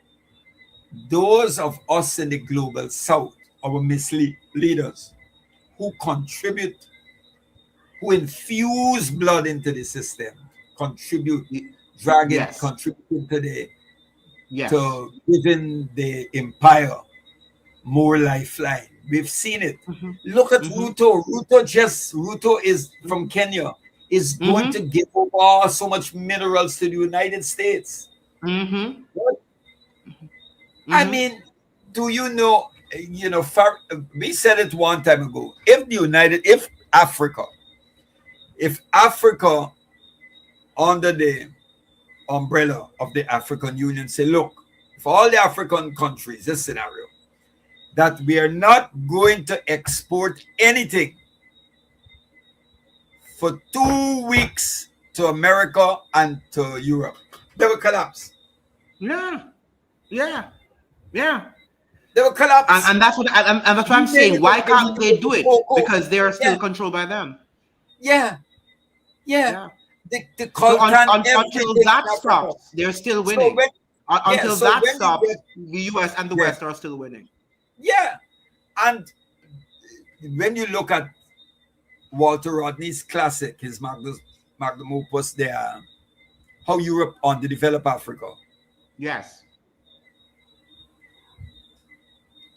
those of us in the global south, our misleaders, who contribute, who infuse blood into the system, contribute, dragging, contributing to the to giving the empire more lifeline. We've seen it. Look at Ruto. Ruto is from Kenya, is going to give over so much minerals to the United States. I mean, do you know, we said it one time ago, if Africa under the umbrella of the African Union say, look, for all the African countries, this scenario, that we are not going to export anything for 2 weeks to America and to Europe, they will collapse. They will collapse. And that's what I'm saying. Why can't they do it? Because they are still controlled by them. Until that stops, they're still winning. Until that stops, the US and the West are still winning. And when you look at Walter Rodney's classic, his magnum opus there, How Europe Underdeveloped Africa.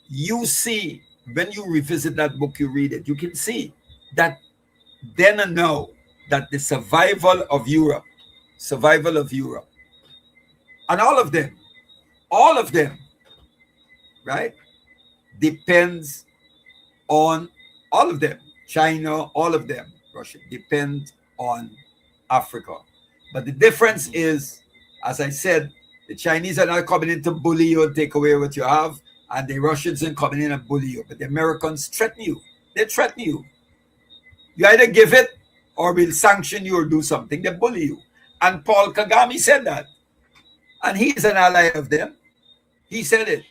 You see, when you revisit that book, you read it, you can see that then and now, that the survival of Europe, and all of them, right, depends on all of them. China, all of them, Russia, depend on Africa. But the difference is, as I said, the Chinese are not coming in to bully you and take away what you have, and the Russians are coming in and bully you, but the Americans threaten you. They threaten you. You either give it or we'll sanction you or do something. They bully you. And Paul Kagame said that. And he's an ally of them. He said it.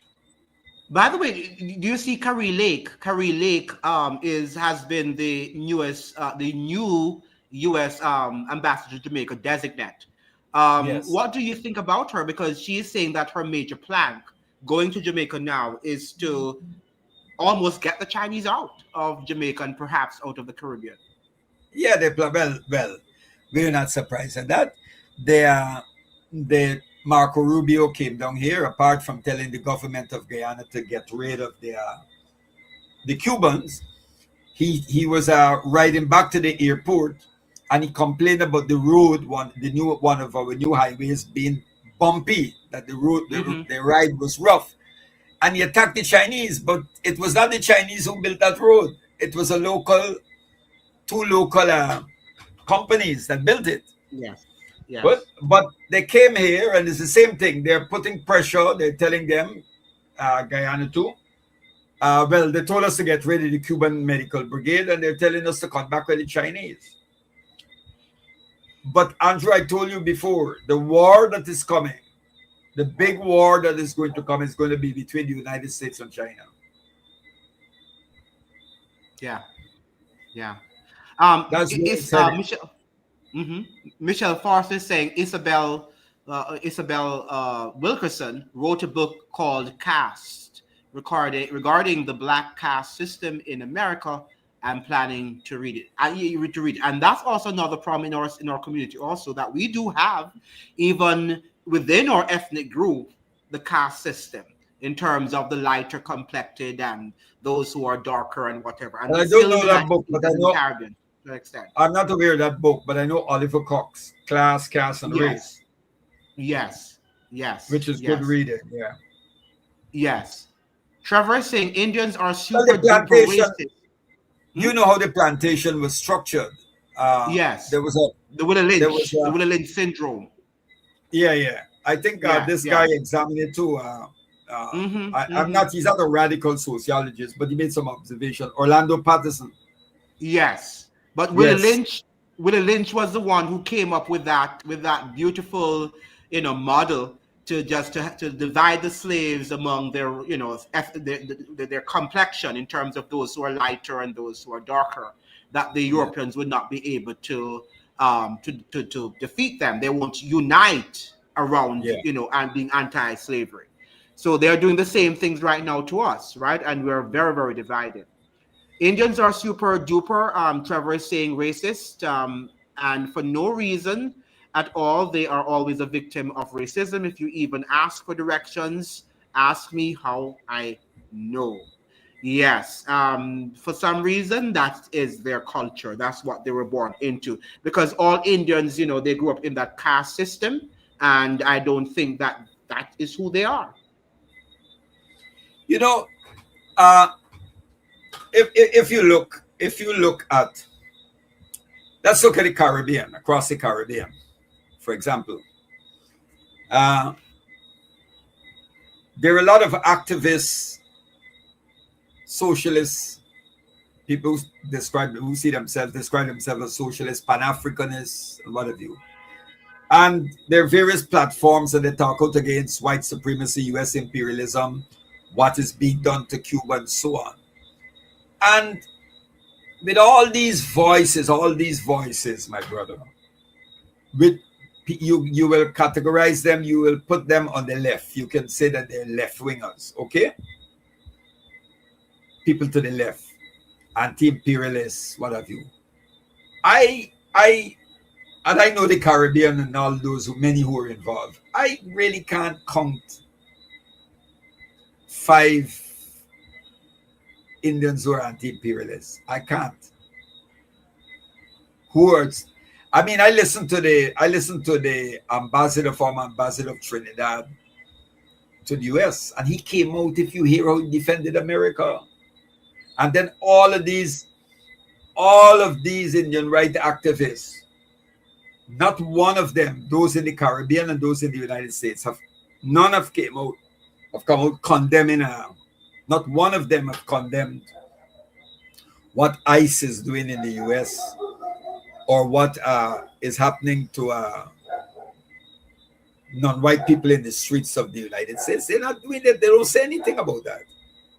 By the way, do you see Curry Lake? Curry Lake has been the new U.S. Ambassador to Jamaica designate. Yes. What do you think about her? Because she is saying that her major plank going to Jamaica now is to almost get the Chinese out of Jamaica and perhaps out of the Caribbean. Yeah, well, we're not surprised at that. The Marco Rubio came down here, apart from telling the government of Guyana to get rid of the Cubans. He was riding back to the airport, and he complained about the road, one of our new highways being bumpy, that the road, the ride was rough. And he attacked the Chinese, but it was not the Chinese who built that road. It was two local companies that built it. Yes. Yes. But they came here, and it's the same thing. They're putting pressure. They're telling them, Guyana too. Well, they told us to get rid of the Cuban Medical Brigade, and they're telling us to come back with the Chinese. But Andrew, I told you before, the war that is coming, the big war that is going to come, is going to be between the United States and China. Yeah. Yeah. That's Michelle. Michelle Forrest is saying Isabel Wilkerson wrote a book called Caste regarding the black caste system in America. I'm planning to read it. And that's also another problem in our community also, that we do have, even within our ethnic group, the caste system in terms of the lighter complected and those who are darker and whatever. And I don't know that book, but I know Caribbean, to an extent. I'm not aware of that book, but I know Oliver Cox, Class, Caste, and Race. Yes. Which is good reading, yeah. Yes. Trevor is saying Indians are super duper racist. You know how the plantation was structured. Yes. There was the Willie Lynch, the Willie Lynch syndrome. Yeah. I think this guy examined it too. He's not a radical sociologist, but he made some observation. Orlando Patterson. Yes. But Willie Lynch was the one who came up with that beautiful, model to divide the slaves among their, their complexion in terms of those who are lighter and those who are darker, that the Europeans would not be able to defeat them. They won't unite around, and being anti-slavery. So they're doing the same things right now to us, right? And we're very, very divided. Indians are super duper, Trevor is saying, racist, and for no reason at all. They are always a victim of racism. If you even ask for directions, ask me how I know. Yes, for some reason, that is their culture. That's what they were born into. Because all Indians, they grew up in that caste system, and I don't think that is who they are. If you look at, let's look at the Caribbean, across the Caribbean, for example. There are a lot of activists, socialists, people who describe themselves as socialists, Pan-Africanists, and what have you. And there are various platforms that they talk out against white supremacy, US imperialism, what is being done to Cuba, and so on. And with all these voices, my brother, you will categorize them, you will put them on the left. You can say that they're left-wingers, okay? People to the left, anti-imperialists, what have you. I know the Caribbean and all those many who are involved. I really can't count 5 Indians who are anti-imperialists. I can't. I listened to the former ambassador of Trinidad to the US, and he came out, if you hear how he defended America. And then all of these Indian rights activists, not one of them, those in the Caribbean and those in the United States, have come out condemning. Not one of them have condemned what ICE is doing in the US, or what is happening to non-white people in the streets of the United States. They're not doing it. They don't say anything about that.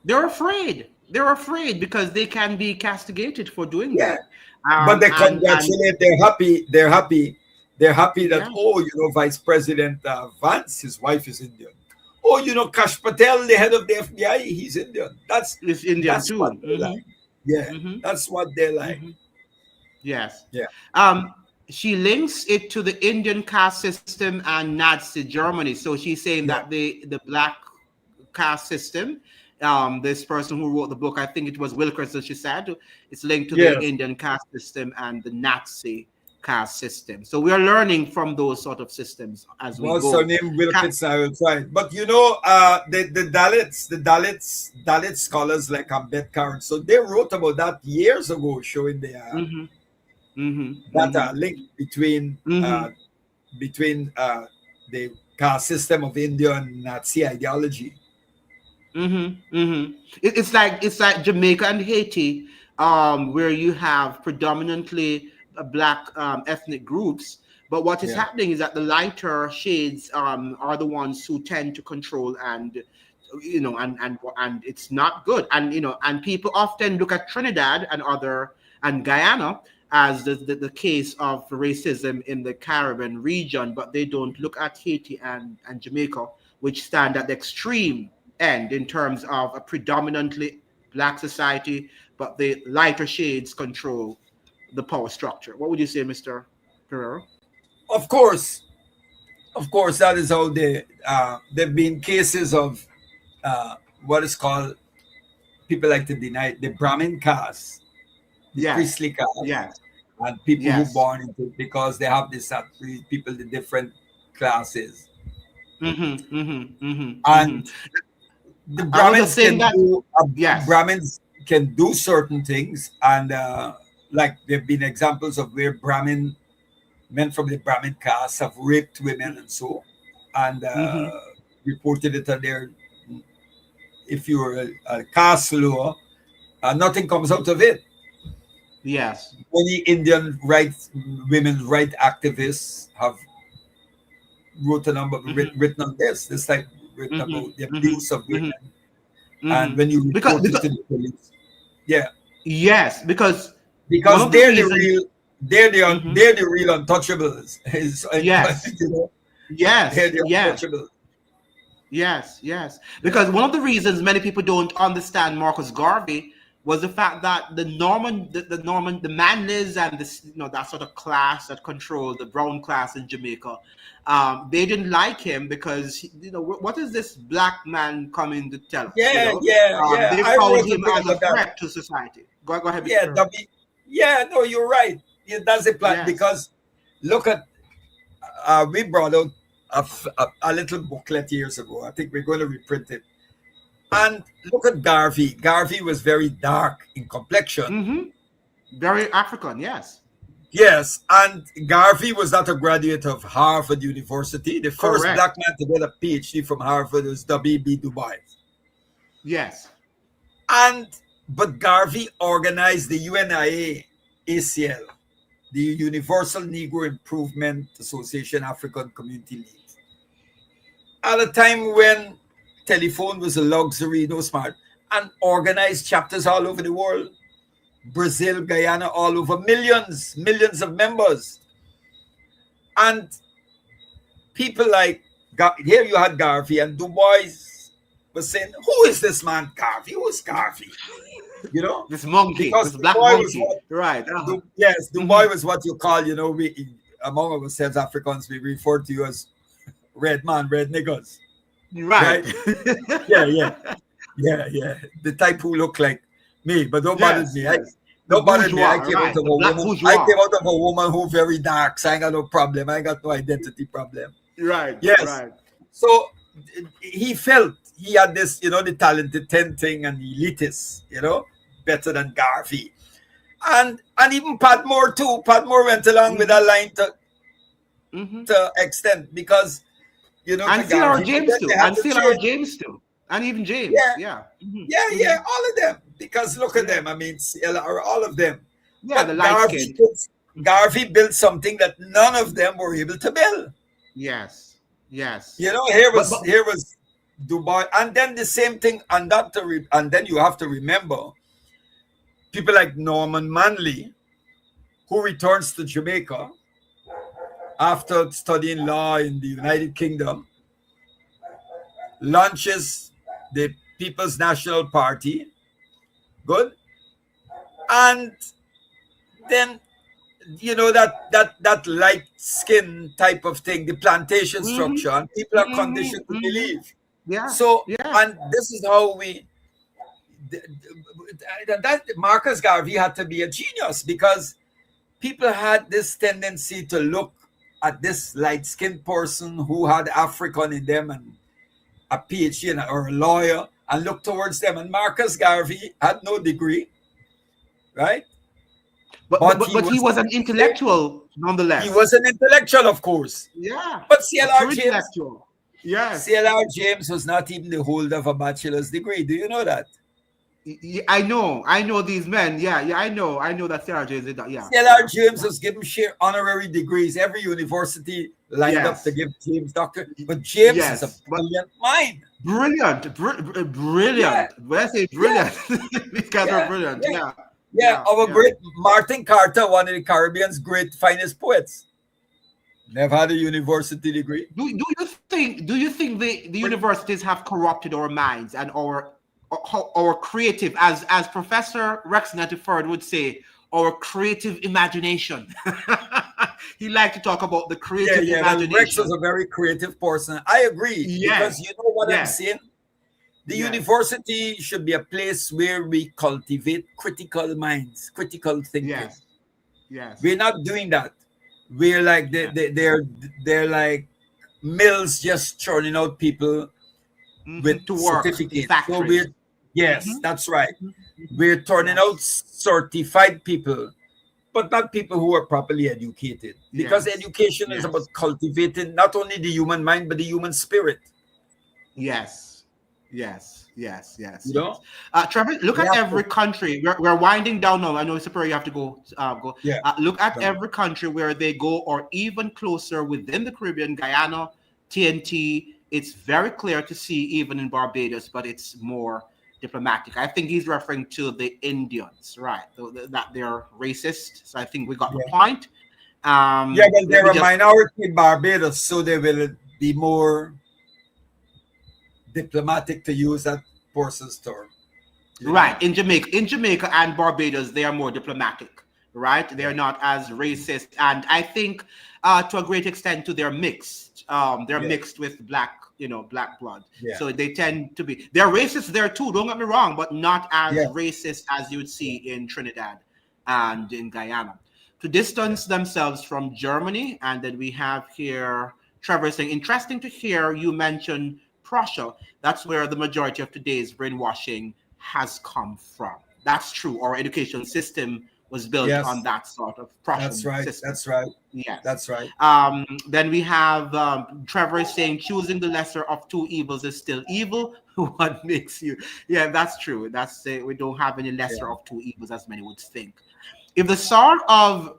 They're afraid. They're afraid because they can be castigated for doing Yeah. that. But they And congratulate. They're happy. They're happy. They're happy that, Yeah. oh, you know, Vice President Vance, his wife is Indian. Oh, you know, Kash Patel, the head of the FBI, he's Indian. it's Indian That's too. what they like. Yeah, Mhm. that's what they like. Yes. Yeah. She links it to the Indian caste system and Nazi Germany. So she's saying that the black caste system, this person who wrote the book, I think it was Wilkerson, she said, it's linked to Yes. the Indian caste system and the Nazi caste system. So we are learning from those sort of systems as we What's go. her name? Wilkinson, I will try. But you know, the Dalit scholars like Ambedkar, so they wrote about that years ago, showing the that link between the caste system of India and Nazi ideology. It's like Jamaica and Haiti, where you have predominantly black ethnic groups. But what is happening is that the lighter shades are the ones who tend to control, and and it's not good. And and people often look at Trinidad and Guyana as the case of racism in the Caribbean region, but they don't look at Haiti and Jamaica, which stand at the extreme end in terms of a predominantly black society, but the lighter shades control the power structure. What would you say, Mr. Guerrero? Of course, that is how there've been cases of what is called, people like to deny it, the Brahmin caste, the priestly caste, and people who born into it, because they have this people, the different classes, and the Brahmins can do certain things, and like there've been examples of where men from the Brahmin caste have raped women and so, and reported it on their, if you're a caste law, nothing comes out of it. Yes. Many Indian women's rights activists have written on this type, written about the abuse of women. And when you report it to the police, yes, because they're the real, they're the real untouchables. Yes. Yes. They're the untouchables. Yes. Because one of the reasons many people don't understand Marcus Garvey was the fact that the Manlys and this, that sort of class that controlled the brown class in Jamaica, they didn't like him because what is this black man coming to tell us? They found him as a threat to society. Go ahead. No, you're right. That's the plan, because look at we brought out a little booklet years ago. I think we're going to reprint it. And look at Garvey. Garvey was very dark in complexion. Very African, yes. Yes, and Garvey was not a graduate of Harvard University. The first black man to get a PhD from Harvard was W.B. Du Bois. Yes. But Garvey organized the UNIA ACL, the Universal Negro Improvement Association African Community League, at a time when telephone was a luxury, no smart, and organized chapters all over the world. Brazil, Guyana, all over, millions of members. And people like, here you had Garvey, and Du Bois was saying, who is this man Garvey? Who is Garvey? This monkey, because this black monkey. Right. Du Bois was what you call, we, among ourselves Africans, we refer to you as red man, red niggas. Right. Yeah. The type who look like me, but don't bother me. Don't bother me. I came out of a woman. I came out of a woman who very dark, so I ain't got no problem. I ain't got no identity problem. Right. Yes. Right. So he felt he had this, the talented 10 thing and the elitist, better than Garvey. And even Padmore too. Padmore went along with that line to extent, because and CLR James too. And even James. Yeah. Yeah. Mhm. Yeah, all of them. Because look at them. I mean, CLR, all of them. Yeah, the But light skin. Garvey built something that none of them were able to build. Yes. Yes. You know, here But, was Dubai, and then the same thing, and then you have to remember people like Norman Manley, who returns to Jamaica after studying law in the United Kingdom, launches the People's National Party, good, and then you know that light skin type of thing, the plantation structure, and people are conditioned to believe. yeah. So, Yeah. and this is how that Marcus Garvey had to be a genius, because people had this tendency to look at this light-skinned person who had African in them and a PhD or a lawyer, and look towards them. And Marcus Garvey had no degree, right? But he was an intellectual nonetheless. He was an intellectual, of course. Yeah. But A CLR true James, intellectual. Yes. CLR James was not even the holder of a bachelor's degree. Do you know that? I know these men. Yeah, I know that Sarah James did that. Yeah. CLR James was given sheer honorary degrees. Every university lined up Yes. to give James doctor. But James Yes, is a but- brilliant mind. Brilliant. Brilliant. Yeah. When I say brilliant, these guys Yeah. are brilliant. Yeah. Yeah. Our great Martin Carter, one of the Caribbean's great finest poets. Never had a university degree. Do you think the universities have corrupted our minds and our creative, as Professor Rex Nettiford would say, our creative imagination? He liked to talk about the creative Well, imagination. Rex was a very creative person. I agree. Yes. Because you know what I'm Yes. saying? The Yes. university should be a place where we cultivate critical minds, critical thinking. Yes. We're not doing that. We're like they're like mills just churning out people with to work in certificates. factories. That's right. We're turning out certified people, but not people who are properly educated. Because Yes. education is Yes. about cultivating not only the human mind but the human spirit. Yes. You know? Trevor, look at every country. We're winding down now. I know, Sapir, you have to go. Yeah. Look at Right. every country where they go, or even closer within the Caribbean, Guyana, TNT. It's very clear to see, even in Barbados, but it's more diplomatic. I think he's referring to the Indians, right? That they're racist. So I think we got the point. Well, let they're me a just- minority in Barbados, so they will be more diplomatic, to use that person's term. You know? Right. In Jamaica and Barbados, they are more diplomatic, right? They're not as racist. And I think to a great extent they're mixed. They're mixed with black blood. Yeah. So they tend to be, they're racist there too, don't get me wrong, but not as racist as you would see in Trinidad and in Guyana. To distance themselves from Germany. And then we have here Trevor saying, interesting to hear you mention Prussia. That's where the majority of today's brainwashing has come from. That's true. Our education system was built on that sort of Prussian system. That's right. Yes. That's right. Then we have Trevor saying choosing the lesser of two evils is still evil. What makes you? Yeah, that's true. That's we don't have any lesser of two evils, as many would think. If the Tsar of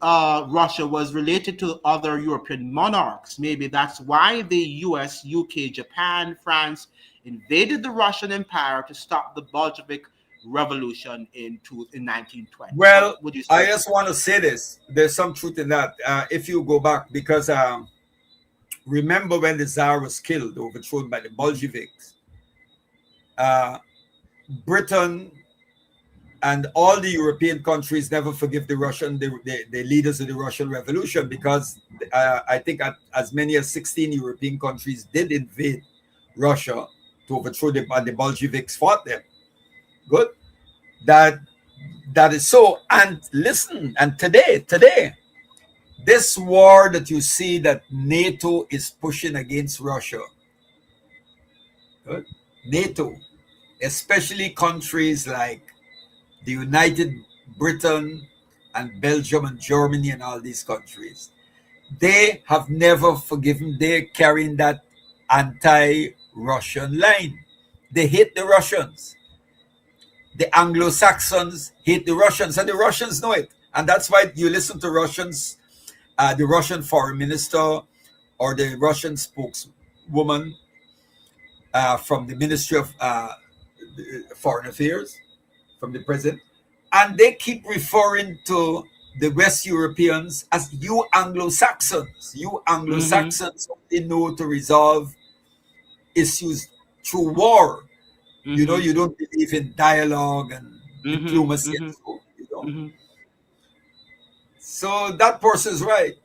Russia was related to other European monarchs, maybe that's why the US, UK, Japan, France invaded the Russian Empire to stop the Bolshevik Revolution in 1920. Well, would you say? I just want to say this. There's some truth in that. If you go back, because remember when the Tsar was killed, overthrown by the Bolsheviks, Britain and all the European countries never forgive the leaders of the Russian Revolution, because I think as many as 16 European countries did invade Russia to overthrow them, and the Bolsheviks fought them. Good. That is so. And listen, and today, this war that you see that NATO is pushing against Russia, good? NATO, especially countries like the United Britain and Belgium and Germany and all these countries, they have never forgiven. They're carrying that anti-Russian line. They hate the Russians. The Anglo-Saxons hate the Russians, and the Russians know it. And that's why you listen to Russians, the Russian foreign minister or the Russian spokeswoman from the Ministry of Foreign Affairs, from the president, and they keep referring to the West Europeans as you Anglo-Saxons. You Anglo-Saxons only know to resolve issues through war. You know, you don't believe in dialogue and diplomacy and so, you know. So that person's right.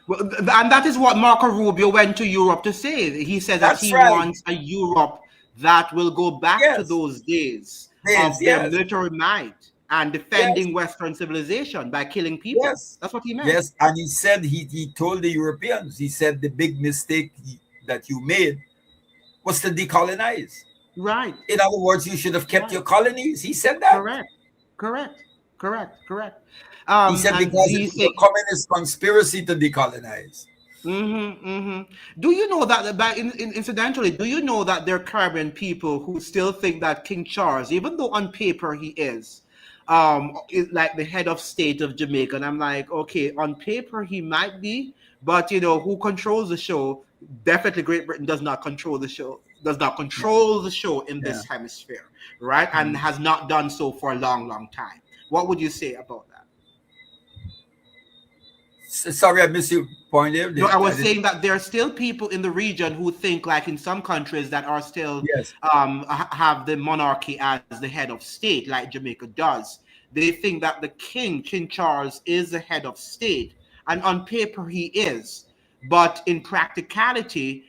Well, and that is what Marco Rubio went to Europe to say. He said that he wants a Europe that will go back to those days of their military might and defending Western civilization by killing people. That's what he meant. Yes, and he said, he told the Europeans, he said the big mistake that you made was to decolonize. Right. In other words, you should have kept your colonies. He said that. Correct. He said because it's a communist conspiracy to decolonize. Do you know that, incidentally, do you know that there are Caribbean people who still think that King Charles, even though on paper he is like the head of state of Jamaica, and I'm like, okay, on paper he might be, but you know, who controls the show? Definitely Great Britain does not control the show. In this hemisphere, right? And has not done so for a long time. What would you say about that? Sorry, I missed your point there. No, I was saying that there are still people in the region who think, like in some countries that are still have the monarchy as the head of state, like Jamaica does. They think that the King Charles, is the head of state, and on paper he is, but in practicality,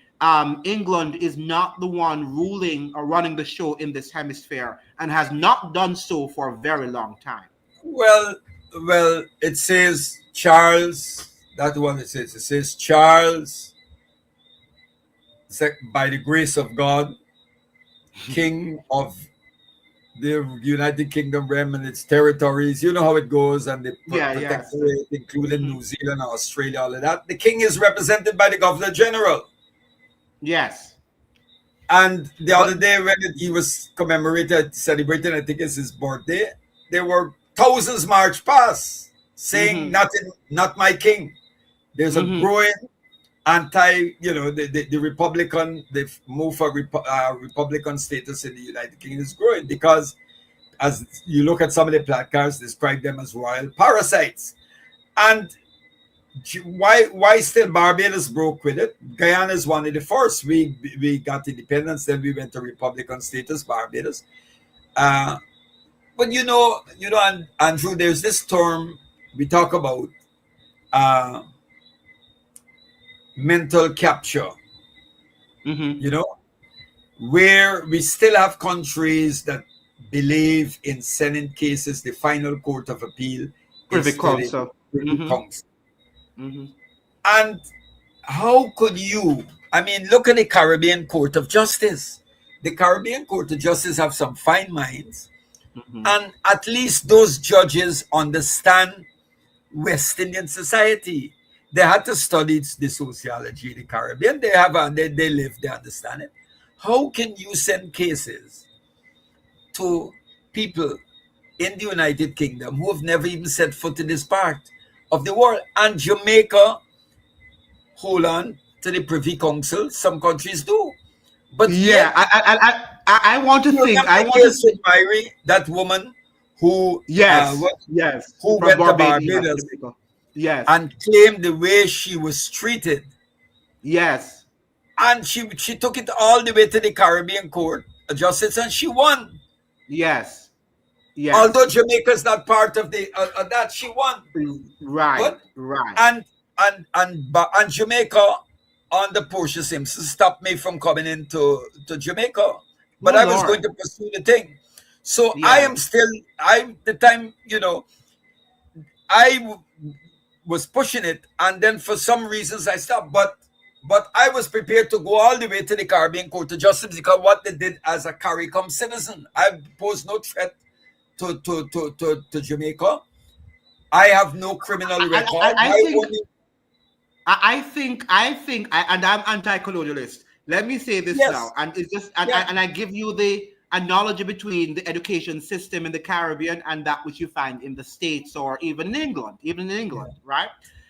England is not the one ruling or running the show in this hemisphere, and has not done so for a very long time. Well, it says Charles. That's what it says. It says Charles, by the grace of God, King of the United Kingdom realm and its territories. You know how it goes, and the protectorate, including New Zealand, Australia, all of that. The King is represented by the Governor General. Yes. And the other day when he was celebrating, I think it's his birthday, there were thousands march past saying, not my king. There's a growing the Republican, the move for Republican status in the United Kingdom is growing because as you look at some of the placards, describe them as royal parasites. And why still Barbados broke with it? Guyana is one of the first. We got independence, then we went to Republican status, Barbados. But you know, Andrew, there's this term we talk about, mental capture. You know, where we still have countries that believe in sending cases, the final court of appeal, Privy Council. And how could you, look at the Caribbean Court of Justice. The Caribbean Court of Justice have some fine minds, and at least those judges understand West Indian society. They had to study the sociology of the Caribbean. They live, they understand it. How can you send cases to people in the United Kingdom who have never even set foot in this part of the world? And Jamaica hold on to the Privy Council. Some countries do. But I want to think. I want to think. Myri, that woman who who went to Barbados, and claimed the way she was treated. Yes, and she took it all the way to the Caribbean Court of Justice, and she won. Yes. Although Jamaica's not part of that, she won. Right. And Jamaica under Portia Simpson stopped me from coming into Jamaica, but I was going to pursue the thing. So I was pushing it, and then for some reasons I stopped. But I was prepared to go all the way to the Caribbean Court of Justice because what they did as a CARICOM citizen, I posed no threat to Jamaica. I have no criminal record. I think, and I'm anti-colonialist. let me say this Yes. now, and it's just and, Yeah. and I give you the analogy between the education system in the Caribbean and that which you find in the States or even in England, right?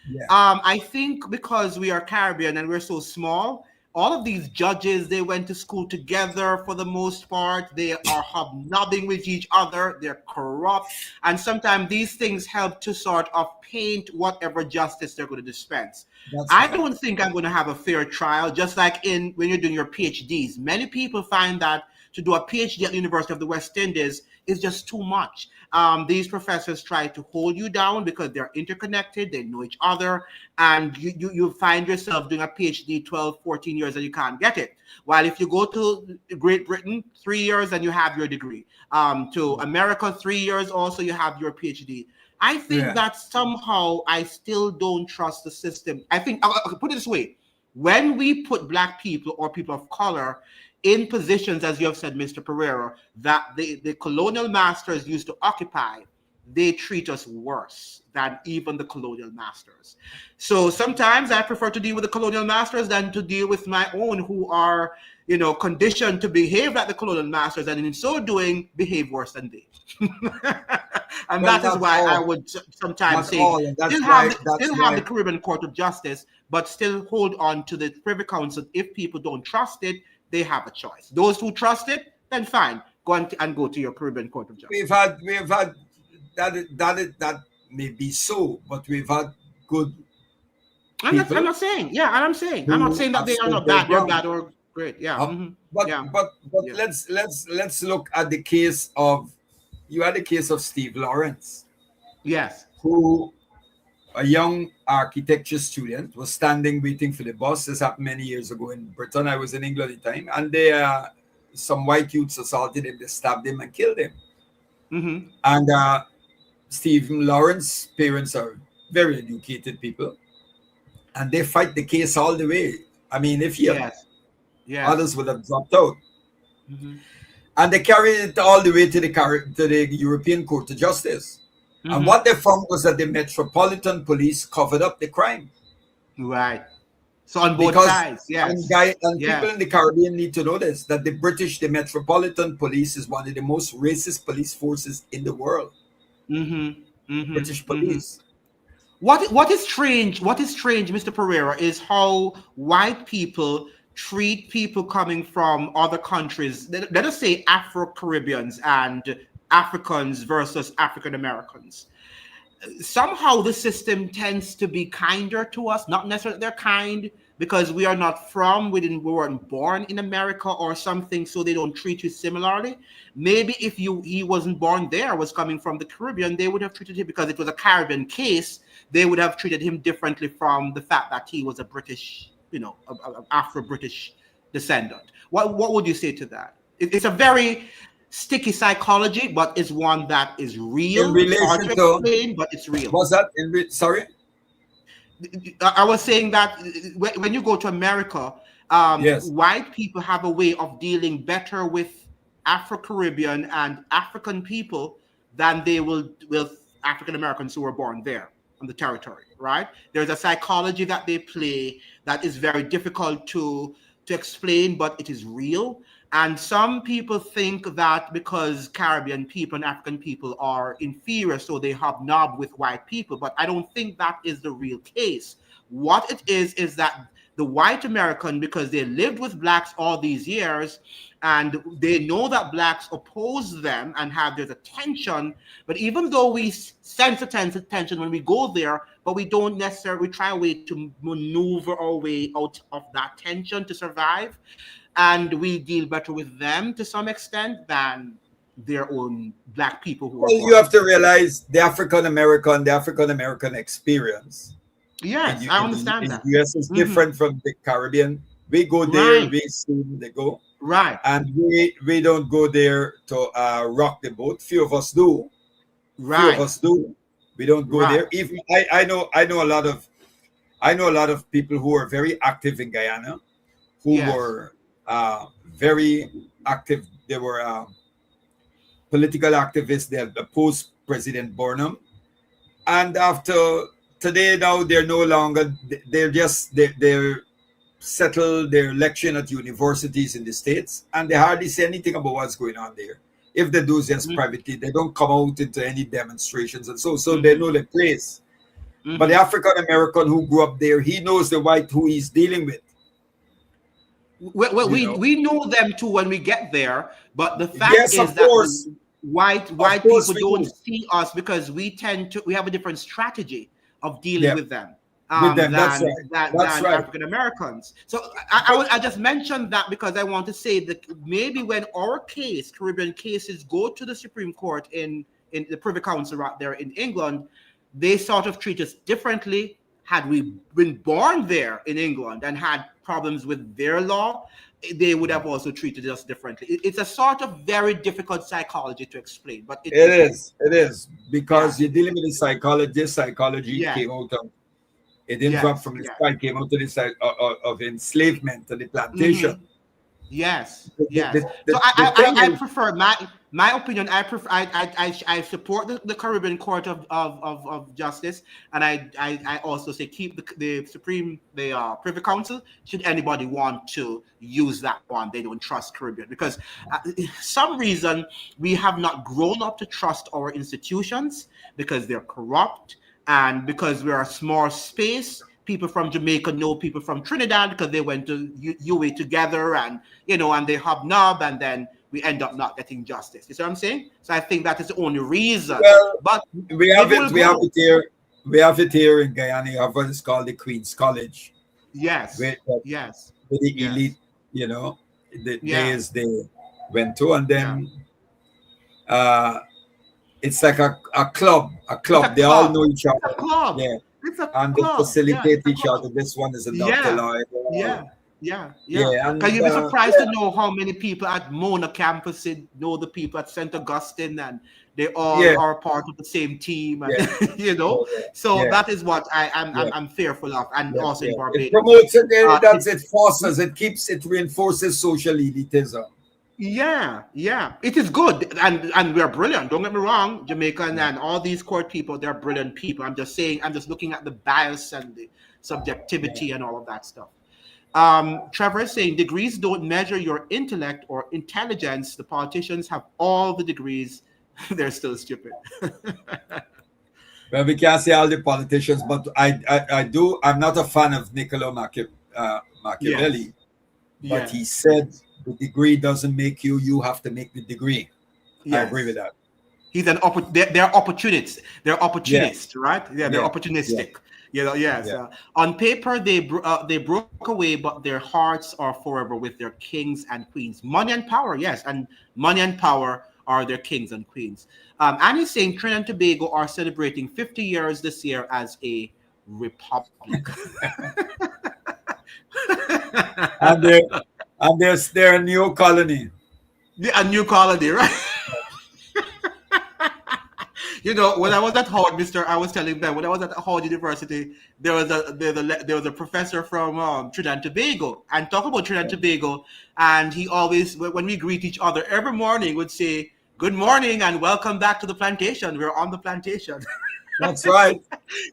Yeah. I think because we are Caribbean and we're so small, all of these judges, they went to school together for the most part. They are hobnobbing with each other. They're corrupt. And sometimes these things help to sort of paint whatever justice they're going to dispense. That's I right. don't think I'm going to have a fair trial, just like in when you're doing your PhDs. Many people find that to do a PhD at the University of the West Indies is just too much. These professors try to hold you down because they're interconnected, they know each other, and you find yourself doing a PhD 12, 14 years and you can't get it. While if you go to Great Britain, 3 years and you have your degree. To America, 3 years also you have your PhD. I think Yeah. that somehow I still don't trust the system. I think, I'll put it this way, when we put Black people or people of color in positions, as you have said, Mr. Pereira, that the colonial masters used to occupy, they treat us worse than even the colonial masters. So sometimes I prefer to deal with the colonial masters than to deal with my own who are, conditioned to behave like the colonial masters and in so doing behave worse than they. And Well, that is not why I all. would sometimes Not say all. And that's still why. have the Caribbean Court of Justice, but still hold on to the Privy Council. If people don't trust it, they have a choice. Those who trust it, then fine, go and go to your Caribbean Court of Justice. We've had that may be so, but we've had good I'm people not saying, yeah, and I'm not who saying that have they are stood not their bad. They're ground. bad or great. Yeah. But Yeah. but Yeah. let's look at the case of you had the case of Steve Lawrence, Yes. who a young architecture student was standing waiting for the bus. This happened many years ago in Britain. I was in England at the time, and they some white youths assaulted him. They stabbed him and killed him. Mm-hmm. And Stephen Lawrence's parents are very educated people, and they fight the case all the way. I mean, if he had, Yes. Yes. others would have dropped out. Mm-hmm. And they carried it all the way to the European Court of Justice. Mm-hmm. And what they found was that the Metropolitan Police covered up the crime. Right. So on both Because sides, yes. and Yes. people in the Caribbean need to know this, that the Metropolitan Police is one of the most racist police forces in the world. Mm-hmm. Mm-hmm. British Mm-hmm. police. What is strange, Mr. Pereira, is how white people treat people coming from other countries. Let us say Afro-Caribbeans and Africans versus African Americans. Somehow the system tends to be kinder to us. Not necessarily they're kind because we are not we weren't born in America or something, so they don't treat you similarly. Maybe if he wasn't born there, was coming from the Caribbean, they would have treated him, because it was a Caribbean case, they would have treated him differently from the fact that he was a British, Afro-British descendant. What would you say to that? It's a very sticky psychology, but it's one that is real. In relation Hard to explain, but it's real. Was that sorry? I was saying that when you go to America, Yes. white people have a way of dealing better with Afro-Caribbean and African people than they will with African Americans who were born there on the territory, right? There's a psychology that they play that is very difficult to explain, but it is real. And some people think that because Caribbean people and African people are inferior, so they hobnob with white people. But I don't think that is the real case. What it is that the white American, because they lived with blacks all these years, and they know that blacks oppose them and there's a tension. But even though we sense a tension when we go there, but we don't necessarily, we try a way to maneuver our way out of that tension to survive. And we deal better with them to some extent than their own black people who are. Well, you have to realize the African American experience. Yes, I understand that. The US is different from the Caribbean. We go there, we see where they go. Right. And we don't go there to rock the boat. Few of us do. Right. Few of us do. We don't go there. Even I know a lot of people who are very active in Guyana, who were very active. They were political activists. They opposed President Burnham, and after today, now they're no longer. They're settle their election at universities in the States, and they hardly say anything about what's going on there. If they do just privately, they don't come out into any demonstrations, and so they know the place. But the African American who grew up there, he knows the white who he's dealing with. Well, we know them too when we get there, but the fact Yes, is of that course. white course people we don't do. see us because we have a different strategy of dealing with them. That's right. than African Americans. So I just mentioned that because I want to say that maybe when our Caribbean cases go to the Supreme Court in the Privy Council right there in England, they sort of treat us differently. Had we been born there in England and had problems with their law, they would have also treated us differently. It's a sort of very difficult psychology to explain, but it is because you're dealing with a psychologist. Psychology came out of it didn't drop from the sky, came out of the side of enslavement to the plantation. Yes. So I prefer my opinion. I support the Caribbean Court of Justice, and I also say keep the Privy Council. Should anybody want to use that one, they don't trust Caribbean because some reason we have not grown up to trust our institutions because they're corrupt. And because we're a small space, people from Jamaica know people from Trinidad because they went to UA together and, and they hobnob, and then we end up not getting justice. You see what I'm saying? So I think that is the only reason. Well, but we have it here in Guyana. You have what is called the Queen's College. Yes. With the elite, the days they went to, and then it's like a club. They all know each other. It's a club. Yeah. It's a and club. they facilitate each club. other. This one is a doctor lawyer. Yeah. And, Can you be surprised to know how many people at Mona campus know the people at St. Augustine, and they all are part of the same team, and, So that is what I'm fearful of, and also in Barbados. It promotes it. It fosters. It reinforces social elitism. Yeah, it is good, and we're brilliant. Don't get me wrong, Jamaican and all these court people, they're brilliant people. I'm just looking at the bias and the subjectivity and all of that stuff. Trevor is saying degrees don't measure your intellect or intelligence. The politicians have all the degrees, they're still stupid. Well, we can't say all the politicians, but I'm not a fan of Niccolo Machiavelli, but he said, the degree doesn't make you. You have to make the degree. Yes. I agree with that. They're opportunists. They're opportunists, right? Yeah, they're opportunistic. On paper, they broke away, but their hearts are forever with their kings and queens. Money and power, yes, and money and power are their kings and queens. And he's saying Trinidad and Tobago are celebrating 50 years this year as a republic. And they're a new colony. Yeah, a new colony, right? When I was at Howard, I was telling them when I was at Howard University, there was a professor from Trinidad and Tobago, and talk about Trinidad and Tobago, and he always, when we greet each other every morning, would say, "Good morning and welcome back to the plantation. We're on the plantation." That's right.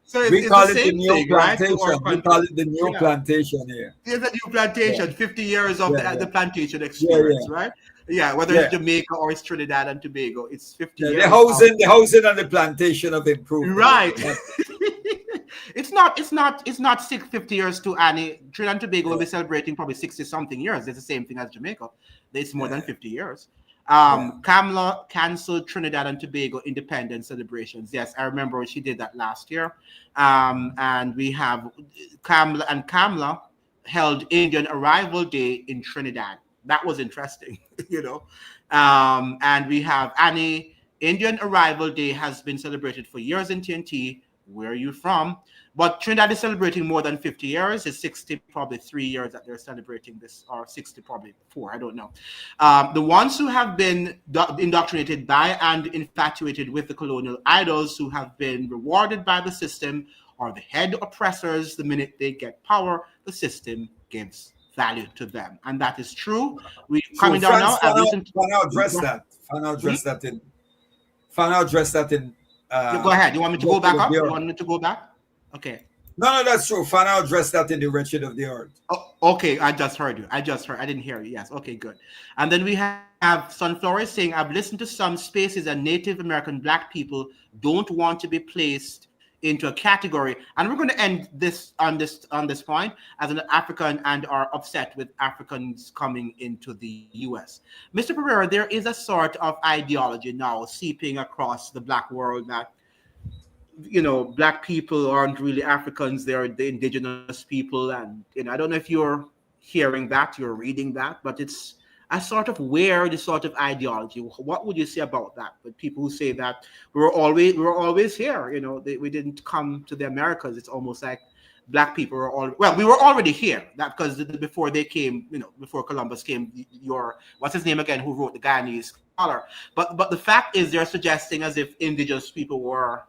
So we call it the new thing, plantation. Right? We call it the new plantation here. It's a new plantation. 50 years of the plantation experience, right? Yeah, whether it's Jamaica or it's Trinidad and Tobago, it's 50 years. The housing and the plantation of improvement. Right. It's not 50 years to Annie. Trinidad and Tobago will be celebrating probably 60 something years. It's the same thing as Jamaica. It's more than 50 years. Kamala canceled Trinidad and Tobago independence celebrations. Yes, I remember she did that last year. And we have Kamala held Indian Arrival Day in Trinidad. That was interesting, And we have Annie. Indian Arrival Day has been celebrated for years in TNT. Where are you from? But Trinidad is celebrating more than 50 years. It's 60, probably 3 years that they're celebrating this, or 60, probably 4, I don't know. The ones who have been indoctrinated by and infatuated with the colonial idols, who have been rewarded by the system, are the head oppressors. The minute they get power, the system gives value to them. And that is true. We're coming down now. Fana address that in go ahead. You want me to go back up? You want me to go back? Okay. No, that's true. Fana addressed that in the Wretched of the Earth. Oh, okay, I just heard you. I didn't hear you. Yes, okay, good. And then we have Sunflower saying, I've listened to some spaces and Native American Black people don't want to be placed into a category. And we're going to end this on this point as an African and are upset with Africans coming into the US. Mr. Pereira, there is a sort of ideology now seeping across the Black world that Black people aren't really Africans, they're the indigenous people. And, I don't know if you're hearing that, you're reading that, but it's a sort of weird sort of ideology. What would you say about that? But people who say that we were always here, we didn't come to the Americas. It's almost like Black people we were already here. That because before they came, before Columbus came, what's his name again, who wrote the Guyanese scholar. But the fact is they're suggesting as if indigenous people were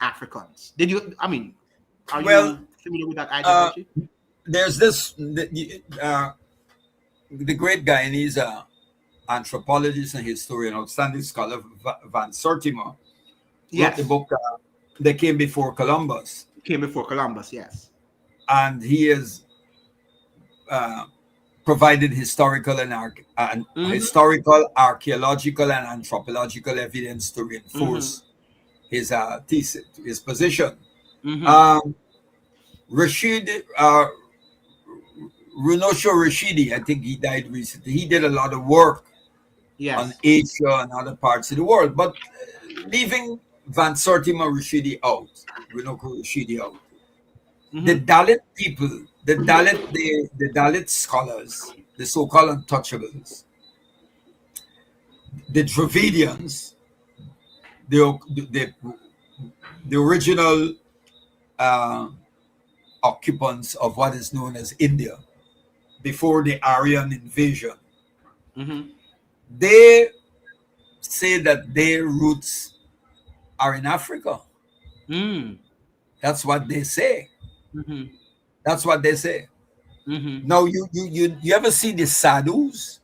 Africans. Are you familiar with that ideology? There's this, the great Guyanese anthropologist and historian, outstanding scholar Van Sertima, wrote the book They Came Before Columbus. Yes. And he has provided historical and historical, archaeological, and anthropological evidence to reinforce his thesis, his position. Runosho Rashidi, I think he died recently. He did a lot of work on Asia and other parts of the world, but leaving Van Sertima Runoko Rashidi out, the Dalit people, the Dalit scholars, the so-called untouchables, the Dravidians, the original occupants of what is known as India before the Aryan invasion. They say that their roots are in Africa. That's what they say. That's what they say. Now, you ever see the sadhus?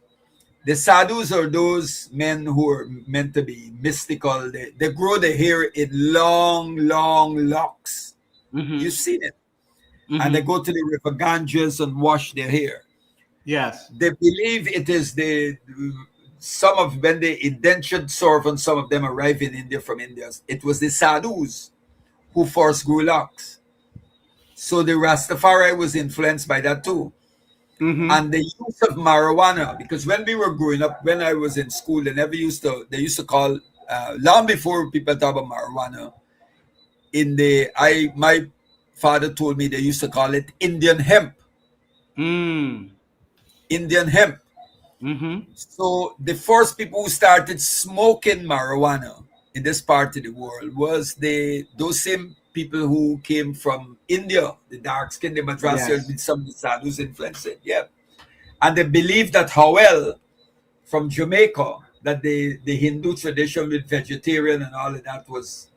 The sadhus are those men who are meant to be mystical. They grow their hair in long locks. You've seen it. And they go to the river Ganges and wash their hair. Yes. They believe it is when the indentured servants, some of them arrive in India from India, it was the sadhus who first grew locks. So the Rastafari was influenced by that too. And the use of marijuana, because when we were growing up, when I was in school, they used to call, long before people talk about marijuana, my father told me they used to call it Indian hemp. Indian hemp. So the first people who started smoking marijuana in this part of the world was those same people who came from India, the dark skinned, the Madrasians, with some of the sadhus influenced it. Yeah. And they believed that Howell from Jamaica, that the Hindu tradition with vegetarian and all of that was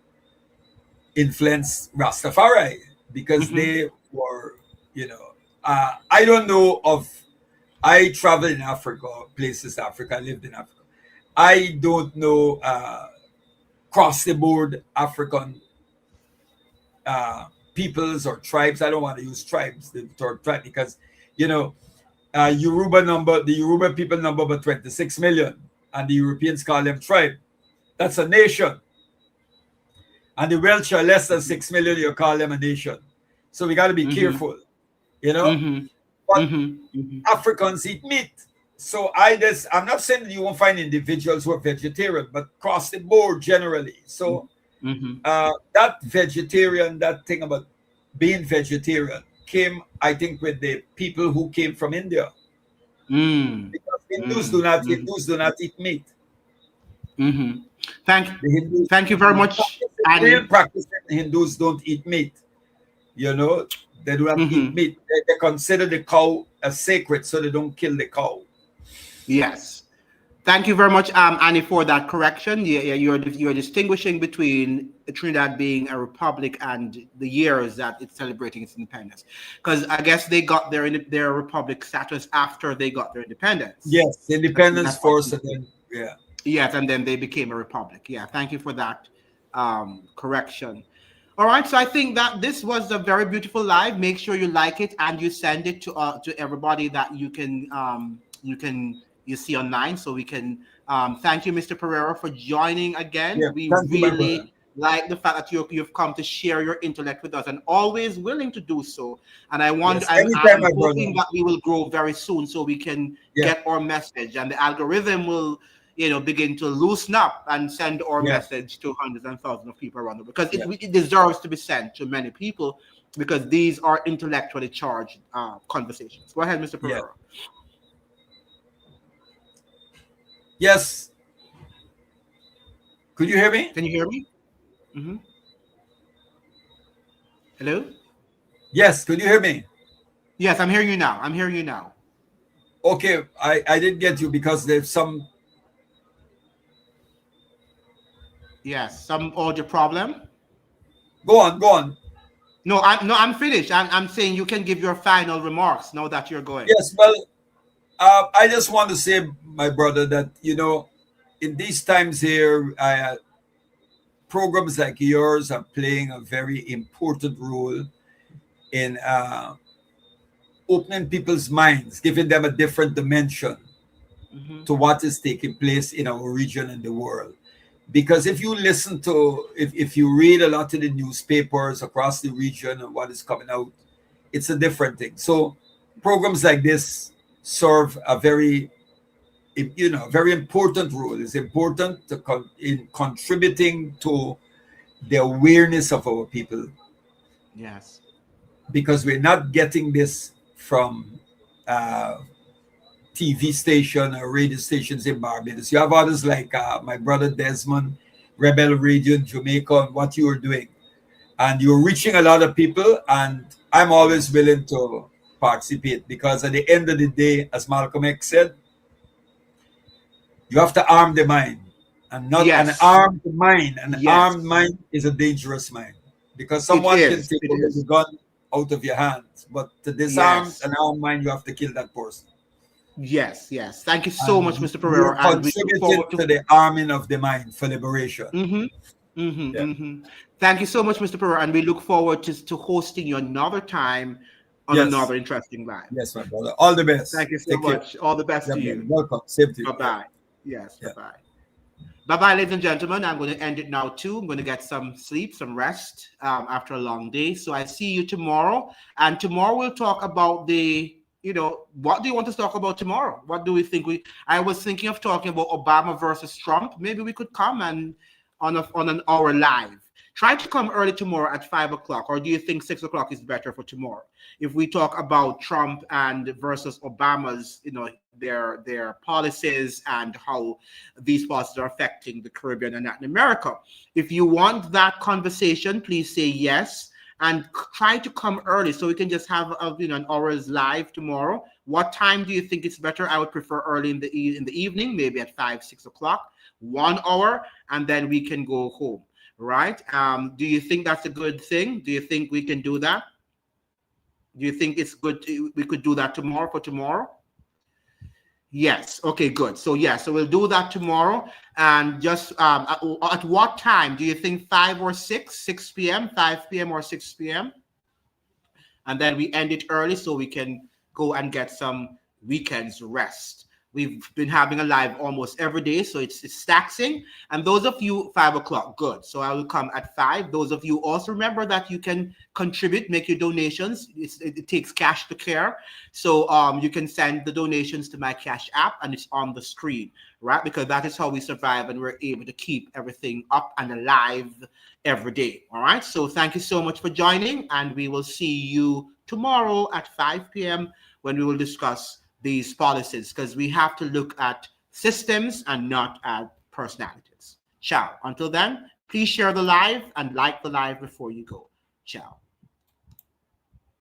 influenced Rastafari, because they were, I don't know I traveled in Africa, places Africa, I lived in Africa. I don't know cross the board African peoples or tribes. I don't want to use tribes, the third tribe, because the Yoruba people number about 26 million, and the Europeans call them tribe. That's a nation. And the Welsh are less than 6 million, you call them a nation. So we got to be careful, But Africans eat meat. So I'm not saying that you won't find individuals who are vegetarian, but across the board generally. So that thing about being vegetarian came, I think, with the people who came from India. Because Hindus do not eat meat. Thank you very much. Real practicing Hindus don't eat meat. They do not eat meat. They consider the cow as sacred, so they don't kill the cow. Yes. Thank you very much, Annie, for that correction. You're distinguishing between Trinidad being a republic and the years that it's celebrating its independence. Because I guess they got their republic status after they got their independence. Yes, independence first, and then Yes, and then they became a republic. Yeah, thank you for that correction. All right, so I think that this was a very beautiful live. Make sure you like it and you send it to everybody that you see online, so we can thank you, Mr. Pereira, for joining again. Yeah, We thank you, my brother. really like the fact that you've come to share your intellect with us and always willing to do so. And Yes, anytime, I'm my hoping brother. that we will grow very soon so we can Yeah, get our message and the algorithm will begin to loosen up and send our yeah, message to hundreds and thousands of people around the world, because yeah, it deserves to be sent to many people, because these are intellectually charged conversations. Go ahead, Mr. yeah. Pereira. Yes. Could you hear me? Can you hear me? Hmm. Hello? Yes, could you hear me? Yes, I'm hearing you now. I'm hearing you now. Okay, I didn't get you because there's some. Yes, some audio problem. Go on, go on. No, I'm finished. I'm saying you can give your final remarks now that you're going. Yes, well, I just want to say, my brother, that in these times here, programs like yours are playing a very important role in opening people's minds, giving them a different dimension Hmm. to what is taking place in our region and the world. Because if you listen to, if you read a lot of the newspapers across the region and what is coming out, it's a different thing. So programs like this serve a very, very important role. It's important in contributing to the awareness of our people, Yes. because we're not getting this from TV station or radio stations in Barbados. You have others like my brother Desmond, Rebel Radio in Jamaica, and what you are doing. And you're reaching a lot of people, and I'm always willing to participate, because at the end of the day, as Malcolm X said, you have to arm the mind, and not an Yes. armed mind. An Yes. armed mind is a dangerous mind, because It someone can is. take It over the is. gun out of your hands. But to disarm Yes. an armed mind, you have to kill that person. Yes. Yes. Thank you so much, And Mr. you're Pereira, and we look contributing forward to. to the arming of the mind for liberation. Yeah. Thank you so much, Mr. Pereira, and we look forward to hosting you another time on Yes. another interesting live. Yes, my brother. All the best. Thank you so Take care. much. All the best Yeah, to brother. you. Welcome. Same to you. Bye bye. Yes. Bye Yeah. bye. Bye bye, ladies and gentlemen. I'm going to end it now too. I'm going to get some sleep, some rest after a long day. So I see you tomorrow, and tomorrow we'll talk about what do you want to talk about tomorrow? What do we think I was thinking of talking about Obama versus Trump. Maybe we could come and on an hour live. Try to come early tomorrow at 5 o'clock, or do you think 6 o'clock is better for tomorrow? If we talk about Trump and versus Obama's, their policies and how these policies are affecting the Caribbean and Latin America. If you want that conversation, please say yes. And try to come early so we can just have an hour's live tomorrow. What time do you think it's better? I would prefer early in the evening, maybe at 5-6 o'clock, 1 hour, and then we can go home. Right? Do you think that's a good thing? Do you think we can do that? Do you think it's good? We could do that tomorrow for tomorrow? Yes. Okay, good. So so we'll do that tomorrow. And just at what time? Do you think 5 or 6 p.m., 5 p.m. or 6 p.m.? And then we end it early so we can go and get some weekends rest. We've been having a live almost every day, so it's taxing. And those of you 5 o'clock, good. So I will come at 5. Those of you also remember that you can contribute, make your donations. It takes cash to care, so you can send the donations to my Cash app, and it's on the screen, right? Because that is how we survive, and we're able to keep everything up and alive every day. All right. So thank you so much for joining, and we will see you tomorrow at 5 p.m. when we will discuss these policies, because we have to look at systems and not at personalities. Ciao. Until then, please share the live and like the live before you go. Ciao.